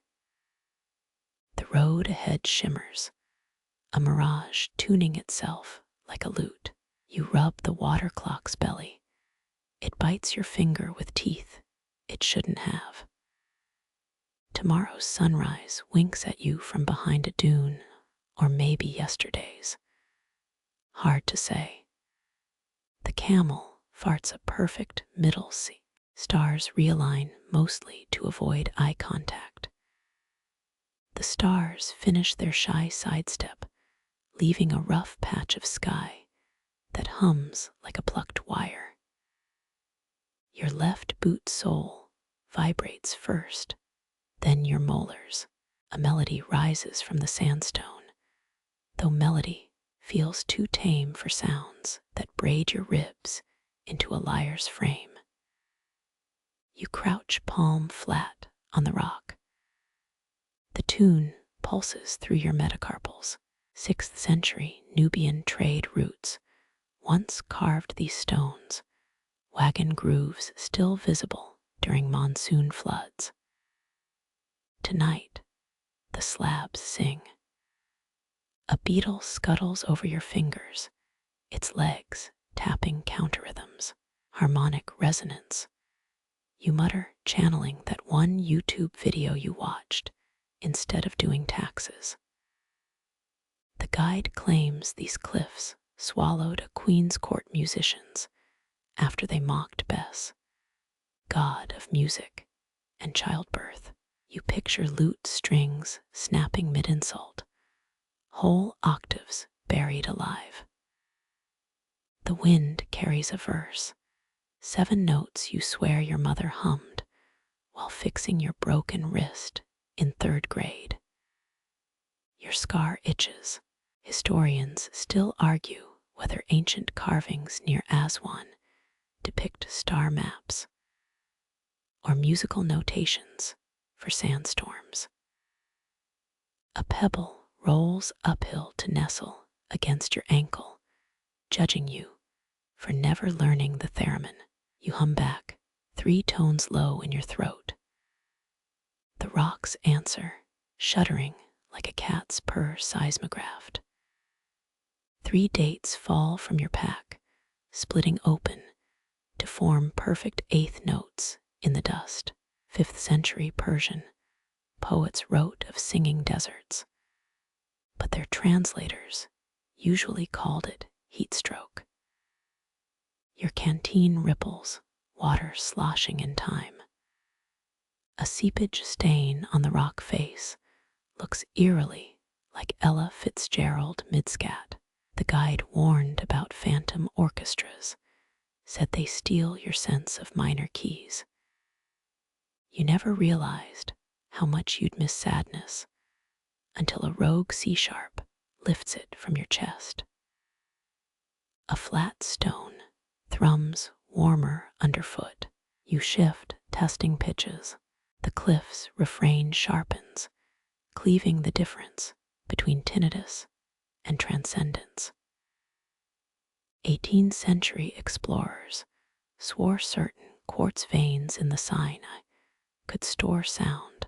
The road ahead shimmers, a mirage tuning itself like a lute. You rub the water clock's belly. It bites your finger with teeth it shouldn't have. Tomorrow's sunrise winks at you from behind a dune, or maybe yesterday's. Hard to say. The camel farts a perfect middle C. Stars realign mostly to avoid eye contact. The stars finish their shy sidestep, leaving a rough patch of sky that hums like a plucked wire. Your left boot sole vibrates first, then your molars. A melody rises from the sandstone, though melody feels too tame for sounds that braid your ribs into a lyre's frame. You crouch palm flat on the rock. The tune pulses through your metacarpals. 6th century Nubian trade routes once carved these stones, wagon grooves still visible during monsoon floods. Tonight, the slabs sing. A beetle scuttles over your fingers, its legs tapping counterrhythms, harmonic resonance. You mutter, channeling that one YouTube video you watched instead of doing taxes. The guide claims these cliffs swallowed a Queen's Court musicians after they mocked Bess, god of music and childbirth. You picture lute strings snapping mid-insult, whole octaves buried alive. The wind carries a verse, 7 notes you swear your mother hummed while fixing your broken wrist in 3rd grade. Your scar itches. Historians still argue whether ancient carvings near Aswan depict star maps or musical notations for sandstorms. A pebble rolls uphill to nestle against your ankle, judging you for never learning the theremin. You hum back, 3 tones low in your throat. The rocks answer, shuddering like a cat's purr seismographed. 3 dates fall from your pack, splitting open to form perfect 8th notes in the dust. 5th century Persian poets wrote of singing deserts, but their translators usually called it heat stroke. Your canteen ripples, water sloshing in time. A seepage stain on the rock face looks eerily like Ella Fitzgerald mid-scat. The guide warned about phantom orchestras, said they steal your sense of minor keys. You never realized how much you'd miss sadness until a rogue C-sharp lifts it from your chest. A flat stone thrums warmer underfoot. You shift, testing pitches. The cliff's refrain sharpens, cleaving the difference between tinnitus and transcendence. 18th century explorers swore certain quartz veins in the Sinai could store sound.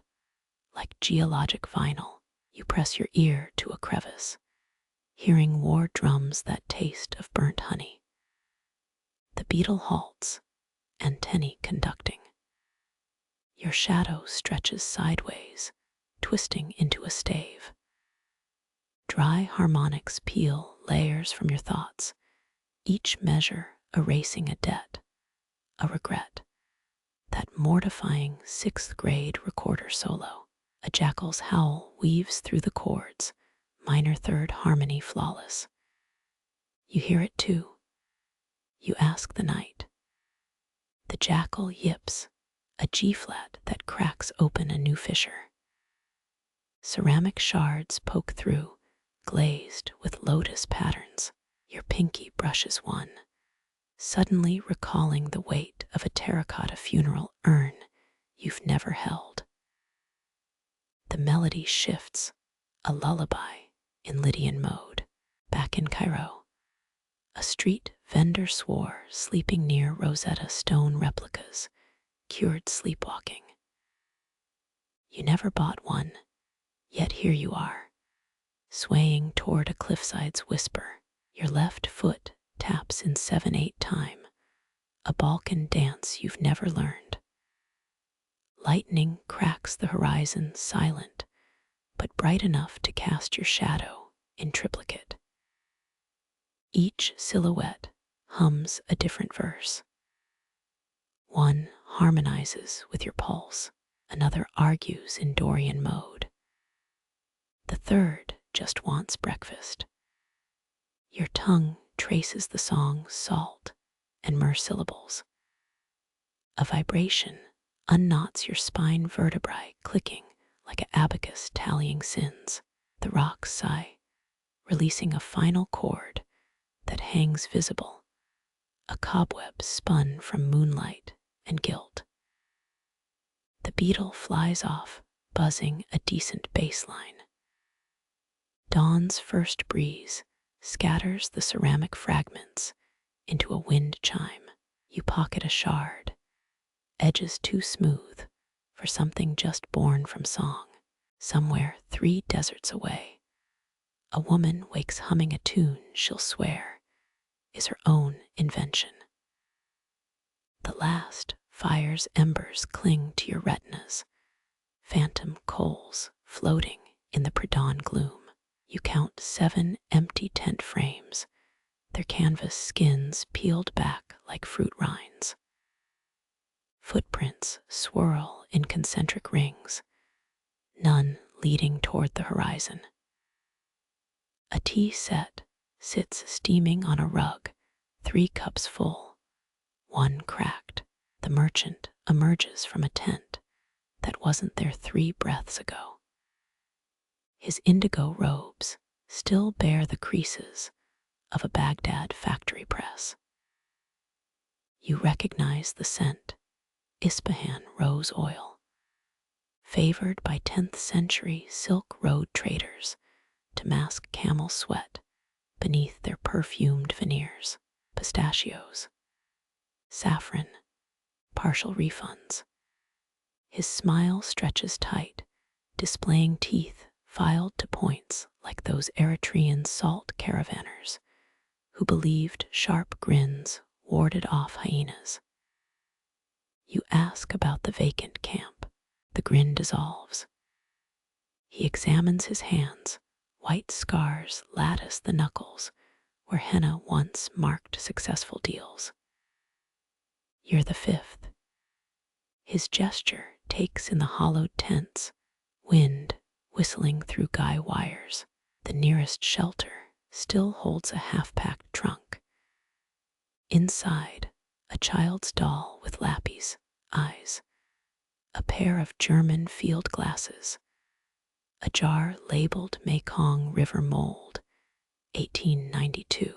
Like geologic vinyl, you press your ear to a crevice, hearing war drums that taste of burnt honey. The beetle halts, antennae conducting. Your shadow stretches sideways, twisting into a stave. Dry harmonics peel layers from your thoughts, each measure erasing a debt, a regret. That mortifying 6th grade recorder solo. A jackal's howl weaves through the chords, minor 3rd harmony flawless. You hear it too. You ask the night. The jackal yips, a G-flat that cracks open a new fissure. Ceramic shards poke through, glazed with lotus patterns. Your pinky brushes one, suddenly recalling the weight of a terracotta funeral urn you've never held. The melody shifts, a lullaby in Lydian mode. Back in Cairo, A street vendor swore sleeping near Rosetta Stone replicas cured sleepwalking. You never bought one, yet here you are, swaying toward a cliffside's whisper. Your left foot taps in 7/8 time, a Balkan dance you've never learned. Lightning cracks the horizon silent, but bright enough to cast your shadow in triplicate. Each silhouette hums a different verse. One harmonizes with your pulse, another argues in Dorian mode. The third just wants breakfast. Your tongue traces the song's salt and myrrh syllables. A vibration unknots your spine vertebrae, clicking like an abacus tallying sins. The rocks sigh, releasing a final chord that hangs visible, a cobweb spun from moonlight and guilt. The beetle flies off, buzzing a decent bass line. Dawn's first breeze scatters the ceramic fragments into a wind chime. You pocket a shard, edges too smooth for something just born from song. Somewhere 3 deserts away, a woman wakes humming a tune she'll swear is her own invention. The last fire's embers cling to your retinas, phantom coals floating in the pre-dawn gloom. You count 7 empty tent frames, their canvas skins peeled back like fruit rinds. Footprints swirl in concentric rings, none leading toward the horizon. A tea set sits steaming on a rug, 3 cups full, one cracked. The merchant emerges from a tent that wasn't there 3 breaths ago. His indigo robes still bear the creases of a Baghdad factory press. You recognize the scent, Ispahan rose oil, favored by 10th century Silk Road traders to mask camel sweat beneath their perfumed veneers. Pistachios, saffron, partial refunds. His smile stretches tight, displaying teeth filed to points like those Eritrean salt caravanners who believed sharp grins warded off hyenas. You ask about the vacant camp. The grin dissolves. He examines his hands. White scars lattice the knuckles where henna once marked successful deals. You're the 5th. His gesture takes in the hollowed tents, wind whistling through guy wires. The nearest shelter still holds a half-packed trunk. Inside, a child's doll with Lapis eyes, a pair of German field glasses, a jar labeled Mekong River mold, 1892.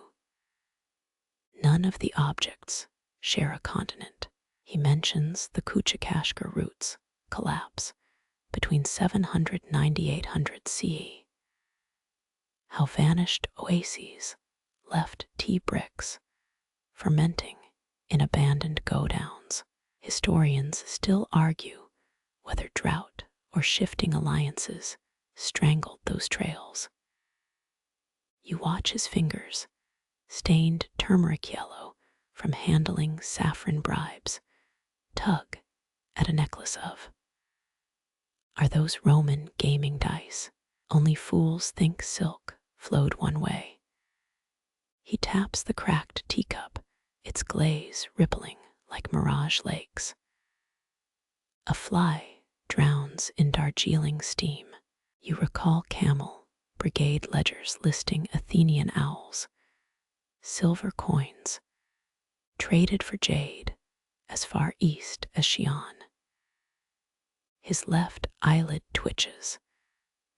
None of the objects share a continent. He mentions the Kuchakashka roots collapse between 700 and 9800 CE. How vanished oases left tea bricks fermenting in abandoned godowns. Historians still argue whether drought or shifting alliances strangled those trails. You watch his fingers, stained turmeric yellow from handling saffron bribes, tug at a necklace of. Are those Roman gaming dice? Only fools think silk flowed one way. He taps the cracked teacup, its glaze rippling like Mirage lakes. A fly drowns in Darjeeling steam. You recall camel brigade ledgers listing Athenian owls, silver coins, traded for jade as far east as Xi'an. His left eyelid twitches,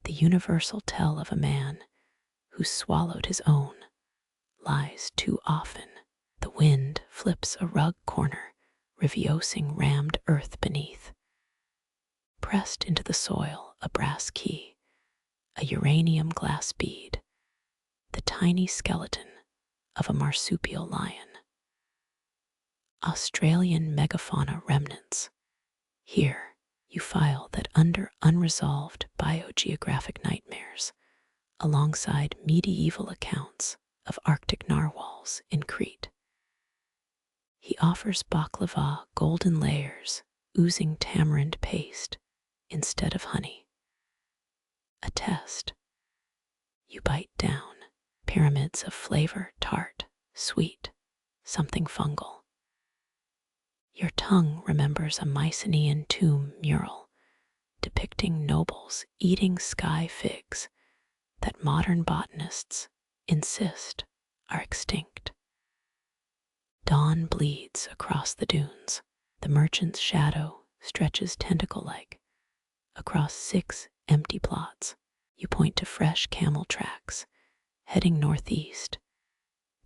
the universal tell of a man who swallowed his own lies too often. The wind flips a rug corner, reviosing rammed earth beneath. Pressed into the soil, a brass key, a uranium glass bead, the tiny skeleton of a marsupial lion. Australian megafauna remnants. Here, you file that under unresolved biogeographic nightmares, alongside medieval accounts of Arctic narwhals in Crete. He offers baklava golden layers, oozing tamarind paste instead of honey. A test. You bite down, pyramids of flavor, tart, sweet, something fungal. Your tongue remembers a Mycenaean tomb mural depicting nobles eating sky figs that modern botanists insist are extinct. Dawn bleeds across the dunes. The merchant's shadow stretches tentacle-like across 6 empty plots. You point to fresh camel tracks, heading northeast,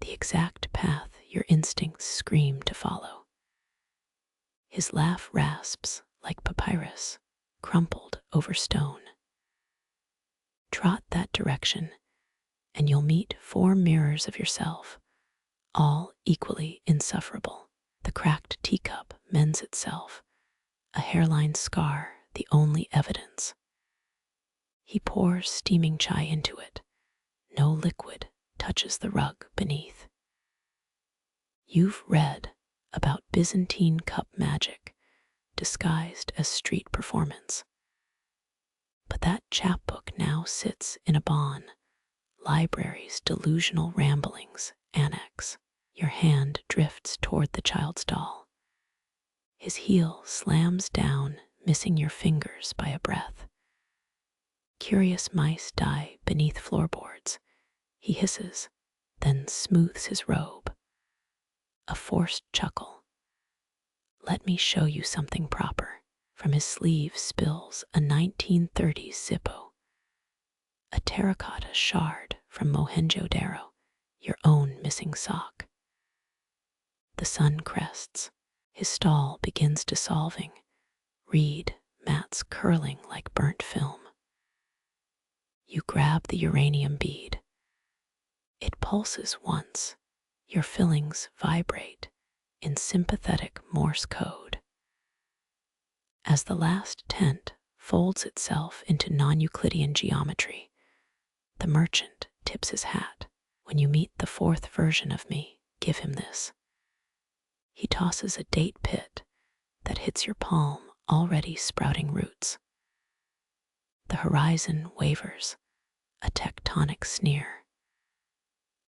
the exact path your instincts scream to follow. His laugh rasps like papyrus, crumpled over stone. Trot that direction, and you'll meet 4 mirrors of yourself, all equally insufferable. The cracked teacup mends itself, a hairline scar the only evidence. He pours steaming chai into it. No liquid touches the rug beneath. You've read about Byzantine cup magic disguised as street performance. But that chapbook now sits in a Bonn library's delusional ramblings annex. Your hand drifts toward the child's doll. His heel slams down, missing your fingers by a breath. Curious mice die beneath floorboards. He hisses, then smooths his robe. A forced chuckle. Let me show you something proper. From his sleeve spills a 1930s Zippo. A terracotta shard from Mohenjo-Daro, your own missing sock. The sun crests. His stall begins dissolving. Reed mats curling like burnt film. You grab the uranium bead. It pulses once. Your fillings vibrate in sympathetic Morse code. As the last tent folds itself into non-Euclidean geometry, the merchant tips his hat. When you meet the 4th version of me, give him this. He tosses a date pit that hits your palm, already sprouting roots. The horizon wavers, a tectonic sneer.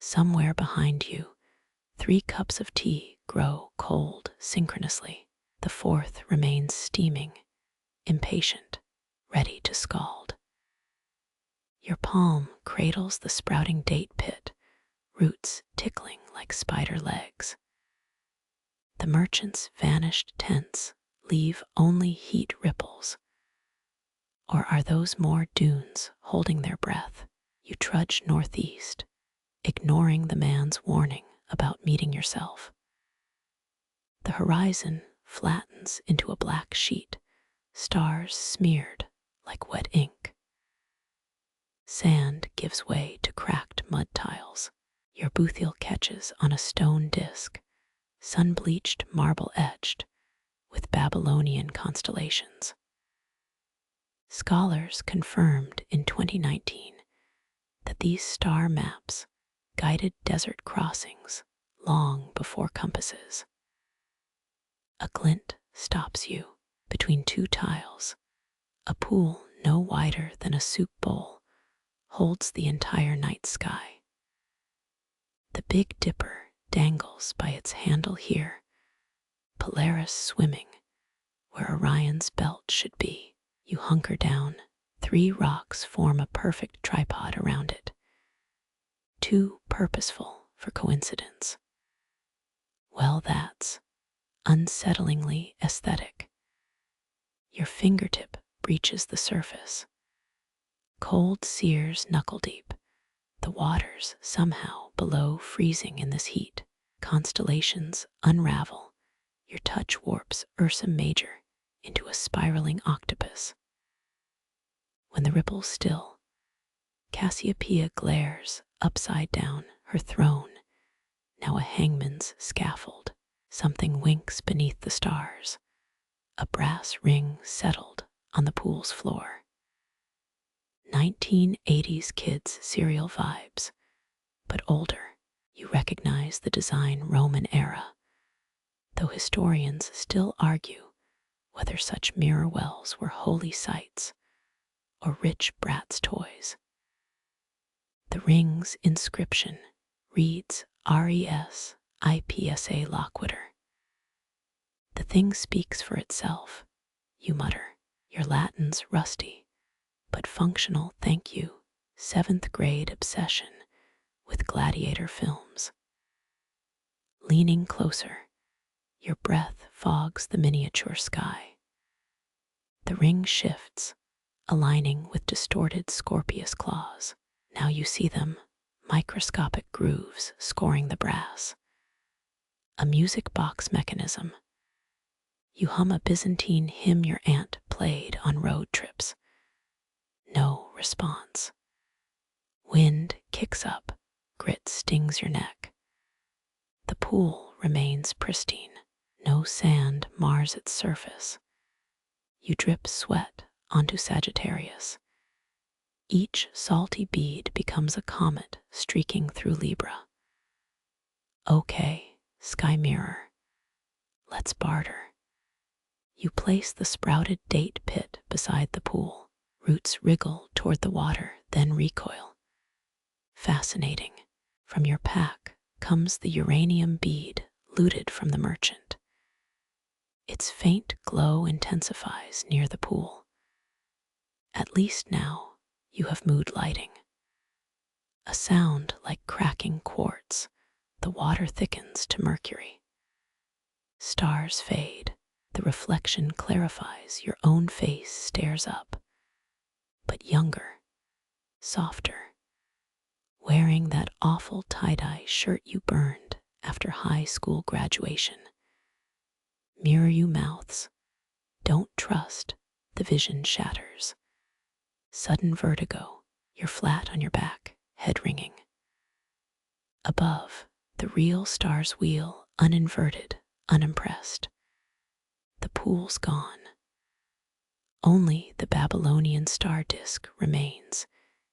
Somewhere behind you, 3 cups of tea grow cold synchronously. The 4th remains steaming, impatient, ready to scald. Your palm cradles the sprouting date pit, roots tickling like spider legs. The merchant's vanished tents leave only heat ripples. Or are those more dunes holding their breath? You trudge northeast, ignoring the man's warning about meeting yourself. The horizon flattens into a black sheet, stars smeared like wet ink. Sand gives way to cracked mud tiles. Your boothiel catches on a stone disc, sun-bleached, marble-edged, with Babylonian constellations. Scholars confirmed in 2019 that these star maps guided desert crossings long before compasses. A glint stops you between 2 tiles. A pool no wider than a soup bowl holds the entire night sky. The Big Dipper dangles by its handle here, Polaris swimming where Orion's belt should be. You hunker down. 3 rocks form a perfect tripod around it, too purposeful for coincidence. Well, that's unsettlingly aesthetic. Your fingertip breaches the surface. Cold sears knuckle deep. The waters somehow below freezing in this heat. Constellations unravel. Your touch warps Ursa Major into a spiraling octopus. When the ripples still, Cassiopeia glares upside down her throne, Now a hangman's scaffold. Something winks beneath the stars. A brass ring settled on the pool's floor. 1980s kids cereal vibes, but older. You recognize the design Roman era, though historians still argue whether such mirror wells were holy sites or rich brats' toys. The ring's inscription reads RESIPSA Lockwitter. The thing speaks for itself, you mutter. Your Latin's rusty, but functional, thank you. 7th grade obsession with gladiator films. Leaning closer, your breath fogs the miniature sky. The ring shifts, aligning with distorted Scorpius claws. Now you see them, microscopic grooves scoring the brass. A music box mechanism. You hum a Byzantine hymn your aunt played on road trips. No response. Wind kicks up, grit stings your neck. The pool remains pristine. No sand mars its surface. You drip sweat onto Sagittarius. Each salty bead becomes a comet streaking through Libra. Okay, sky mirror. Let's barter. You place the sprouted date pit beside the pool. Roots wriggle toward the water, then recoil. Fascinating. From your pack comes the uranium bead looted from the merchant. Its faint glow intensifies near the pool. At least now you have mood lighting. A sound like cracking quartz. The water thickens to mercury. Stars fade. The reflection clarifies. Your own face stares up, but younger, softer, wearing that awful tie-dye shirt you burned after high school graduation. Mirror you mouths. Don't trust, the vision shatters. Sudden vertigo, you're flat on your back, head ringing. Above, the real stars wheel, uninverted, unimpressed. The pool's gone. Only the Babylonian star disk remains,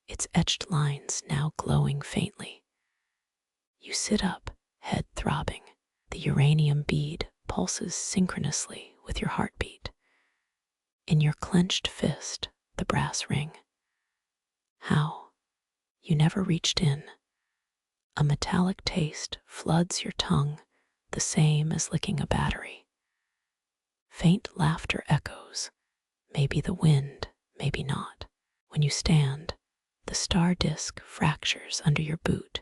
its etched lines now glowing faintly. You sit up, head throbbing. The uranium bead pulses synchronously with your heartbeat. In your clenched fist, the brass ring. How? You never reached in. A metallic taste floods your tongue, the same as licking a battery. Faint laughter echoes, maybe the wind, maybe not. When you stand, the star disk fractures under your boot,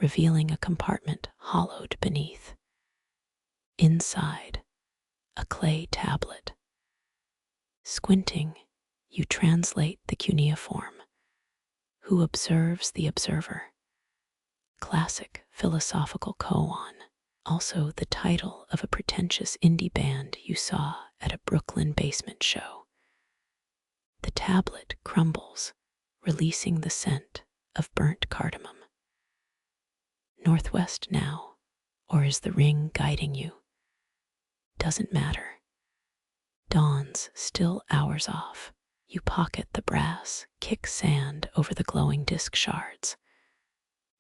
revealing a compartment hollowed beneath. Inside, a clay tablet. Squinting, you translate the cuneiform. Who observes the observer? Classic philosophical koan. Also the title of a pretentious indie band you saw at a Brooklyn basement show. The tablet crumbles, releasing the scent of burnt cardamom. Northwest now, or is the ring guiding you? Doesn't matter. Dawn's still hours off. You pocket the brass, kick sand over the glowing disc shards.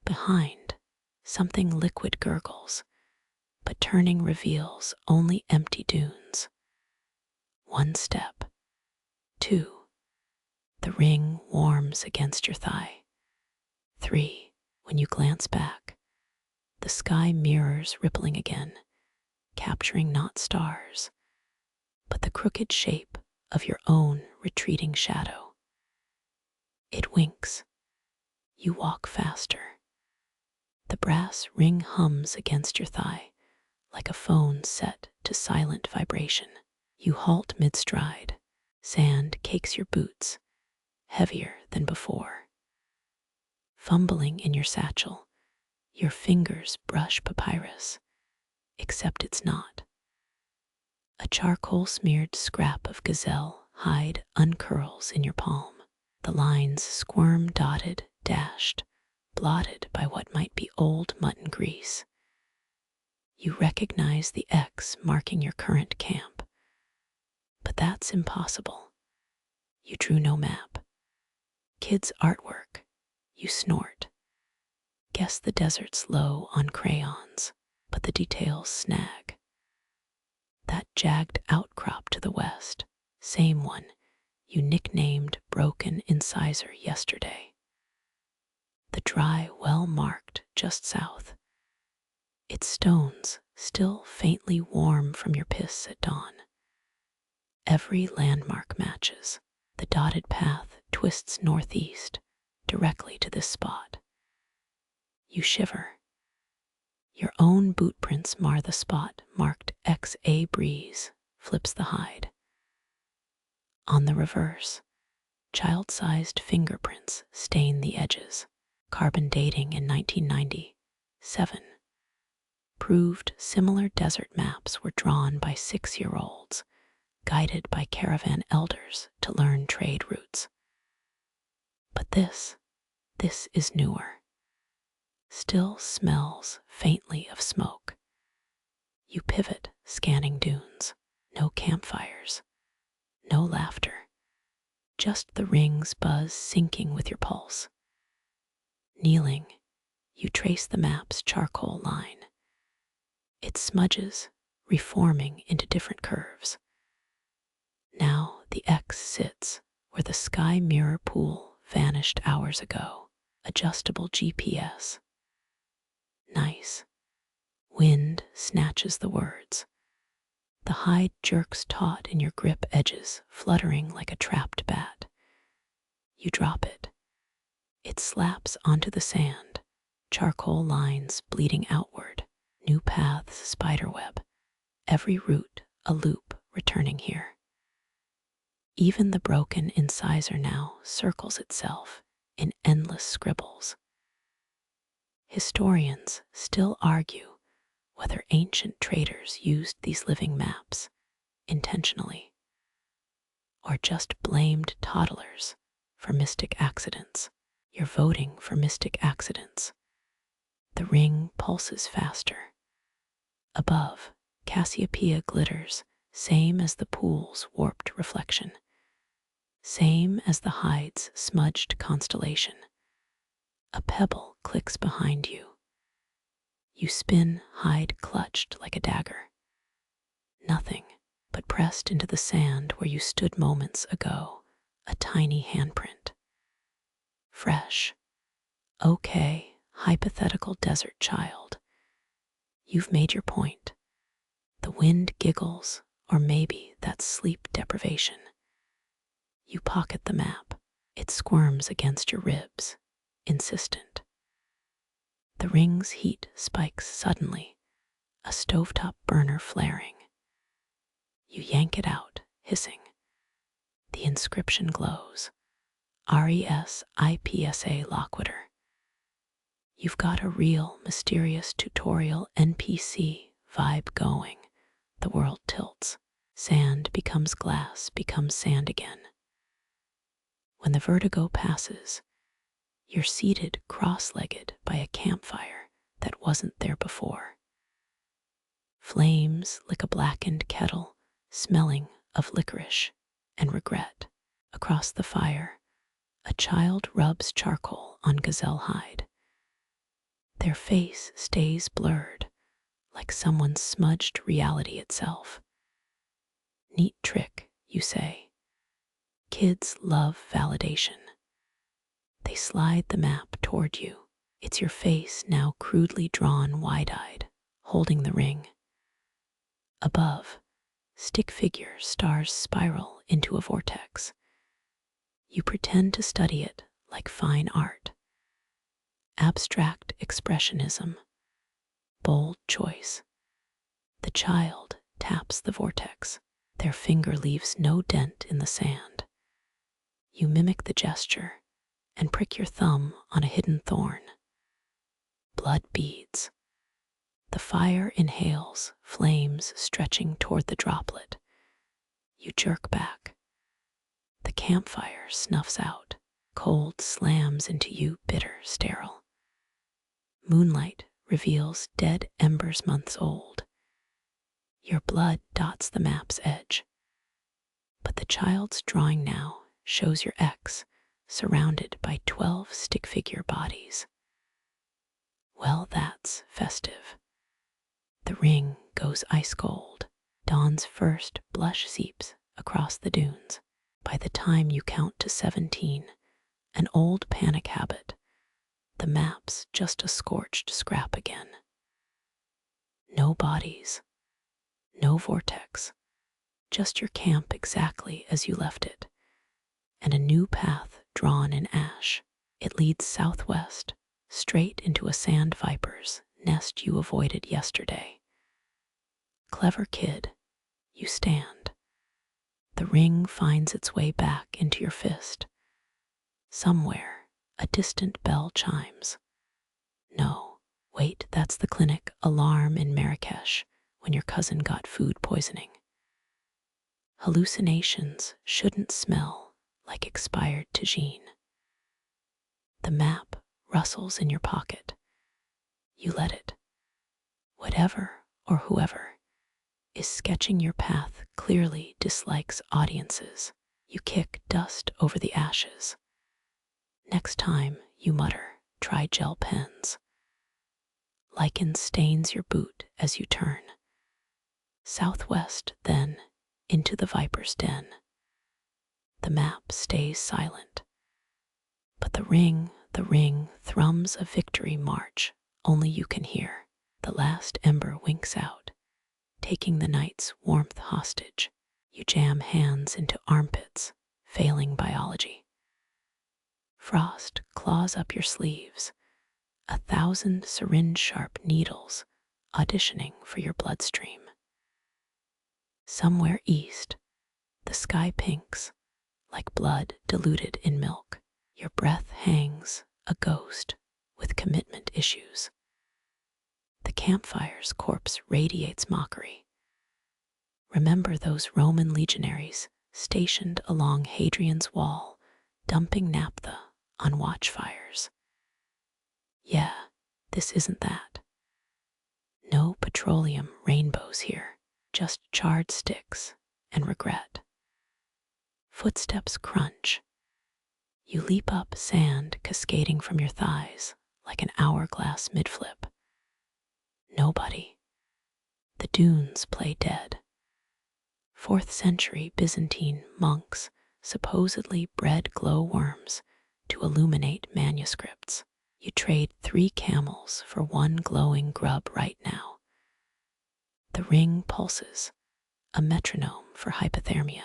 Behind, something liquid gurgles, but turning reveals only empty dunes. 1 step. 2. The ring warms against your thigh. 3. When you glance back, the sky mirrors rippling again, capturing not stars, but the crooked shape of your own retreating shadow. It winks. You walk faster. The brass ring hums against your thigh, like a phone set to silent vibration. You halt mid-stride. Sand cakes your boots, heavier than before. Fumbling in your satchel, your fingers brush papyrus, except it's not. A charcoal-smeared scrap of gazelle hide uncurls in your palm. The lines squirm, dotted, dashed, blotted by what might be old mutton grease. You recognize the X marking your current camp. But that's impossible. You drew no map. Kids' artwork. You snort. Guess the desert's low on crayons, but the details snag. That jagged outcrop to the west, same one you nicknamed broken incisor yesterday. The dry well marked just south. Its stones still faintly warm from your piss at dawn. Every landmark matches. The dotted path twists northeast, directly to this spot. You shiver. Your own bootprints mar the spot marked XA breeze, flips the hide. On the reverse, child-sized fingerprints stain the edges. Carbon dating in 1997 proved similar desert maps were drawn by 6-year-olds, guided by caravan elders to learn trade routes. But this is newer. Still smells faintly of smoke. You pivot, scanning dunes. No campfires. No laughter. Just the ring's buzz syncing with your pulse. Kneeling, you trace the map's charcoal line. It smudges, reforming into different curves. Now the X sits where the sky mirror pool vanished hours ago. Adjustable GPS. Nice. Wind snatches the words. The hide jerks taut in your grip edges, fluttering like a trapped bat. You drop it. It slaps onto the sand, charcoal lines bleeding outward, new paths spiderweb, every route a loop returning here. Even the broken incisor now circles itself in endless scribbles. Historians still argue whether ancient traders used these living maps intentionally or just blamed toddlers for mystic accidents. You're voting for mystic accidents. The ring pulses faster. Above, Cassiopeia glitters, same as the pool's warped reflection, same as the hide's smudged constellation. A pebble clicks behind you. You spin, hide clutched like a dagger. Nothing, but pressed into the sand where you stood moments ago, a tiny handprint. Fresh. Okay, hypothetical desert child. You've made your point. The wind giggles, or maybe that's sleep deprivation. You pocket the map. It squirms against your ribs, insistent. The ring's heat spikes suddenly, a stovetop burner flaring. You yank it out, hissing. The inscription glows. RESIPSA Lockwitter. You've got a real mysterious tutorial NPC vibe going. The world tilts. Sand becomes glass, becomes sand again. When the vertigo passes, you're seated cross-legged by a campfire that wasn't there before. Flames lick a blackened kettle, smelling of licorice and regret. Across the fire, a child rubs charcoal on gazelle hide. Their face stays blurred, like someone smudged reality itself. Neat trick, you say. Kids love validation. They slide the map toward you. It's your face now crudely drawn wide-eyed, holding the ring. Above, stick figure stars spiral into a vortex. You pretend to study it like fine art. Abstract expressionism. Bold choice. The child taps the vortex. Their finger leaves no dent in the sand. You mimic the gesture and prick your thumb on a hidden thorn. Blood beads. The fire inhales, flames stretching toward the droplet. You jerk back. The campfire snuffs out. Cold slams into you, bitter, sterile. Moonlight reveals dead embers months old. Your blood dots the map's edge. But the child's drawing now shows your ex surrounded by 12 stick-figure bodies. Well, that's festive. The ring goes ice cold. Dawn's first blush seeps across the dunes. By the time you count to 17, an old panic habit, the map's just a scorched scrap again. No bodies, no vortex, just your camp exactly as you left it, and a new path drawn in ash. It leads southwest, straight into a sand viper's nest you avoided yesterday. Clever kid, you stand. The ring finds its way back into your fist. Somewhere, a distant bell chimes. No, wait, that's the clinic alarm in Marrakesh when your cousin got food poisoning. Hallucinations shouldn't smell like expired tagine. The map rustles in your pocket. You let it. Whatever or whoever is sketching your path clearly dislikes audiences. You kick dust over the ashes. Next time, you mutter, try gel pens. Lichen stains your boot as you turn. Southwest, then, into the viper's den. The map stays silent. But the ring thrums a victory march only you can hear. The last ember winks out, taking the night's warmth hostage. You jam hands into armpits, failing biology. Frost claws up your sleeves, 1,000 syringe-sharp needles auditioning for your bloodstream. Somewhere east, the sky pinks, like blood diluted in milk. Your breath hangs, a ghost with commitment issues. The campfire's corpse radiates mockery. Remember those Roman legionaries stationed along Hadrian's wall, dumping naphtha on watchfires? Yeah, this isn't that. No petroleum rainbows here, just charred sticks and regret. Footsteps crunch. You leap up, sand cascading from your thighs like an hourglass mid-flip. Nobody. The dunes play dead. 4th century Byzantine monks supposedly bred glowworms to illuminate manuscripts. You trade 3 camels for 1 glowing grub right now. The ring pulses, a metronome for hypothermia.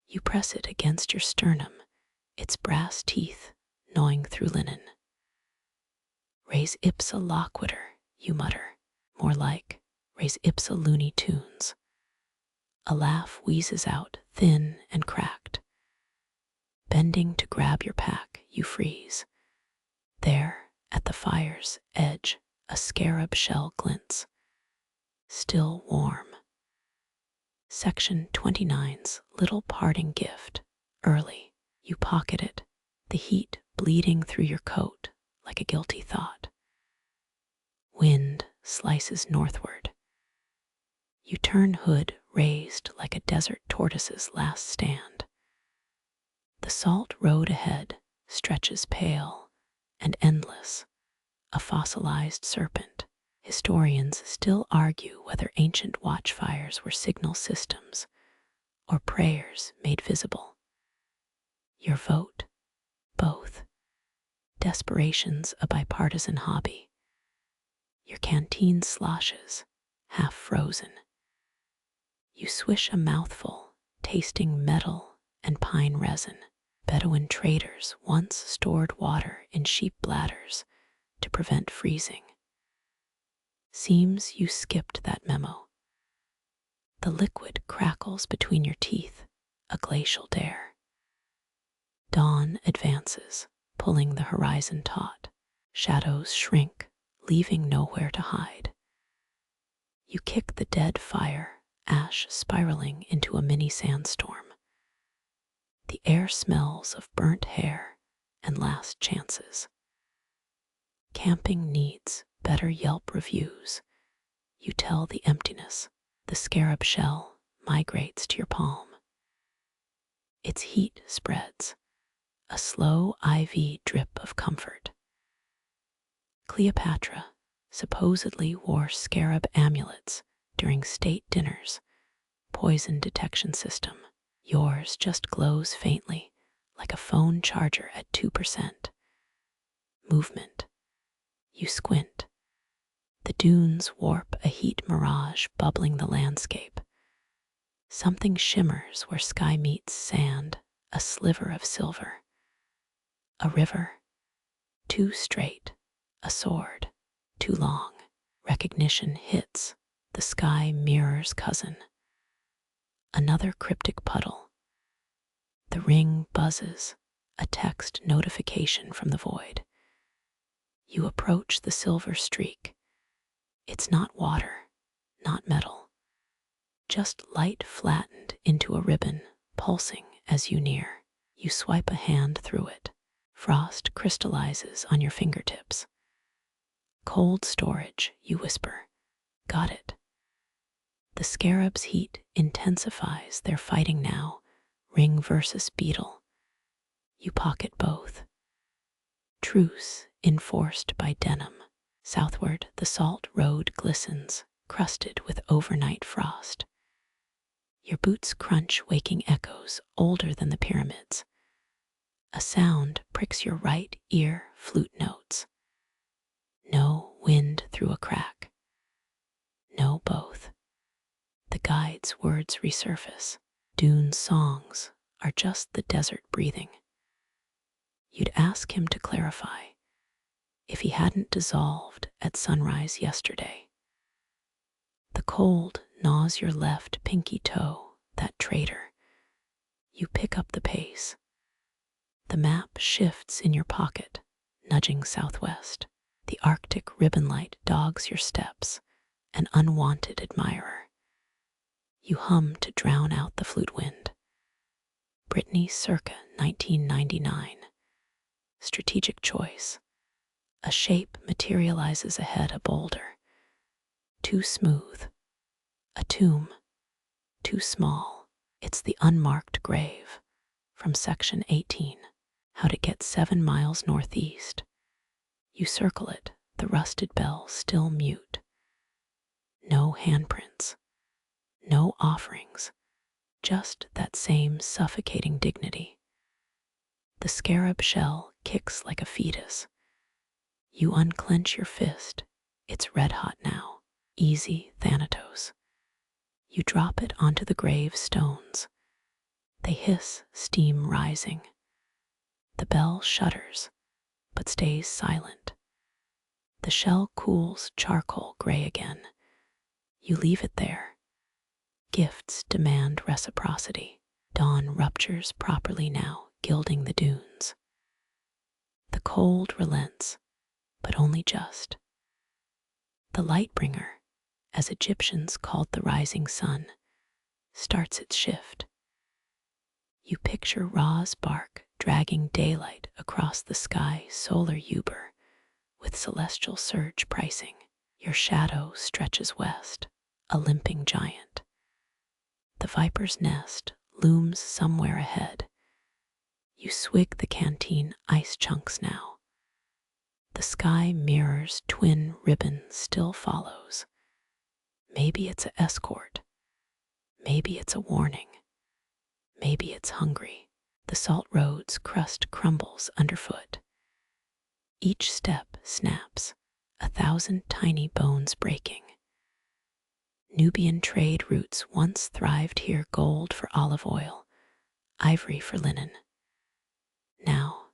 You press it against your sternum, its brass teeth gnawing through linen. Res ipsa loquitur, you mutter, more like res ipsa Looney Tunes. A laugh wheezes out, thin and cracked. Bending to grab your pack, you freeze. There, at the fire's edge, a scarab shell glints, still warm. Section 29's little parting gift, early. You pocket it, the heat bleeding through your coat like a guilty thought. Wind slices northward. You turn, hood raised like a desert tortoise's last stand. The salt road ahead stretches pale and endless, a fossilized serpent. Historians still argue whether ancient watchfires were signal systems or prayers made visible. Your vote? Both. Desperation's a bipartisan hobby. Your canteen sloshes, half frozen. You swish a mouthful, tasting metal and pine resin. Bedouin traders once stored water in sheep bladders to prevent freezing. Seems you skipped that memo. The liquid crackles between your teeth, a glacial dare. Dawn advances, pulling the horizon taut. Shadows shrink, leaving nowhere to hide. You kick the dead fire, ash spiraling into a mini sandstorm. The air smells of burnt hair and last chances. Camping needs better Yelp reviews. You tell the emptiness. The scarab shell migrates to your palm. Its heat spreads, a slow IV drip of comfort. Cleopatra supposedly wore scarab amulets during state dinners. Poison detection system. Yours just glows faintly, like a phone charger at 2%. Movement. You squint. The dunes warp a heat mirage bubbling the landscape. Something shimmers where sky meets sand, a sliver of silver. A river, too straight, a sword, too long. Recognition hits, the sky mirrors cousin. Another cryptic puddle. The ring buzzes, a text notification from the void. You approach the silver streak. It's not water, not metal, just light flattened into a ribbon, pulsing as you near. You swipe a hand through it. Frost crystallizes on your fingertips. Cold storage, you whisper. Got it. The scarab's heat intensifies their fighting now, ring versus beetle. You pocket both. Truce enforced by denim. Southward, the salt road glistens, crusted with overnight frost. Your boots crunch waking echoes older than the pyramids. A sound pricks your right ear, flute notes. No wind through a crack. No both. The guide's words resurface. Dune's songs are just the desert breathing. You'd ask him to clarify if he hadn't dissolved at sunrise yesterday. The cold gnaws your left pinky toe, that traitor. You pick up the pace. The map shifts in your pocket, nudging southwest. The Arctic ribbon light dogs your steps, an unwanted admirer. You hum to drown out the flute wind. Brittany circa 1999. Strategic choice. A shape materializes ahead a boulder. Too smooth. A tomb. Too small. It's the unmarked grave. From section 18. How to get 7 miles northeast. You circle it, the rusted bell still mute. No handprints. No offerings. Just that same suffocating dignity. The scarab shell kicks like a fetus. You unclench your fist. It's red hot now. Easy Thanatos. You drop it onto the grave stones. They hiss, steam rising. The bell shudders, but stays silent. The shell cools charcoal gray again. You leave it there. Gifts demand reciprocity. Dawn ruptures properly now, gilding the dunes. The cold relents, but only just. The Lightbringer, as Egyptians called the rising sun, starts its shift. You picture Ra's bark dragging daylight across the sky, solar Uber, with celestial surge pricing. Your shadow stretches west, a limping giant. The viper's nest looms somewhere ahead. You swig the canteen ice chunks now. The sky mirrors twin ribbon still follows. Maybe it's an escort. Maybe it's a warning. Maybe it's hungry. The salt road's crust crumbles underfoot. Each step snaps, 1,000 tiny bones breaking. Nubian trade routes once thrived here, gold for olive oil, ivory for linen. Now,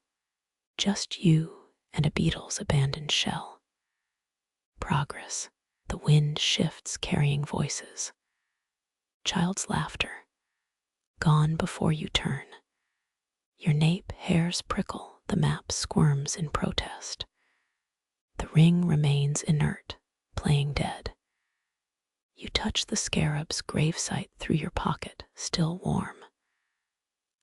just you and a beetle's abandoned shell. Progress. The wind shifts, carrying voices. Child's laughter. Gone before you turn. Your nape hairs prickle, the map squirms in protest. The ring remains inert, playing dead. You touch the scarab's gravesite through your pocket, still warm.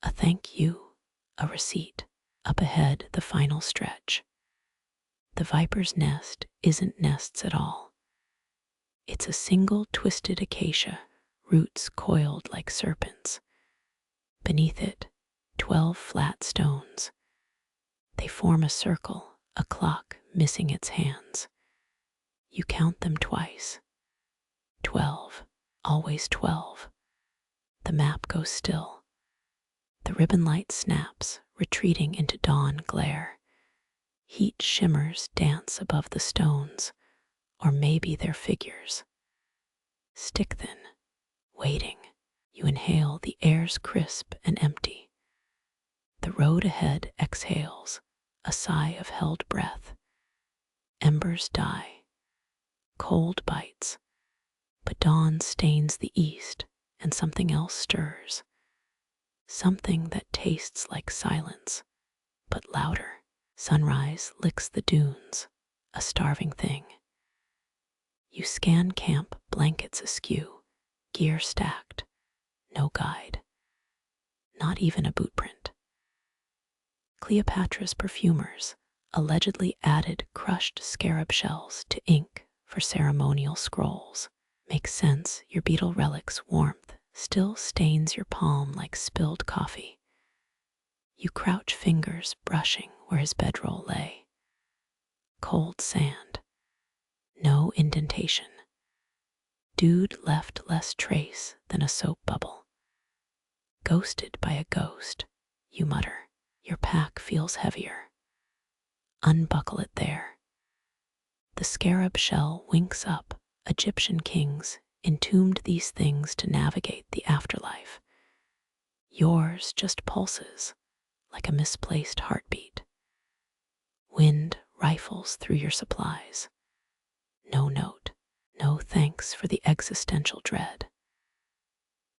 A thank you, a receipt. Up ahead, the final stretch. The viper's nest isn't nests at all. It's a single twisted acacia, roots coiled like serpents. Beneath it, 12 flat stones. They form a circle, a clock missing its hands. You count them twice. 12, always 12. The map goes still. The ribbon light snaps, retreating into dawn glare. Heat shimmers dance above the stones, or maybe they're figures. Stick thin, waiting, you inhale the air's crisp and empty. The road ahead exhales, a sigh of held breath. Embers die, cold bites, but dawn stains the east and something else stirs. Something that tastes like silence, but louder. Sunrise licks the dunes, a starving thing. You scan camp, blankets askew, gear stacked, no guide, not even a bootprint. Cleopatra's perfumers allegedly added crushed scarab shells to ink for ceremonial scrolls. Makes sense, your beetle relic's warmth still stains your palm like spilled coffee. You crouch, fingers brushing where his bedroll lay. Cold sand, no indentation. Dude left less trace than a soap bubble. Ghosted by a ghost, you mutter. Your pack feels heavier. Unbuckle it there. The scarab shell winks up. Egyptian kings entombed these things to navigate the afterlife. Yours just pulses like a misplaced heartbeat. Wind rifles through your supplies. No note, no thanks for the existential dread.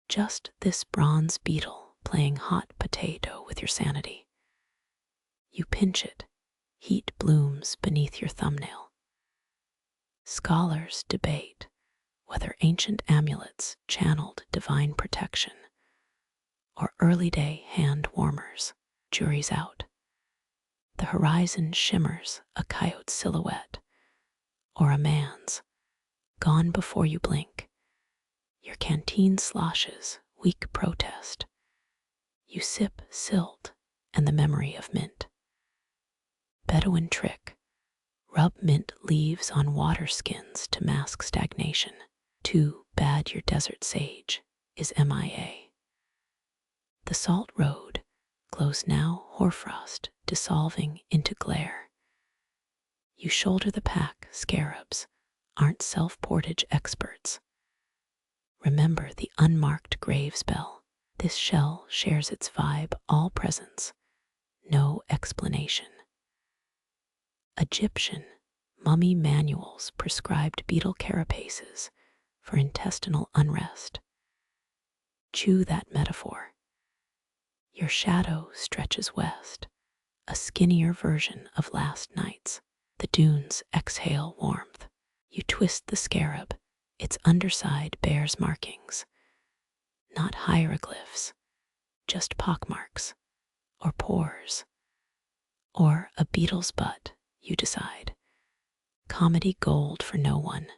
Just this bronze beetle playing hot potato with your sanity. You pinch it, heat blooms beneath your thumbnail. Scholars debate whether ancient amulets channeled divine protection or early day hand warmers. Jury's out. The horizon shimmers, a coyote's silhouette, or a man's, gone before you blink. Your canteen sloshes, weak protest. You sip silt and the memory of mint. Bedouin trick, rub mint leaves on water skins to mask stagnation. Too bad your desert sage is MIA. The salt road glows now, hoarfrost dissolving into glare. You shoulder the pack, scarabs aren't self-portage experts. Remember the unmarked grave's bell. This shell shares its vibe, all presence, no explanation. Egyptian mummy manuals prescribed beetle carapaces for intestinal unrest. Chew that metaphor. Your shadow stretches west, a skinnier version of last night's. The dunes exhale warmth. You twist the scarab, its underside bears markings. Not hieroglyphs, just pockmarks, or pores, or a beetle's butt, you decide. Comedy gold for no one.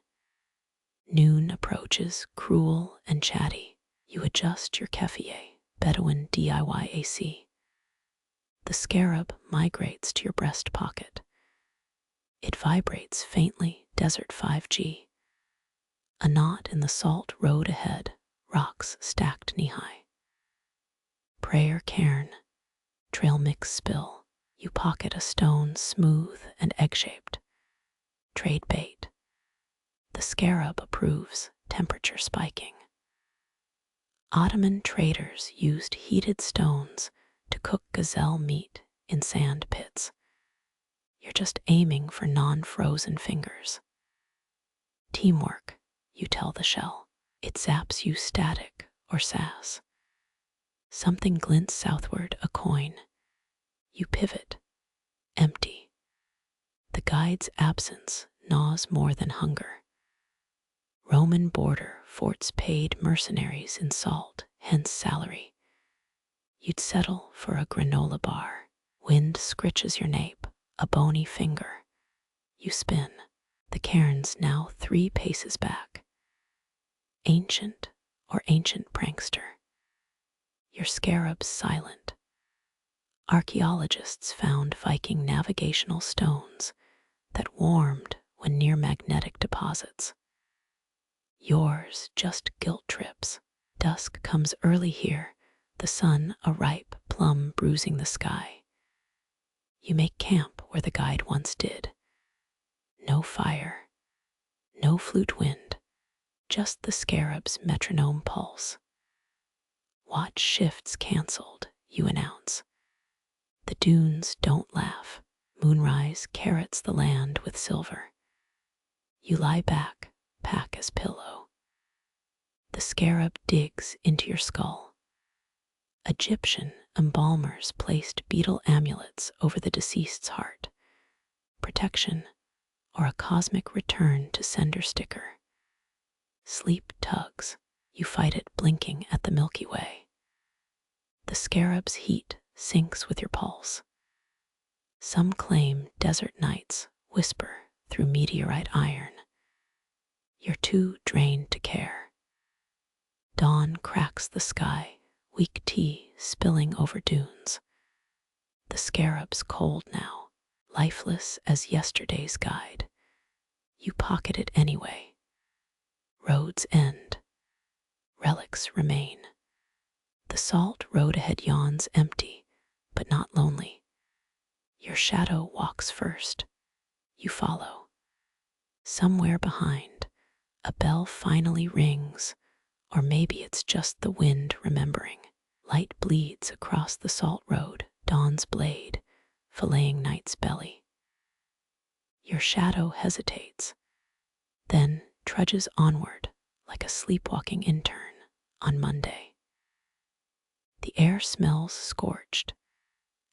Noon approaches, cruel and chatty. You adjust your keffiyeh, Bedouin DIY AC. The scarab migrates to your breast pocket. It vibrates faintly, desert 5G. A knot in the salt road ahead, rocks stacked knee-high. Prayer cairn, trail mix spill. You pocket a stone smooth and egg-shaped. Trade bait. The scarab approves, temperature spiking. Ottoman traders used heated stones to cook gazelle meat in sand pits. You're just aiming for non-frozen fingers. Teamwork, you tell the shell. It zaps you static or sass. Something glints southward, a coin. You pivot, empty. The guide's absence gnaws more than hunger. Roman border forts paid mercenaries in salt, hence salary. You'd settle for a granola bar. Wind scritches your nape, a bony finger. You spin. The cairn's now 3 paces back. Ancient or ancient prankster. Your scarab's silent. Archaeologists found Viking navigational stones that warmed when near magnetic deposits. Yours just guilt trips. Dusk comes early here, the sun a ripe plum bruising the sky. You make camp where the guide once did. No fire, no flute wind, just the scarab's metronome pulse. Watch shifts cancelled, you announce. The dunes don't laugh. Moonrise carrots the land with silver. You lie back, pack as pillow. The scarab digs into your skull. Egyptian embalmers placed beetle amulets over the deceased's heart. Protection or a cosmic return to sender sticker. Sleep tugs. You fight it blinking at the Milky Way. The scarab's heat sinks with your pulse. Some claim desert nights whisper through meteorite iron. You're too drained to care. Dawn cracks the sky, weak tea spilling over dunes. The scarab's cold now, lifeless as yesterday's guide. You pocket it anyway. Roads end. Relics remain. The salt road ahead yawns empty, but not lonely. Your shadow walks first. You follow. Somewhere behind, a bell finally rings, or maybe it's just the wind remembering. Light bleeds across the salt road, dawn's blade, filleting night's belly. Your shadow hesitates, then trudges onward like a sleepwalking intern on Monday. The air smells scorched,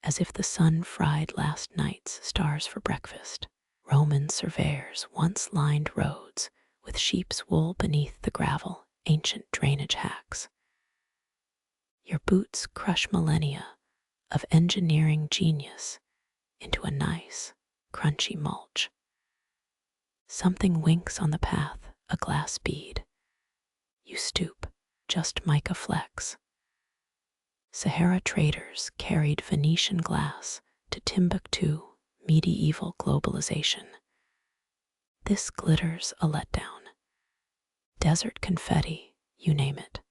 as if the sun fried last night's stars for breakfast. Roman surveyors once lined roads with sheep's wool beneath the gravel, ancient drainage hacks. Your boots crush millennia of engineering genius into a nice, crunchy mulch. Something winks on the path, a glass bead. You stoop, just mica flecks. Sahara traders carried Venetian glass to Timbuktu, medieval globalization. This glitters a letdown. Desert confetti, you name it.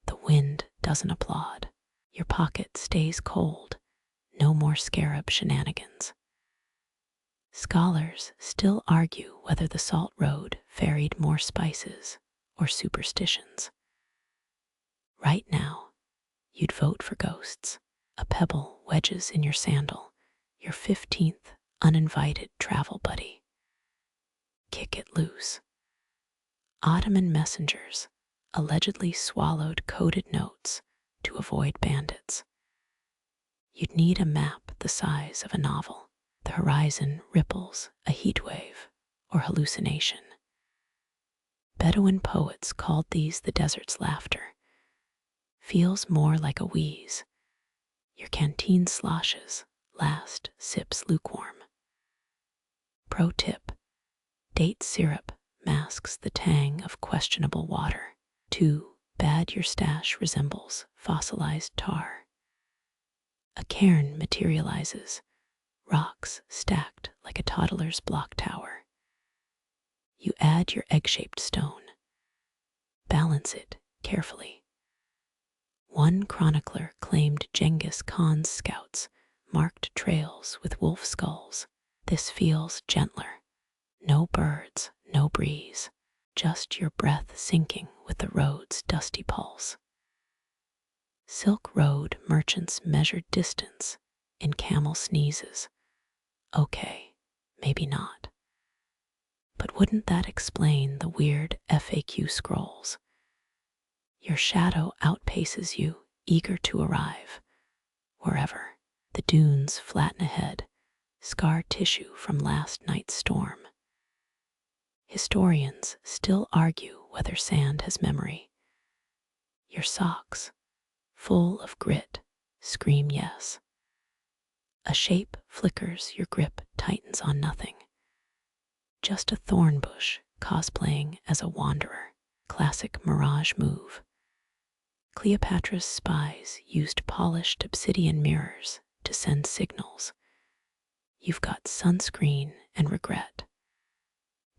The wind doesn't applaud. Your pocket stays cold. No more scarab shenanigans. Scholars still argue whether the salt road ferried more spices or superstitions. Right now, you'd vote for ghosts. A pebble wedges in your sandal, your 15th uninvited travel buddy. Kick it loose. Ottoman messengers allegedly swallowed coded notes to avoid bandits. You'd need a map the size of a novel. The horizon ripples, a heatwave or hallucination. Bedouin poets called these the desert's laughter. Feels more like a wheeze. Your canteen sloshes, last sips lukewarm. Pro tip: date syrup masks the tang of questionable water. Too bad your stash resembles fossilized tar. A cairn materializes, rocks stacked like a toddler's block tower. You add your egg-shaped stone. Balance it carefully. One chronicler claimed Genghis Khan's scouts marked trails with wolf skulls. This feels gentler. No birds, no breeze, just your breath syncing with the road's dusty pulse. Silk Road merchants measured distance in camel sneezes. Okay, maybe not. But wouldn't that explain the weird FAQ scrolls? Your shadow outpaces you, eager to arrive. Wherever, the dunes flatten ahead, scar tissue from last night's storm. Historians still argue whether sand has memory. Your socks, full of grit, scream yes. A shape flickers, your grip tightens on nothing. just a thorn bush cosplaying as a wanderer. Classic Mirage move. Cleopatra's spies used polished obsidian mirrors to send signals. You've got sunscreen and regret.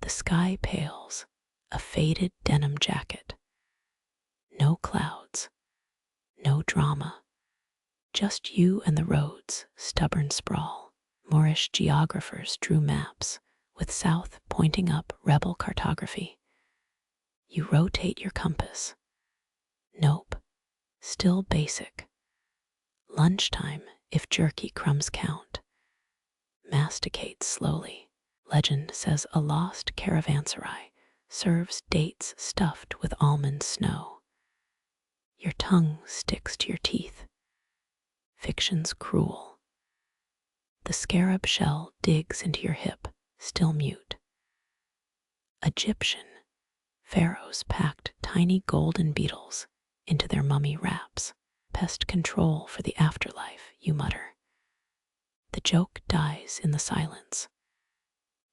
The sky pales, a faded denim jacket. No clouds, no drama, just you and the road's stubborn sprawl. Moorish geographers drew maps, with south pointing up rebel cartography. You rotate your compass. Nope, still basic. Lunchtime, if jerky crumbs count. Masticate slowly. Legend says a lost caravanserai serves dates stuffed with almond snow. Your tongue sticks to your teeth. Fiction's cruel. The scarab shell digs into your hip, still mute. Egyptian pharaohs packed tiny golden beetles into their mummy wraps. Pest control for the afterlife, you mutter. The joke dies in the silence.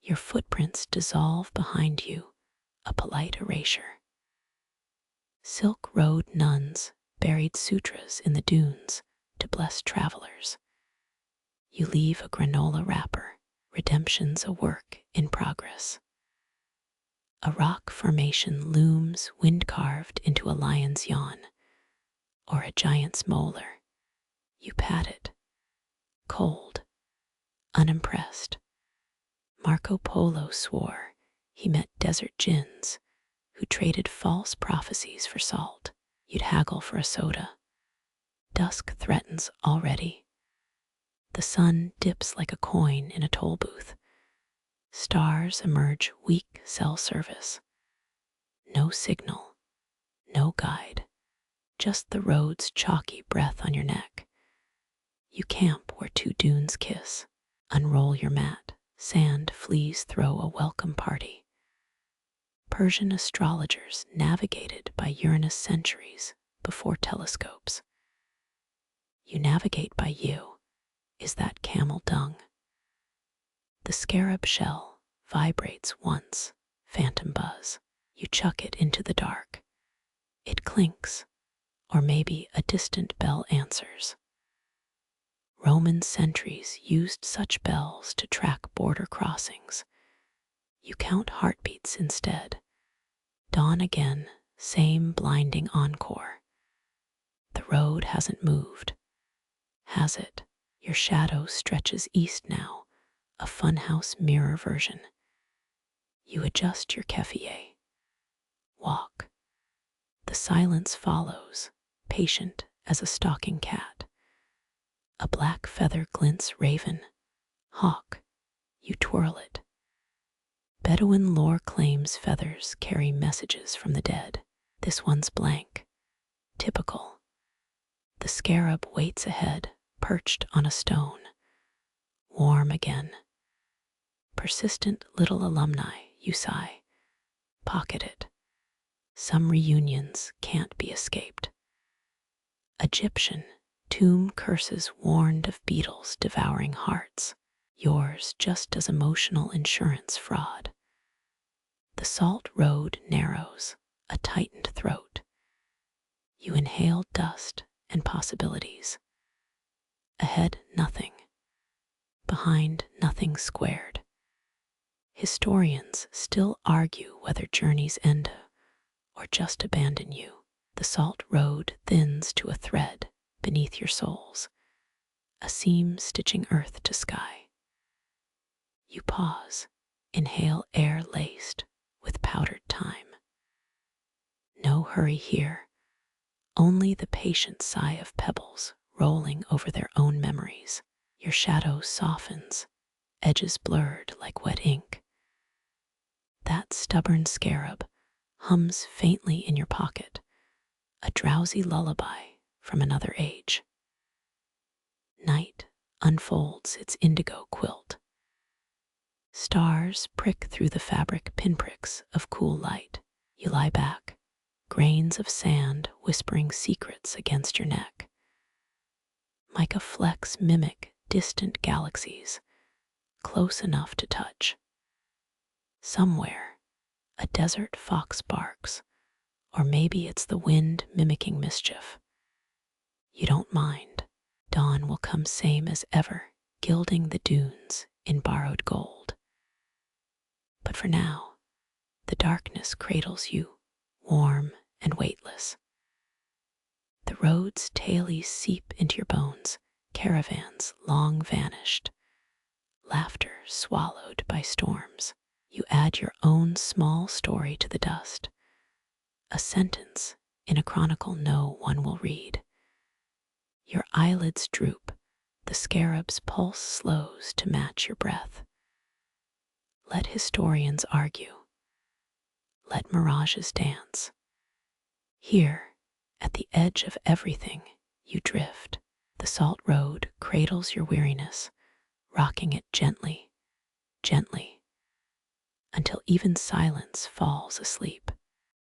Your footprints dissolve behind you, a polite erasure. Silk Road nuns buried sutras in the dunes to bless travelers. You leave a granola wrapper. Redemption's a work in progress. A rock formation looms wind-carved into a lion's yawn, or a giant's molar. You pat it, cold, unimpressed. Marco Polo swore he met desert djinns who traded false prophecies for salt. You'd haggle for a soda. Dusk threatens already. The sun dips like a coin in a toll booth. Stars emerge weak cell service. No signal, no guide, just the road's chalky breath on your neck. You camp where two dunes kiss. Unroll your mat. Sand fleas throw a welcome party. Persian astrologers navigated by Uranus centuries before telescopes. You navigate by you. Is that camel dung? The scarab shell vibrates once, phantom buzz. You chuck it into the dark. It clinks, or maybe a distant bell answers. Roman sentries used such bells to track border crossings. You count heartbeats instead. Dawn again, same blinding encore. The road hasn't moved. Has it? Your shadow stretches east now, a funhouse mirror version. You adjust your keffiyeh. Walk. The silence follows, patient as a stalking cat. A black feather glints raven. Hawk. You twirl it. Bedouin lore claims feathers carry messages from the dead. This one's blank. Typical. The scarab waits ahead, perched on a stone. Warm again. Persistent little alumni, you sigh. Pocket it. Some reunions can't be escaped. Egyptian tomb curses warned of beetles devouring hearts. Yours just as emotional insurance fraud. The salt road narrows, a tightened throat. You inhale dust and possibilities. Ahead, nothing. Behind, nothing squared. Historians still argue whether journeys end or just abandon you. The salt road thins to a thread beneath your soles, a seam stitching earth to sky. You pause, inhale air laced with powdered time. No hurry here, only the patient sigh of pebbles rolling over their own memories. Your shadow softens, edges blurred like wet ink. That stubborn scarab hums faintly in your pocket, a drowsy lullaby from another age. Night unfolds its indigo quilt. Stars prick through the fabric pinpricks of cool light. You lie back, grains of sand whispering secrets against your neck. Mica flecks mimic distant galaxies, close enough to touch. Somewhere, a desert fox barks, or maybe it's the wind mimicking mischief. You don't mind. Dawn will come same as ever, gilding the dunes in borrowed gold. But for now, the darkness cradles you, warm and weightless. The road's tailies seep into your bones, caravans long vanished, laughter swallowed by storms. You add your own small story to the dust, a sentence in a chronicle no one will read. Your eyelids droop, the scarab's pulse slows to match your breath. Let historians argue. Let mirages dance. Here, at the edge of everything, you drift. The salt road cradles your weariness, rocking it gently, gently, until even silence falls asleep.